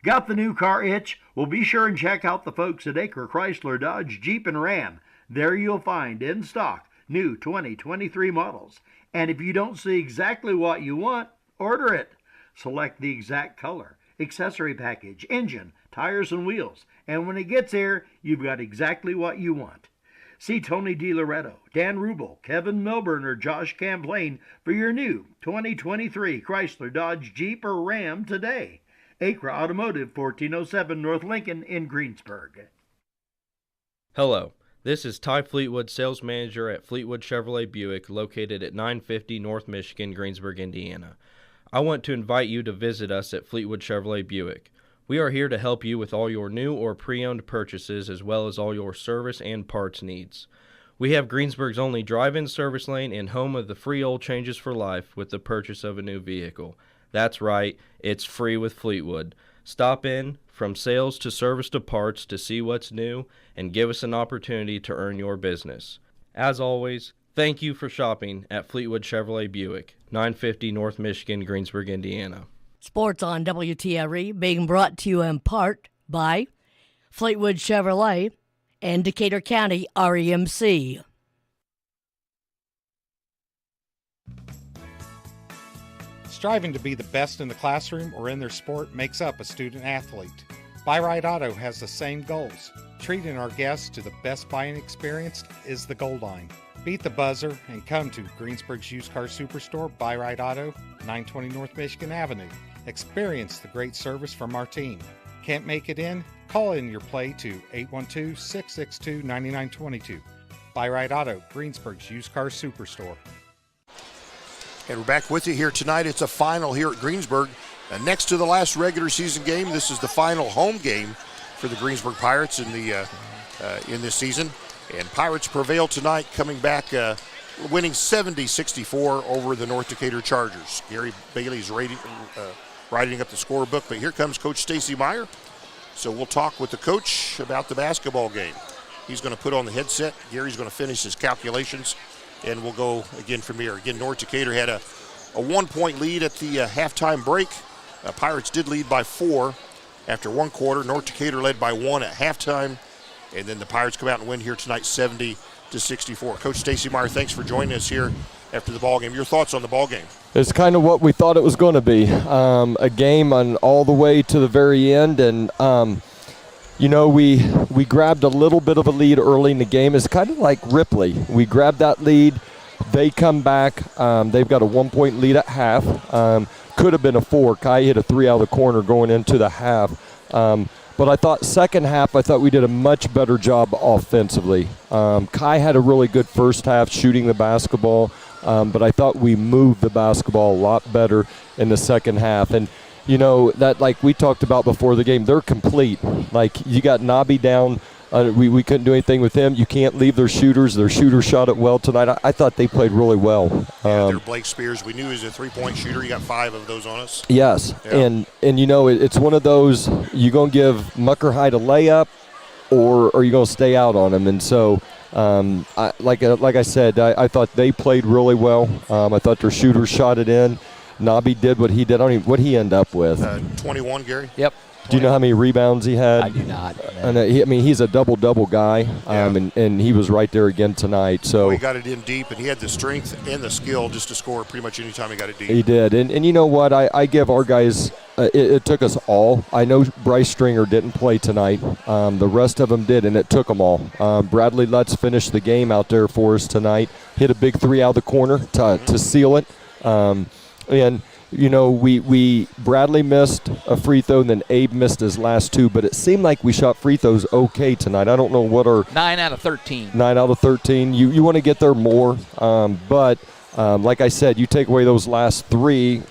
Got the new car itch? Well, be sure and check out the folks at Acre Chrysler Dodge Jeep and Ram. There you'll find in stock new 2023 models. And if you don't see exactly what you want, order it. Select the exact color, accessory package, engine, tires, and wheels. And when it gets here, you've got exactly what you want. See Tony DiLoretto, Dan Rubel, Kevin Milburn, or Josh Camplain for your new 2023 Chrysler Dodge Jeep or Ram today. Acra Automotive, 1407 North Lincoln in Greensburg. Hello, This is Ty Fleetwood, sales manager at Fleetwood Chevrolet Buick, located at 950 North Michigan, Greensburg, Indiana. I want to invite you to visit us at Fleetwood Chevrolet Buick. We are here to help you with all your new or pre-owned purchases, as well as all your service and parts needs. We have Greensburg's only drive-in service lane and home of the free oil changes for life with the purchase of a new vehicle. That's right, it's free with Fleetwood. Stop in, from sales to service to parts, to see what's new and give us an opportunity to earn your business. As always, thank you for shopping at Fleetwood Chevrolet Buick, 950 North Michigan, Greensburg, Indiana. Sports on WTRE being brought to you in part by Fleetwood Chevrolet and Decatur County REMC. Striving to be the best in the classroom or in their sport makes up a student athlete. Buy Right Auto has the same goals. Treating our guests to the best buying experience is the goal line. Beat the buzzer and come to Greensburg's Used Car Superstore, Buy Right Auto, 920 North Michigan Avenue. Experience the great service from our team. Can't make it in? Call in your play to 812-662-9922. Buy Right Auto, Greensburg's Used Car Superstore. And we're back with you here tonight. It's a final here at Greensburg. Next to the last regular season game, this is the final home game for the Greensburg Pirates in this season. And Pirates prevail tonight, coming back, winning 70-64 over the North Decatur Chargers. Gary Bailey's writing up the scorebook, but here comes Coach Stacy Meyer. So we'll talk with the coach about the basketball game. He's going to put on the headset. Gary's going to finish his calculations, and we'll go again from here. Again, North Decatur had a 1-point lead at the halftime break. Pirates did lead by 4 after one quarter. North Decatur led by 1 at halftime, and then the Pirates come out and win here tonight 70-64. Coach Stacy Meyer, thanks for joining us here after the ball game. Your thoughts on the ball game? It's kind of what we thought it was going to be, a game on all the way to the very end, and we grabbed a little bit of a lead early in the game. It's kind of like Ripley. We grabbed that lead. They come back. They've got a 1-point lead at half. Could have been a 4. Kai hit a 3 out of the corner going into the half. But I thought second half, we did a much better job offensively. Kai had a really good first half shooting the basketball, but I thought we moved the basketball a lot better in the second half. And, that like we talked about before the game, they're complete. Like, you got Nobby down. We couldn't do anything with them. You can't leave their shooters. Their shooter shot it well tonight. I thought they played really well. They're Blake Spears. We knew he was a 3-point shooter. You got 5 of those on us. Yes, yeah. and it's one of those, you going to give Mucker Hyde a layup, or are you going to stay out on him? And so, like I said, I thought they played really well. I thought their shooters shot it in. Nobby did what he did. What he end up with? 21, Gary? Yep. Do you know how many rebounds he had? I do not. And he's a double-double guy, and he was right there again tonight. So he got it in deep, and he had the strength and the skill just to score pretty much any time he got it deep. He did, and you know what? I give our guys. It took us all. I know Bryce Stringer didn't play tonight. The rest of them did, and it took them all. Bradley Lutz finished the game out there for us tonight. Hit a big 3 out of the corner to seal it, and. Bradley missed a free throw, and then Abe missed his last 2, but it seemed like we shot free throws okay tonight. I don't know what our 9 out of 13. 9 out of 13. You want to get there more, but like I said, you take away those last 3,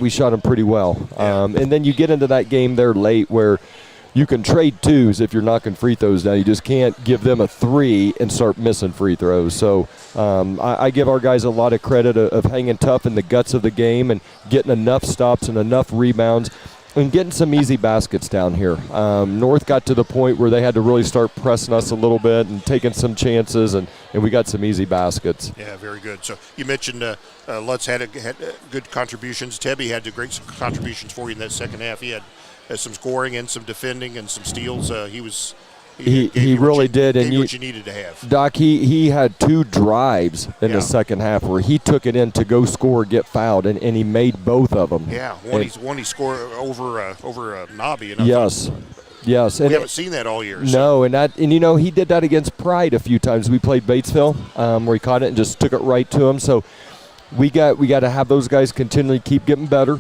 we shot them pretty well. And then you get into that game there late where you can trade 2s if you're knocking free throws down. You just can't give them a 3 and start missing free throws. So I give our guys a lot of credit of hanging tough in the guts of the game and getting enough stops and enough rebounds and getting some easy baskets down here. North got to the point where they had to really start pressing us a little bit and taking some chances, and we got some easy baskets. Yeah, very good. So you mentioned Lutz had good contributions. Tebby had great contributions for you in that second half. He had some scoring and some defending and some steals. He really did, and what you needed to have. Doc, he had 2 drives in the second half where he took it in to go score, get fouled, and he made both of them. Yeah, one he scored over Nobby. Yes. Yes, we haven't seen that all year. No, and he did that against Pride a few times. We played Batesville, where he caught it and just took it right to him. So we got to have those guys continually keep getting better,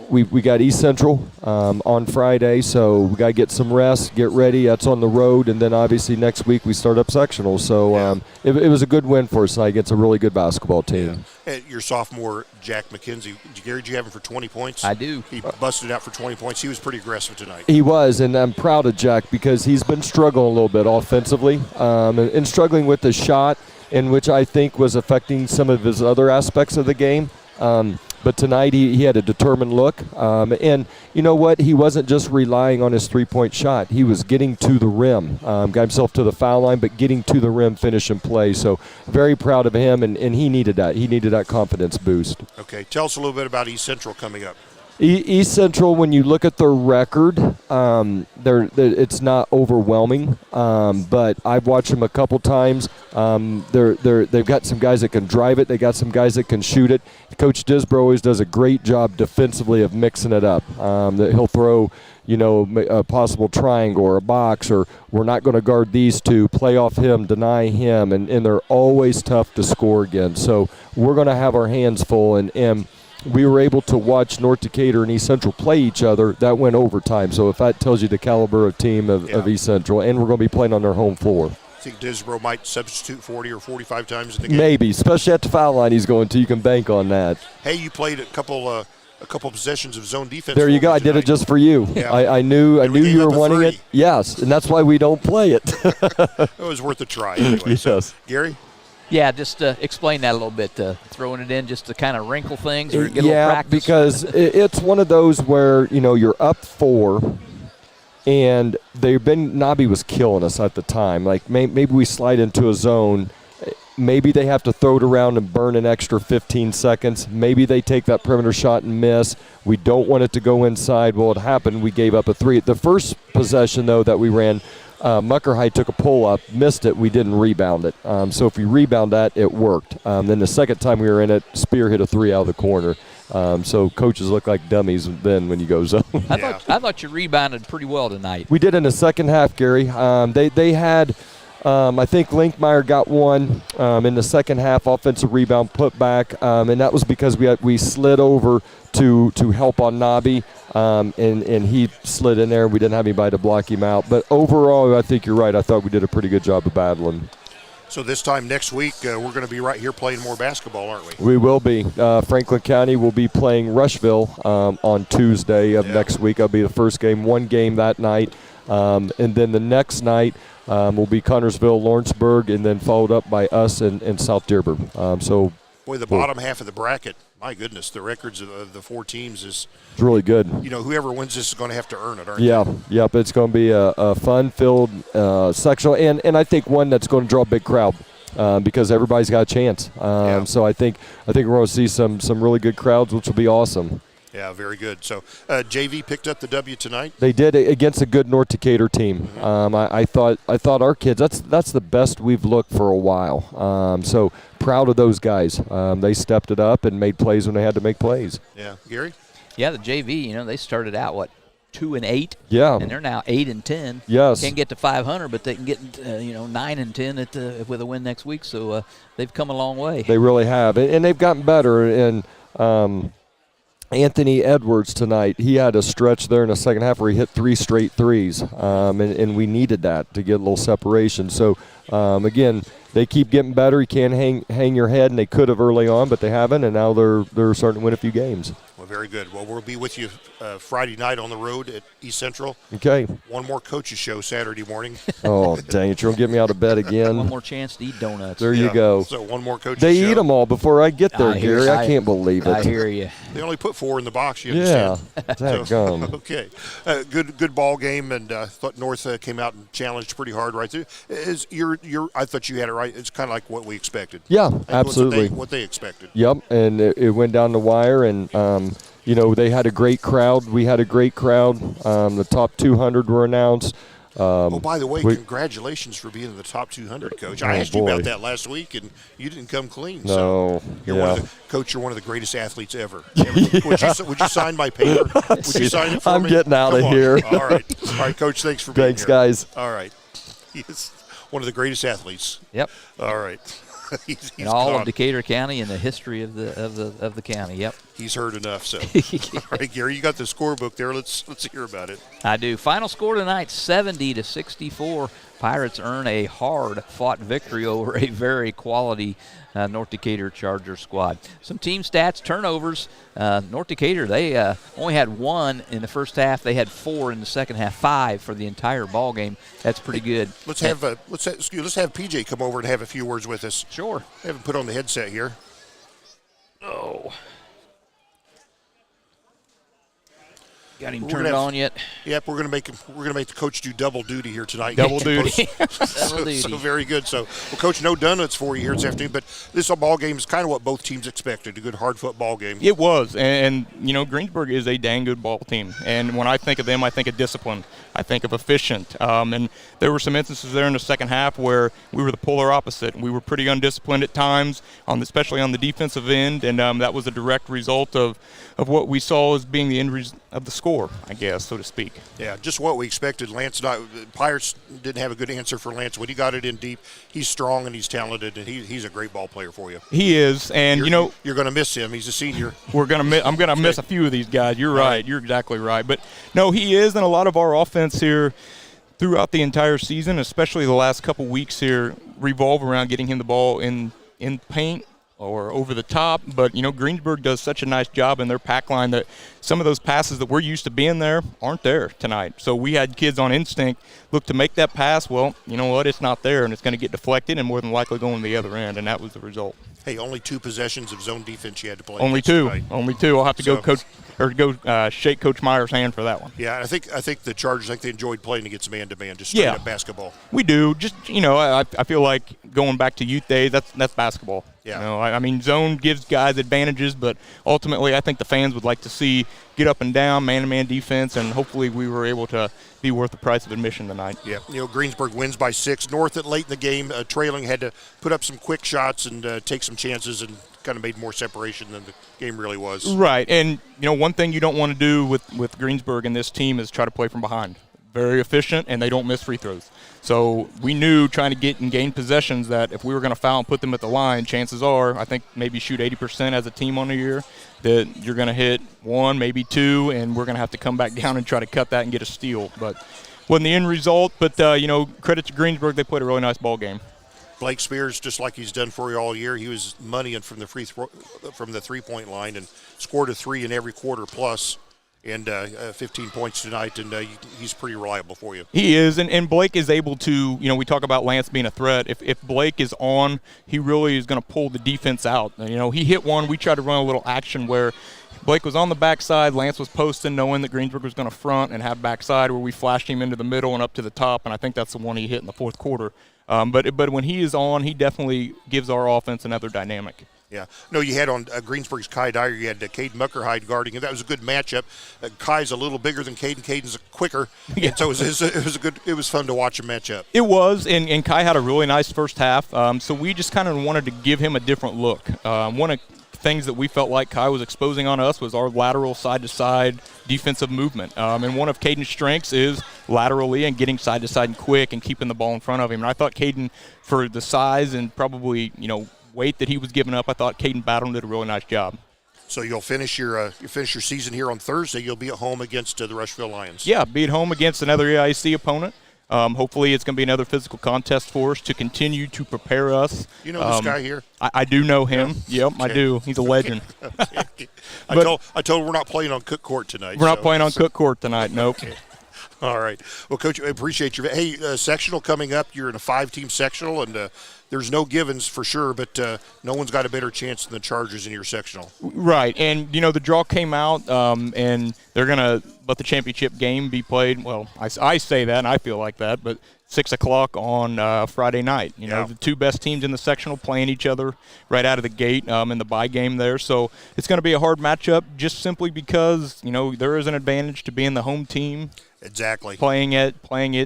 we got East Central on Friday, so we got to get some rest, get ready. That's on the road, and then obviously next week we start up sectional. So it was a good win for us tonight against a really good basketball team. Yeah. Your sophomore, Jack McKenzie, Gary, did you have him for 20 points? I do. He busted out for 20 points. He was pretty aggressive tonight. He was, and I'm proud of Jack because he's been struggling a little bit offensively and struggling with the shot, in which I think was affecting some of his other aspects of the game. But tonight he had a determined look. And you know what? He wasn't just relying on his three-point shot. He was getting to the rim. Got himself to the foul line, but getting to the rim, finish and play. So very proud of him, and he needed that. He needed that confidence boost. Okay. Tell us a little bit about East Central coming up. East Central, when you look at their record, it's not overwhelming. But I've watched them a couple times. They've got some guys that can drive it. They got some guys that can shoot it. Coach Disbro always does a great job defensively of mixing it up. That he'll throw, a possible triangle or a box, or we're not going to guard these two, play off him, deny him, and they're always tough to score against. So we're going to have our hands full, and we were able to watch North Decatur and East Central play each other. That went overtime. So if that tells you the caliber of team of East Central, and we're going to be playing on their home floor. I think Disbro might substitute 40 or 45 times in the game. Maybe, especially at the foul line he's going to. You can bank on that. Hey, you played a couple possessions of zone defense. There you go. I did it just for you. Yeah. I knew you were wanting it. Yes, and that's why we don't play it. It was worth a try anyway. Yes. So, Gary? Yeah, just explain that a little bit. Throwing it in just to kind of wrinkle things or get a little practice. Because it's one of those where, you're up 4, and Nobby was killing us at the time. Like maybe we slide into a zone. Maybe they have to throw it around and burn an extra 15 seconds. Maybe they take that perimeter shot and miss. We don't want it to go inside. Well, it happened. We gave up a 3. The first possession, though, that we ran, Mucker High took a pull-up, missed it. We didn't rebound it. So if we rebound that, it worked. Then the second time we were in it, Spear hit a 3 out of the corner. So coaches look like dummies then when you go zone. I thought you rebounded pretty well tonight. We did in the second half, Gary. They had – I think Meyer got one in the second half, offensive rebound, put back, and that was because we slid over to help on Nobby, and he slid in there. We didn't have anybody to block him out. But overall, I think you're right. I thought we did a pretty good job of battling. So this time next week, we're going to be right here playing more basketball, aren't we? We will be. Franklin County will be playing Rushville on Tuesday of next week. That'll be the first game, one game that night. And then the next night will be Connorsville, Lawrenceburg, and then followed up by us in South Dearborn. Boy, the bottom half of the bracket, my goodness, the records of the 4 teams is really good. Whoever wins this is going to have to earn it, aren't they? Yep. It's going to be a fun-filled sectional, and I think one that's going to draw a big crowd because everybody's got a chance. So I think we're going to see some really good crowds, which will be awesome. Yeah, very good. So JV picked up the W tonight. They did against a good North Decatur team. I thought our kids. That's the best we've looked for a while. So proud of those guys. They stepped it up and made plays when they had to make plays. Yeah, Gary. Yeah, the JV. They started out 2-8. Yeah. And they're now 8-10. Yes. Can't get to 500, but they can get 9-10 with a win next week. So they've come a long way. They really have, and they've gotten better. And Anthony Edwards tonight, he had a stretch there in the second half where he hit 3 straight threes, and we needed that to get a little separation. So, again, they keep getting better. You can't hang your head, and they could have early on, but they haven't, and now they're starting to win a few games. Well, very good. Well, we'll be with you Friday night on the road at East Central. Okay. One more coaches show Saturday morning. Oh, dang it. You're going to get me out of bed again. One more chance to eat donuts. There you go. So one more coaches show. They eat them all before I get there, Gary. I can't believe it. I hear you. They only put 4 in the box, you understand? Yeah. Okay. Good ball game, and thought North came out and challenged pretty hard right there. I thought you had it right. It's kind of like what we expected. Yeah, absolutely. What they expected. Yep, and it went down the wire, and they had a great crowd. We had a great crowd. The top 200 were announced. By the way, congratulations for being in the top 200, Coach. I asked you about that last week, and you didn't come clean. No. Coach, you're one of the greatest athletes ever. Would you sign my paper? Would you sign it for I'm me? getting out of here. All right, Coach, thanks for being here. Thanks, guys. All right. He's one of the greatest athletes. Yep. All right. he's in all gone. of Decatur County and the history of the county. Yep. He's heard enough. So, all right, Gary, you got the scorebook there. Let's hear about it. I do. Final score tonight, 70-64. Pirates earn a hard-fought victory over a very quality North Decatur Charger squad. Some team stats, turnovers. North Decatur, they only had 1 in the first half. They had 4 in the second half, 5 for the entire ball game. That's pretty good. Let's have PJ come over and have a few words with us. Sure. I haven't put on the headset here. Oh. Got him turned on yet? Yep, we're gonna make the coach do double duty here tonight. Double duty. So very good. So, well, Coach, no donuts for you here this afternoon. But this ball game is kind of what both teams expected—a good hard football game. It was, and Greensburg is a dang good ball team. And when I think of them, I think of discipline. I think of efficient. And there were some instances there in the second half where we were the polar opposite. We were pretty undisciplined at times, especially on the defensive end, and that was a direct result of what we saw as being the end of the score, I guess, so to speak. Yeah, just what we expected. Pirates didn't have a good answer for Lance. When he got it in deep, he's strong and he's talented, and he's a great ball player for you. He is, and you're going to miss him. He's a senior. I'm going to miss a few of these guys. You're right. You're exactly right. But no, he is, and a lot of our offense here throughout the entire season, especially the last couple weeks here, revolve around getting him the ball in paint or over the top. But, Greensburg does such a nice job in their pack line that some of those passes that we're used to being there aren't there tonight. So we had kids on instinct look to make that pass. Well, you know what? It's not there, and it's going to get deflected and more than likely going to the other end, and that was the result. Hey, only 2 possessions of zone defense you had to play. Only 2. Tonight. Only 2. I'll have to shake Coach Meyer's hand for that one. Yeah, I think the Chargers, they enjoyed playing against man-to-man, just straight up basketball. We do. Just, I feel like going back to youth days, that's basketball. Yeah. Zone gives guys advantages, but ultimately I think the fans would like to see get up and down, man-to-man defense, and hopefully we were able to be worth the price of admission tonight. Yeah, Greensburg wins by 6. North at late in the game, trailing, had to put up some quick shots and take some chances and kind of made more separation than the game really was. Right, and one thing you don't want to do with Greensburg and this team is try to play from behind. Very efficient, and they don't miss free throws. So we knew trying to get and gain possessions that if we were going to foul and put them at the line, chances are, I think maybe shoot 80% as a team on the year, that you're going to hit 1, maybe 2, and we're going to have to come back down and try to cut that and get a steal. But wasn't the end result, but, credit to Greensburg, they played a really nice ball game. Blake Spears, just like he's done for you all year, he was moneying from the three-point line and scored a 3 in every quarter plus. And 15 points tonight, and he's pretty reliable for you. He is, and Blake is able to, we talk about Lance being a threat. If Blake is on, he really is going to pull the defense out. He hit one. We tried to run a little action where Blake was on the backside, Lance was posting, knowing that Greensburg was going to front and have backside, where we flashed him into the middle and up to the top, and I think that's the one he hit in the fourth quarter. But when he is on, he definitely gives our offense another dynamic. Yeah. No, you had on Greensburg's Kai Dyer, you had Caden Muckerhide guarding him. That was a good matchup. Kai's a little bigger than Caden. Caden's quicker. Yeah. And so it was fun to watch him match up. It was, and Kai had a really nice first half. So we just kind of wanted to give him a different look. One of things that we felt like Kai was exposing on us was our lateral side-to-side defensive movement. And one of Caden's strengths is laterally and getting side-to-side and quick and keeping the ball in front of him. And I thought Caden, for the size and probably, weight that he was giving up, I thought Caden Battle did a really nice job. So you'll finish your season here on Thursday. You'll be at home against the Rushville Lions. Yeah, be at home against another EIC opponent. Hopefully it's going to be another physical contest for us to continue to prepare us. You know this guy here? I do know him. Yeah. Yep, okay. I do. He's a legend. Okay. I told him we're not playing on Cook Court tonight. We're not playing on Cook Court tonight, nope. Okay. All right. Well, Coach, I appreciate your – hey, sectional coming up. You're in a 5-team sectional, and there's no givens for sure, but no one's got a better chance than the Chargers in your sectional. Right. And, the draw came out, and they're going to let the championship game be played. Well, I say that, and I feel like that, but 6 o'clock on Friday night. The 2 best teams in the sectional playing each other right out of the gate in the bye game there. So it's going to be a hard matchup just simply because, there is an advantage to being the home team. Exactly. Playing it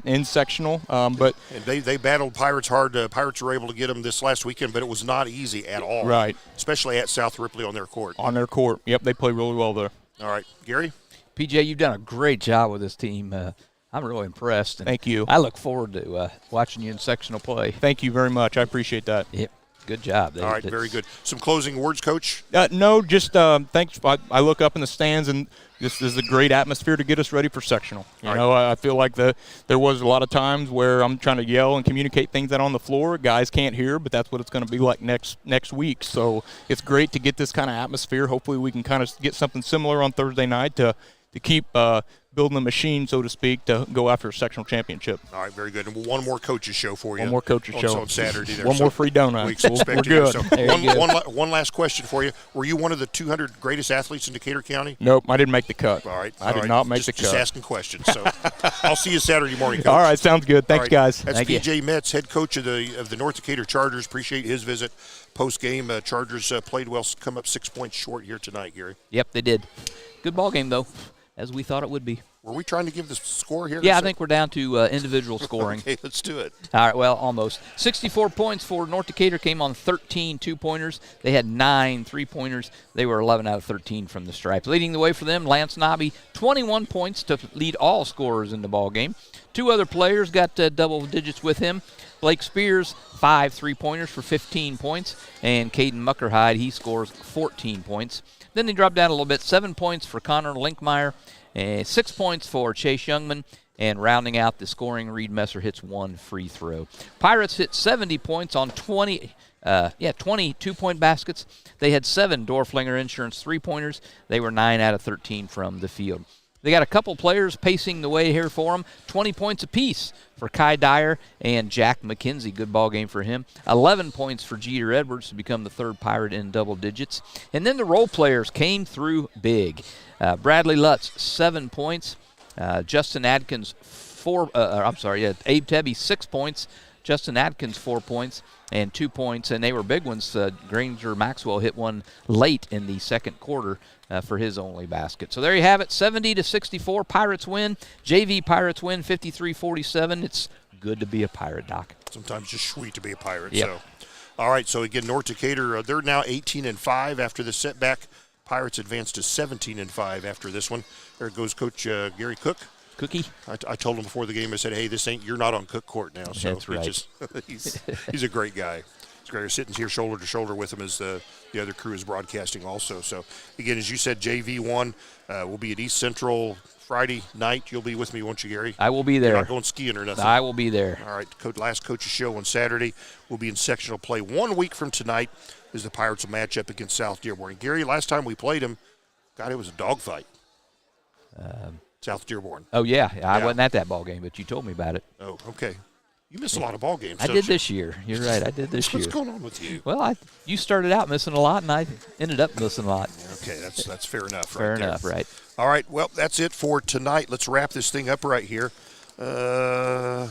in sectional, but and they battled Pirates hard. Pirates were able to get them this last weekend, but it was not easy at all. Right. Especially at South Ripley on their court. On their court. Yep, they play really well there. All right, Gary. PJ, you've done a great job with this team. I'm really impressed. And thank you. I look forward to watching you in sectional play. Thank you very much. I appreciate that. Yep. Good job. All right, very good. Some closing words, Coach? No, just thanks. I look up in the stands, and this is a great atmosphere to get us ready for sectional. You know, I feel like there was a lot of times where I'm trying to yell and communicate things out on the floor. Guys can't hear, but that's what it's going to be like next week. So it's great to get this kind of atmosphere. Hopefully we can kind of get something similar on Thursday night to keep building the machine, so to speak, to go after a sectional championship. All right, very good. And one more coach's show for you. One more coach's show. On Saturday. There. One more free donut. We expect We're good. So one last question for you. Were you one of the 200 greatest athletes in Decatur County? Nope, I didn't make the cut. All right. I did not make the cut. Just asking questions. So I'll see you Saturday morning, Coach. All right, sounds good. Thanks, guys. That's PJ Metz, head coach of the North Decatur Chargers. Appreciate his visit. Post-game, Chargers played well, come up 6 points short here tonight, Gary. Yep, they did. Good ball game, though, as we thought it would be. Were we trying to give the score here? Yeah, I think we're down to individual scoring. Okay, let's do it. All right, well, almost. 64 points for North Decatur, came on 13 two-pointers. They had 9 three-pointers. They were 11 out of 13 from the stripe. Leading the way for them, Lance Nobby, 21 points to lead all scorers in the ball game. 2 other players got double digits with him. Blake Spears, 5 three-pointers for 15 points. And Caden Muckerhide, he scores 14 points. Then they dropped down a little bit, 7 points for Connor Linkmeyer. 6 points for Chase Youngman, and rounding out the scoring, Reed Messer hits 1 free throw. Pirates hit 70 points on 20 two-point baskets. They had 7 Dorflinger Insurance three-pointers. They were 9 out of 13 from the field. They got a couple players pacing the way here for them. 20 points apiece for Kai Dyer and Jack McKenzie. Good ball game for him. 11 points for Jeter Edwards to become the 3rd Pirate in double digits. And then the role players came through big. Bradley Lutz, 7 points. Justin Adkins, Abe Tebby, 6 points. Justin Adkins, 4 points and 2 points, and they were big ones. Granger Maxwell hit one late in the second quarter for his only basket. So there you have it, 70-64. Pirates win. JV Pirates win 53-47. It's good to be a Pirate, Doc. Sometimes just sweet to be a Pirate. Yep. So, all right, so again, North Decatur, they're now 18-5 after the setback. Pirates advanced to 17-5 after this one. There goes Coach Gary Cook. Cookie. I told him before the game, I said, hey, you're not on Cook Court now. So that's right. He's a great guy. It's great. Sitting here shoulder to shoulder with him as the other crew is broadcasting also. So, again, as you said, JV1 will be at East Central Friday night. You'll be with me, won't you, Gary? I will be there. You're not going skiing or nothing? I will be there. All right, last coach's show on Saturday. We'll be in sectional play 1 week from tonight as the Pirates will match up against South Dearborn. And Gary, last time we played him, God, it was a dogfight. South Dearborn. Oh, yeah. I wasn't at that ball game, but you told me about it. Oh, okay. You missed a lot of ball games. I did this year. You're right. I did this year. What's going on with you? Well, you started out missing a lot, and I ended up missing a lot. Okay, that's fair enough. Fair enough, right? All right. Well, that's it for tonight. Let's wrap this thing up right here. Here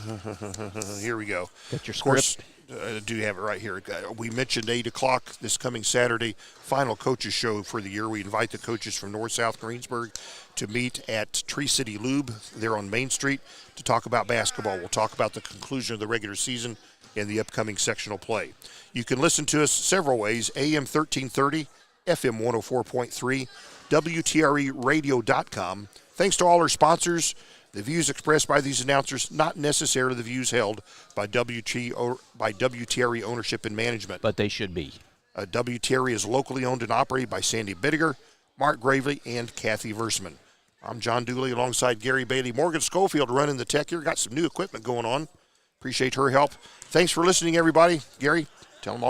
we go. Got your script? Of course, I do have it right here. We mentioned 8 o'clock this coming Saturday, final coaches show for the year. We invite the coaches from North-South Greensburg to meet at Tree City Lube there on Main Street to talk about basketball. We'll talk about the conclusion of the regular season and the upcoming sectional play. You can listen to us several ways, AM 1330, FM 104.3, WTREradio.com. Thanks to all our sponsors. The views expressed by these announcers not necessarily the views held by WTRE ownership and management. But they should be. WTRE is locally owned and operated by Sandy Bittiger, Mark Gravely, and Kathy Versman. I'm John Dooley alongside Gary Bailey. Morgan Schofield running the tech here. Got some new equipment going on. Appreciate her help. Thanks for listening, everybody. Gary, tell them all.